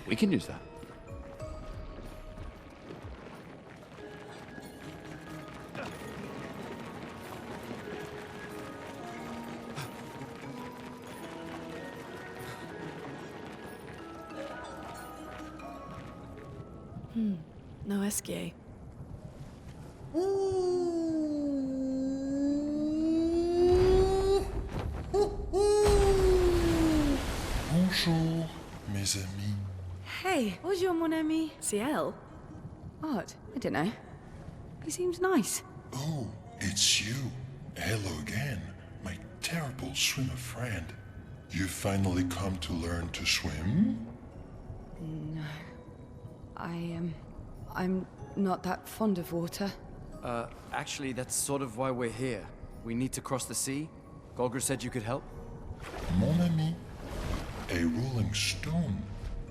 G: We can use that.
L: No Esquier.
M: Bonjour, mes amis.
F: Hey, bonjour, mon ami.
L: Ciel?
F: What? I don't know. He seems nice.
M: Oh, it's you. Hello again, my terrible swimmer friend. You finally come to learn to swim?
F: No. I'm not that fond of water.
G: Actually, that's sort of why we're here. We need to cross the sea. Golger said you could help.
M: Mon ami, a rolling stone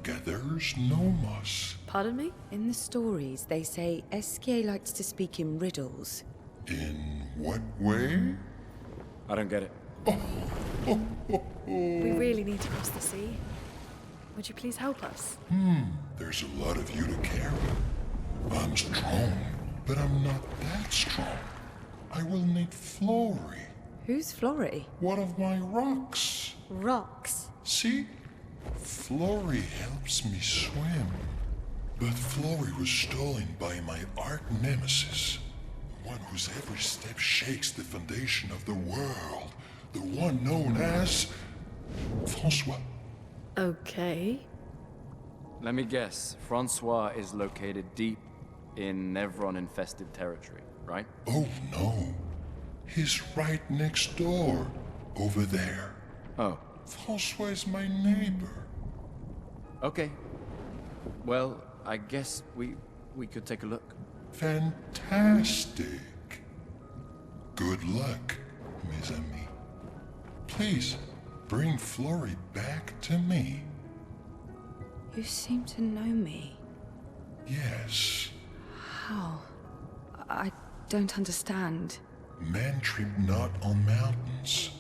M: gathers no moss.
L: Pardon me?
F: In the stories, they say Esquier likes to speak in riddles.
M: In what way?
G: I don't get it.
L: We really need to cross the sea. Would you please help us?
M: There's a lot of you to carry. I'm strong, but I'm not that strong. I will need Flory.
F: Who's Flory?
M: One of my rocks.
E: Rocks.
M: See? Flory helps me swim. But Flory was stolen by my arch nemesis. One whose every step shakes the foundation of the world. The one known as... François.
L: Okay.
G: Let me guess. Francois is located deep in Nevron-infested territory, right?
M: Oh no. He's right next door. Over there.
G: Oh.
M: François is my neighbor.
G: Okay. Well, I guess we could take a look.
M: Fantastic. Good luck, mes amis. Please, bring Flory back to me.
F: You seem to know me.
M: Yes.
F: How? I don't understand.
M: Men trip not on mountains.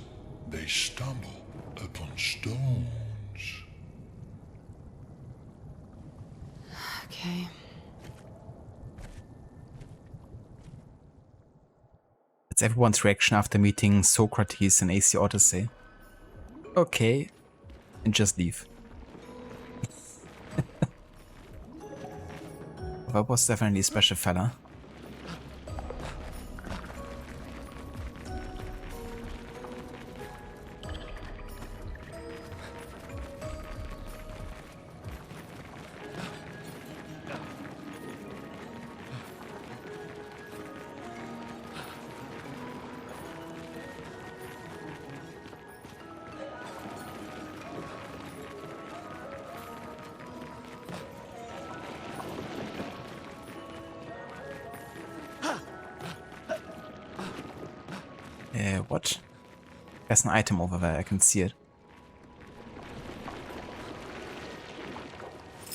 M: They stumble upon stones.
F: Okay.
A: That's everyone's reaction after meeting Socrates in AC Odyssey. Okay. And just leave. That was definitely a special fella. What? There's an item over there, I can see it.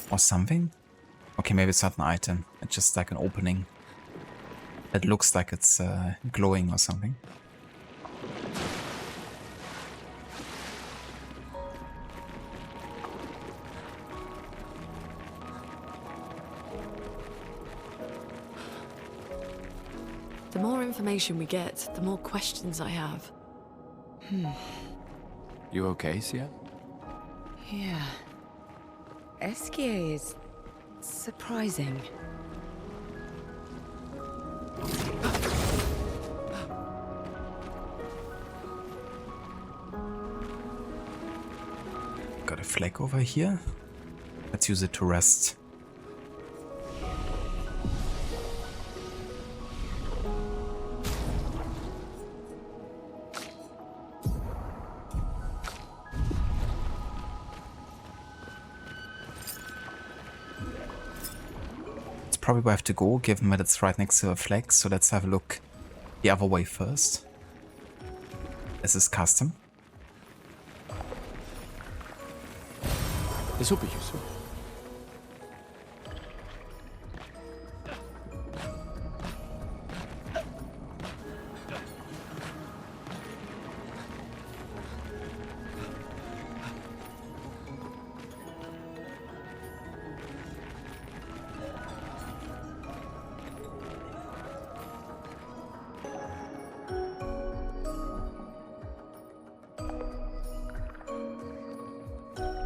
A: Or something? Okay, maybe it's not an item. It's just like an opening. It looks like it's glowing or something.
L: The more information we get, the more questions I have.
G: You okay, Sia?
F: Yeah. Esquier is surprising.
A: Got a flag over here. Let's use it to rest. probably where I have to go, given that it's right next to a flag, so let's have a look the other way first. This is custom.
G: This will be useful.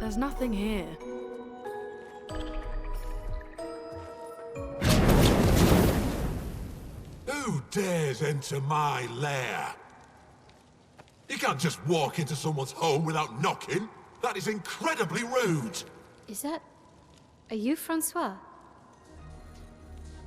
L: There's nothing here.
N: Who dares enter my lair? You can't just walk into someone's home without knocking. That is incredibly rude.
E: Is that... Are you Francois?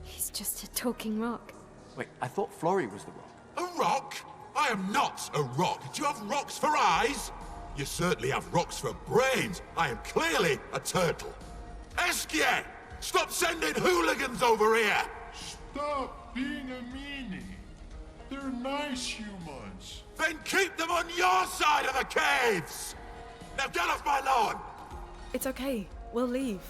E: He's just a talking rock.
G: Wait, I thought Florrie was the rock.
N: A rock? I am not a rock. Do you have rocks for eyes? You certainly have rocks for brains. I am clearly a turtle. Esquier! Stop sending hooligans over here!
M: Stop being a meanie. They're nice humans.
N: Then keep them on your side of the caves! Now get off my lawn!
L: It's okay. We'll leave.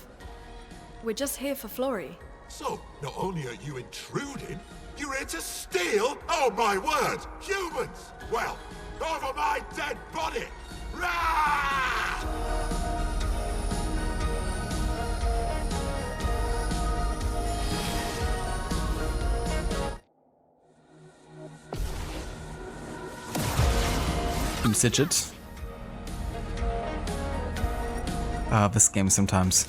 L: We're just here for Florrie.
N: So, not only are you intruding, you're here to steal? Oh my word! Humans! Well, over my dead body! Rah!
A: Digit. This game sometimes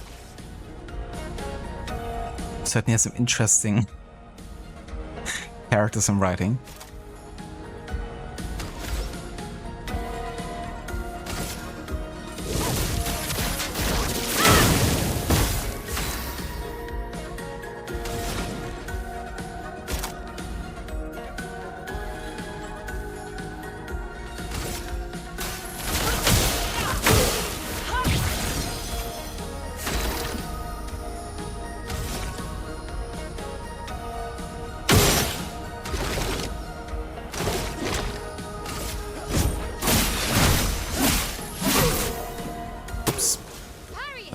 A: certainly has some interesting characters and writing.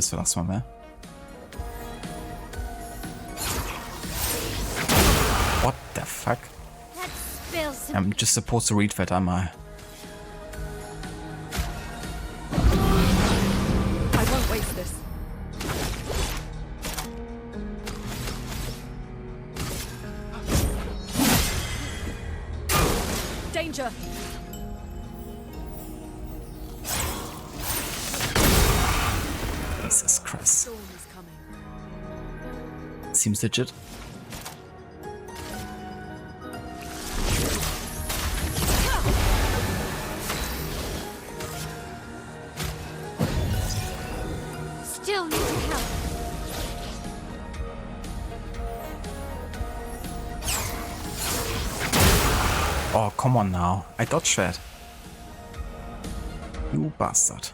A: The last one there. What the fuck? I'm just supposed to read that, am I?
L: I won't waste this. Danger!
A: Jesus Christ. Seems legit.
E: Still need your help.
A: Oh, come on now. I dodged that. You bastard.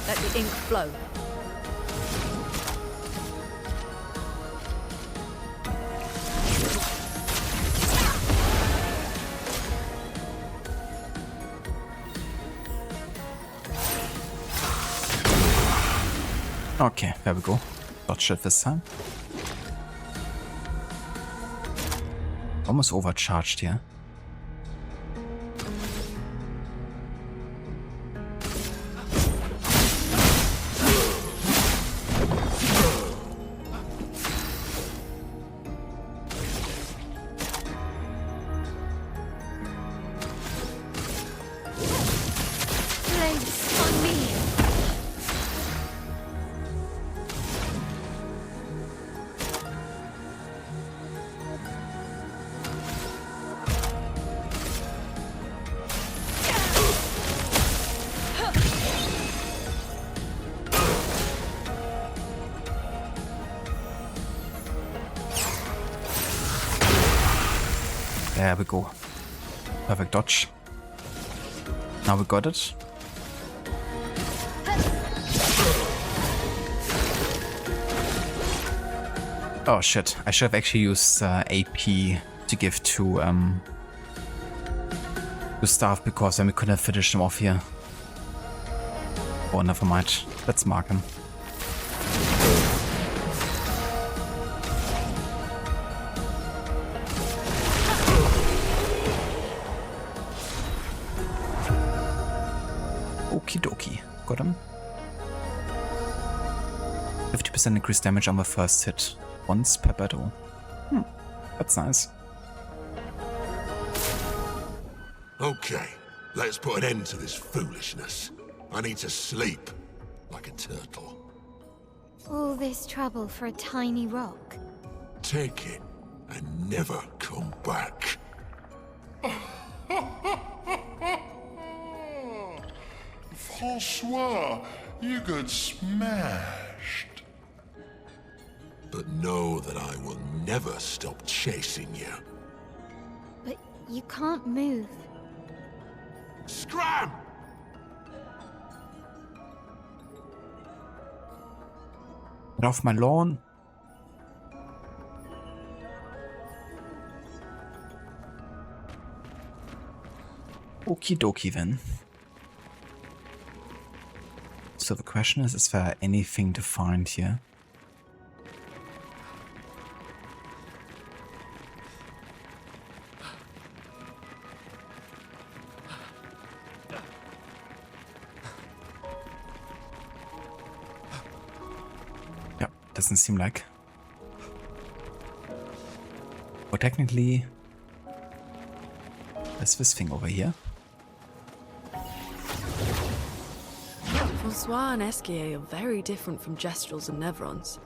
L: Let the ink flow.
A: Okay, there we go. Dodge it this time. Almost overcharged here. There we go. Perfect dodge. Now we got it. Oh shit, I should have actually used AP to give to staff, because then we couldn't have finished him off here. Oh, never mind. Let's mark him. Okie dokie. Got him. 50% increased damage on the first hit. Once per battle. That's nice.
N: Okay, let's put an end to this foolishness. I need to sleep like a turtle.
E: All this trouble for a tiny rock.
N: Take it and never come back.
M: Francois, you got smashed.
N: But know that I will never stop chasing you.
E: But you can't move.
N: Scram!
A: Get off my lawn. Okie dokie then. So the question is there anything to find here? Yep, doesn't seem like. Well, technically, there's this thing over here.
L: Francois and Esquier are very different from Gestrels and Nevrons.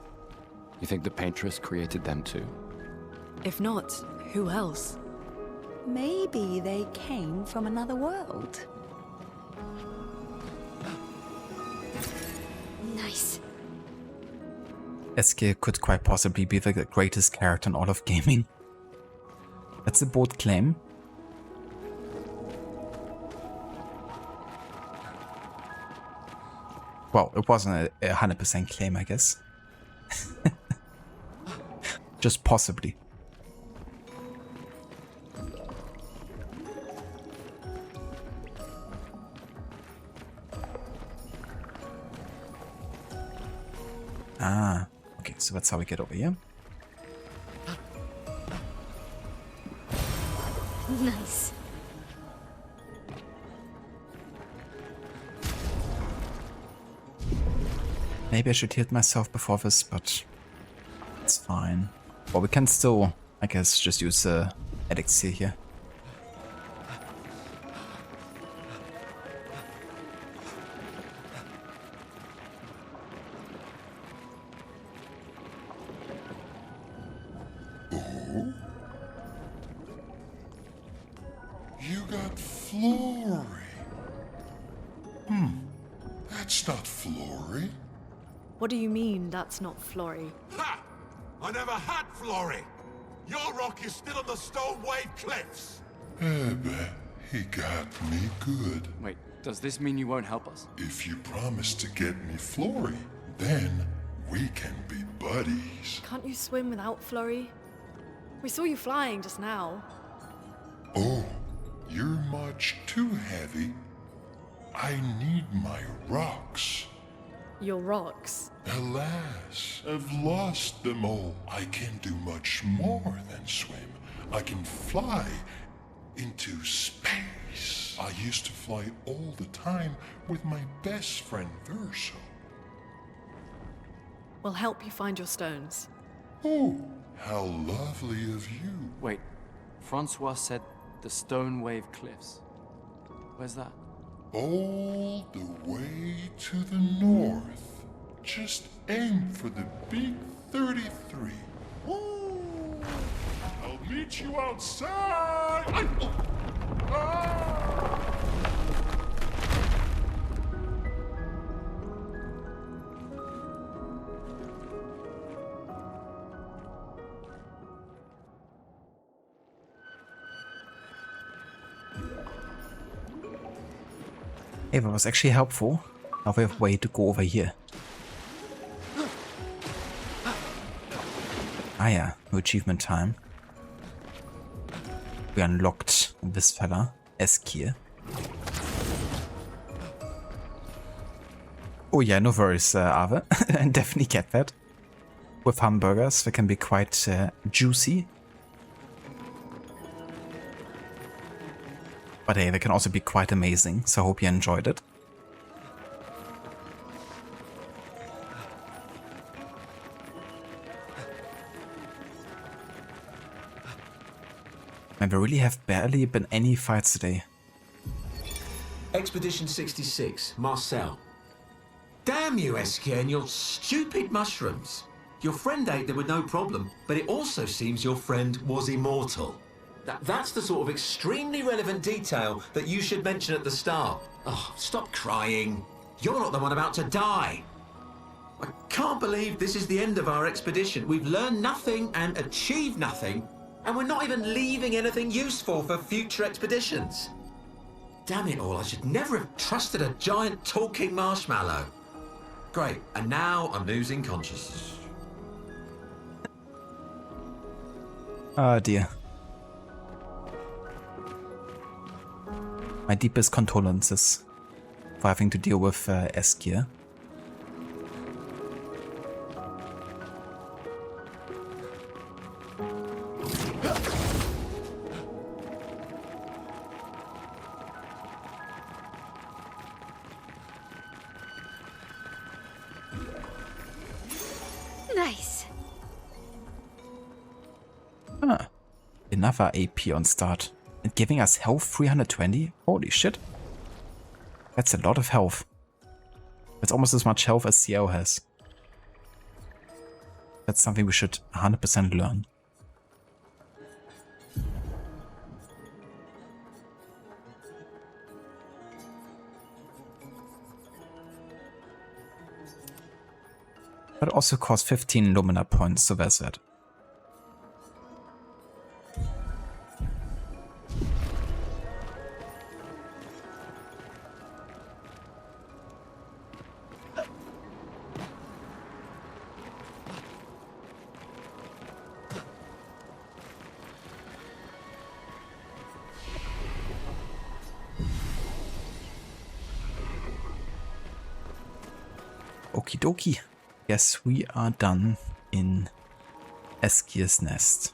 G: You think the Paintress created them too?
L: If not, who else?
F: Maybe they came from another world.
E: Nice.
A: Esquier could quite possibly be the greatest character in all of gaming. That's a bold claim. Well, it wasn't a 100% claim, I guess. Just possibly. Ah, okay, so that's how we get over here.
E: Nice.
A: Maybe I should heal myself before this, but it's fine. Well, we can still, I guess, just use the elixir here.
M: Oh? You got Flory. That's not Flory.
L: What do you mean that's not Flory?
N: Ha! I never had Flory! Your rock is still on the Stone Wave Cliffs!
M: But he got me good.
G: Wait, does this mean you won't help us?
M: If you promise to get me Flory, then we can be buddies.
L: Can't you swim without Flory? We saw you flying just now.
M: Oh, you're much too heavy. I need my rocks.
L: Your rocks?
M: Alas, I've lost them all. I can do much more than swim. I can fly into space. I used to fly all the time with my best friend Verso.
L: We'll help you find your stones.
M: Oh, how lovely of you.
G: Wait, Francois said the Stone Wave Cliffs. Where's that?
M: All the way to the north. Just aim for the big 33. Ooh. I'll meet you outside. Ah!
A: Hey, that was actually helpful. Now we have a way to go over here. Ah yeah, no achievement time. We unlocked this fella, Eskir. Oh yeah, no worries, Ave. I definitely get that. With hamburgers, they can be quite juicy. But hey, they can also be quite amazing, so I hope you enjoyed it. And there really have barely been any fights today.
O: Expedition 66, Marcel. Damn you, Eskia, and your stupid mushrooms. Your friend ate them with no problem, but it also seems your friend was immortal. That's the sort of extremely relevant detail that you should mention at the start. Oh, stop crying. You're not the one about to die. I can't believe this is the end of our expedition. We've learned nothing and achieved nothing, and we're not even leaving anything useful for future expeditions. Damn it all, I should never have trusted a giant talking marshmallow. Great, and now I'm losing consciousness.
A: Oh dear. My deepest condolences for having to deal with Eskir.
E: Nice.
A: Ah, another AP on start. And giving us health 320? Holy shit. That's a lot of health. That's almost as much health as CL has. That's something we should 100% learn. But it also costs 15 Lumina points, so there's that. Okie dokie. Yes, we are done in Eskir's nest.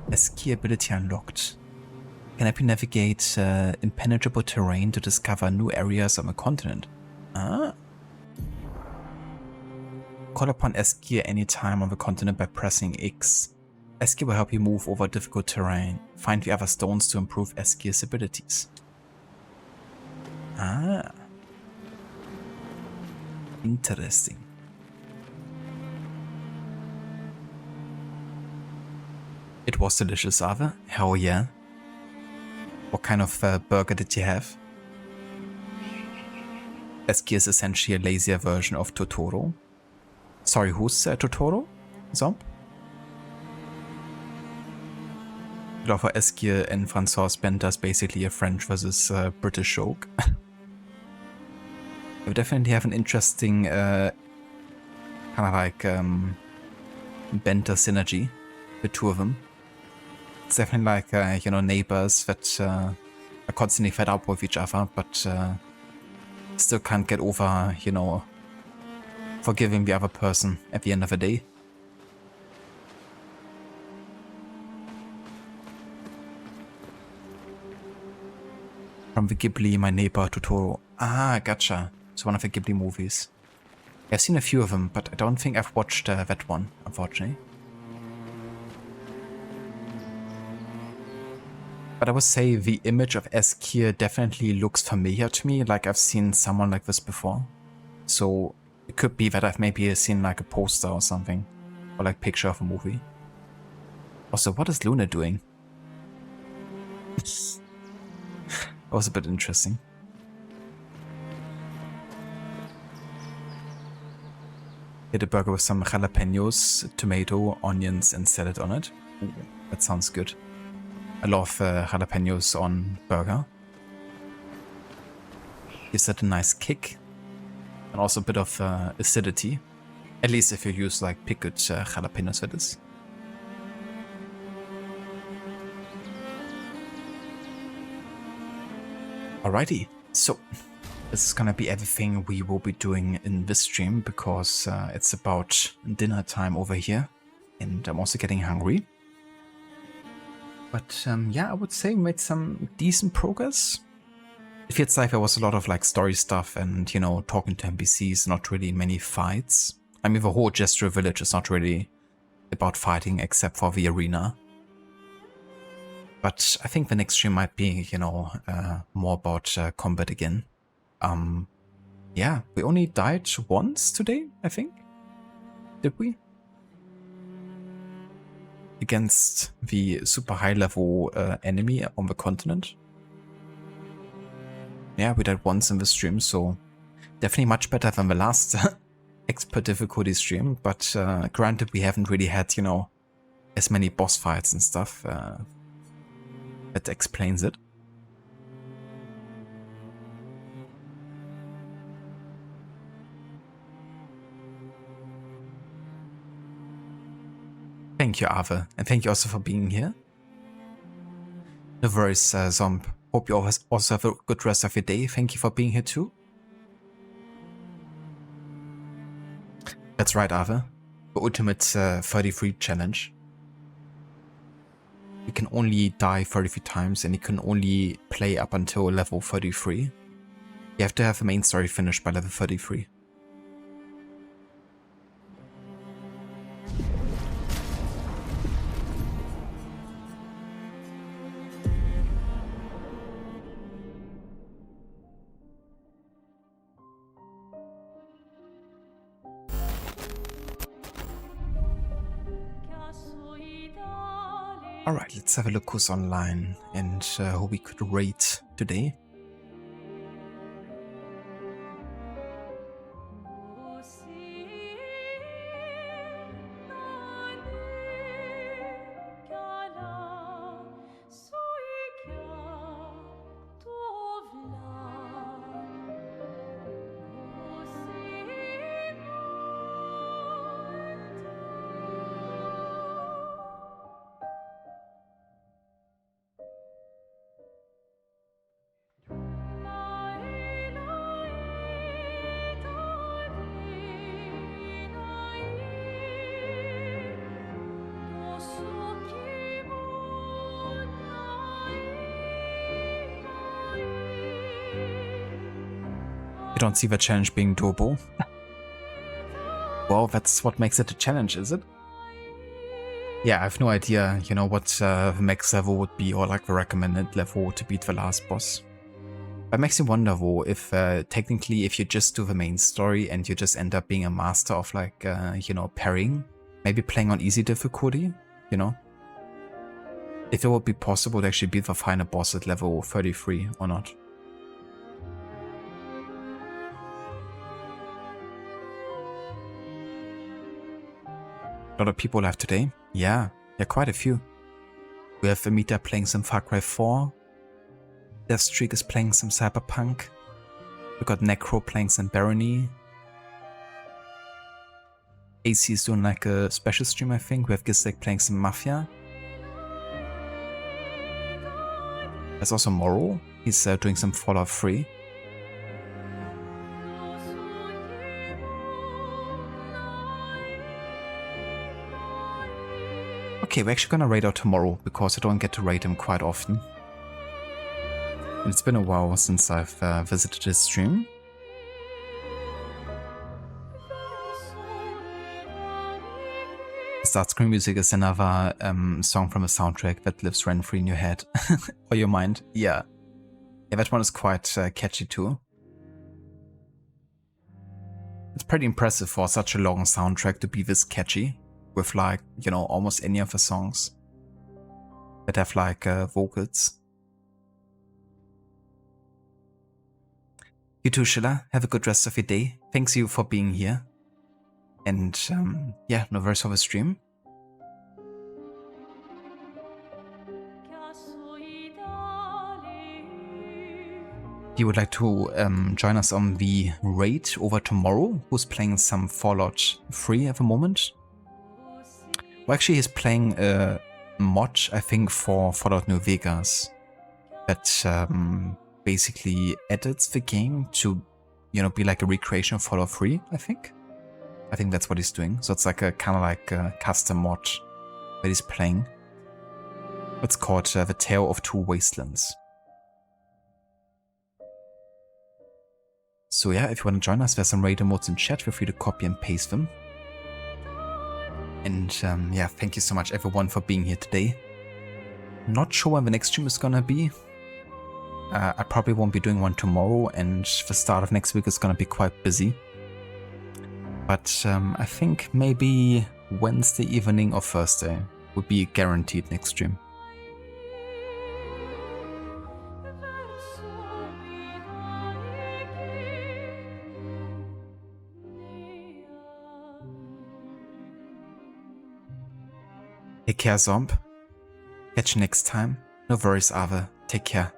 A: Eskir ability unlocked. Can help you navigate impenetrable terrain to discover new areas on the continent. Ah. Call upon Eskir anytime on the continent by pressing X. Eskir will help you move over difficult terrain. Find the other stones to improve Eskir's abilities. Ah. Interesting. It was delicious, Ava. Hell yeah. What kind of burger did you have? Eskir is essentially a lazier version of Totoro. Sorry, who's Totoro? Zomp? For Eskir and François Bender is basically a French versus British joke. We definitely have an interesting kind of like Bender synergy, the two of them. It's definitely like, you know, neighbors that are constantly fed up with each other, but still can't get over, you know, forgiving the other person at the end of the day. From the Ghibli, My Neighbor Totoro. Ah, gotcha. It's one of the Ghibli movies. I've seen a few of them, but I don't think I've watched that one, unfortunately. But I would say the image of Eskir definitely looks familiar to me, like I've seen someone like this before. So it could be that I've maybe seen like a poster or something, or like picture of a movie. Also, what is Luna doing? That was a bit interesting. Get a burger with some jalapenos, tomato, onions, and salad on it. Ooh, that sounds good. I love jalapenos on burger. Gives it a nice kick. And also a bit of acidity. At least if you use like pickled jalapenos for this. Alrighty, so this is gonna be everything we will be doing in this stream because it's about dinner time over here and I'm also getting hungry. But yeah, I would say we made some decent progress. It feels like there was a lot of like story stuff and, you know, talking to NPCs, not really many fights. I mean, the whole Gestural Village is not really about fighting except for the arena. But I think the next stream might be, you know, more about combat again. Yeah, we only died once today, I think. Did we? Against the super high level enemy on the continent. Yeah, we died once in the stream, so definitely much better than the last expert difficulty stream. But granted, we haven't really had, you know, as many boss fights and stuff. That explains it. Thank you, Ave, and thank you also for being here. No worries, Zomb. Hope you also have a good rest of your day. Thank you for being here too. That's right, Ave. The ultimate 33 challenge. You can only die 33 times and you can only play up until level 33. You have to have the main story finished by level 33. Alright, let's have a look who's online and who we could rate today. You don't see the challenge being doable. Well, that's what makes it a challenge, is it? Yeah, I have no idea, you know, what the max level would be or like the recommended level to beat the last boss. That makes me wonder though, if technically if you just do the main story and you just end up being a master of like, you know, parrying, maybe playing on easy difficulty, you know? If it would be possible to actually beat the final boss at level 33 or not. A lot of people left today. Yeah, quite a few. We have Amita playing some Far Cry 4. Deathstreak is playing some Cyberpunk. We got Necro playing some Barony. AC is doing like a special stream, I think. We have Gisek playing some Mafia. There's also Moral. He's doing some Fallout 3. Okay, we're actually gonna raid out tomorrow because I don't get to raid him quite often. And it's been a while since I've visited his stream. Start Screen Music is another song from a soundtrack that lives rent-free in your head or your mind. Yeah, that one is quite catchy too. It's pretty impressive for such a long soundtrack to be this catchy. With like, you know, almost any of the songs that have like vocals. You too, Shilla. Have a good rest of your day. Thanks you for being here. And yeah, no worries for the stream. If you would like to join us on the raid over tomorrow, who's playing some Fallout 3 at the moment? Well, actually, he's playing a mod, I think, for Fallout New Vegas that basically edits the game to, you know, be like a recreation of Fallout 3, I think. I think that's what he's doing. So it's like a kind of like a custom mod that he's playing. It's called The Tale of Two Wastelands. So yeah, if you want to join us, there's some raid emotes in chat. Feel free to copy and paste them. And yeah, thank you so much everyone for being here today. Not sure when the next stream is gonna be. I probably won't be doing one tomorrow, and the start of next week is gonna be quite busy. But I think maybe Wednesday evening or Thursday would be a guaranteed next stream. Take care, Zomb. Catch you next time. No worries, Ave. Take care.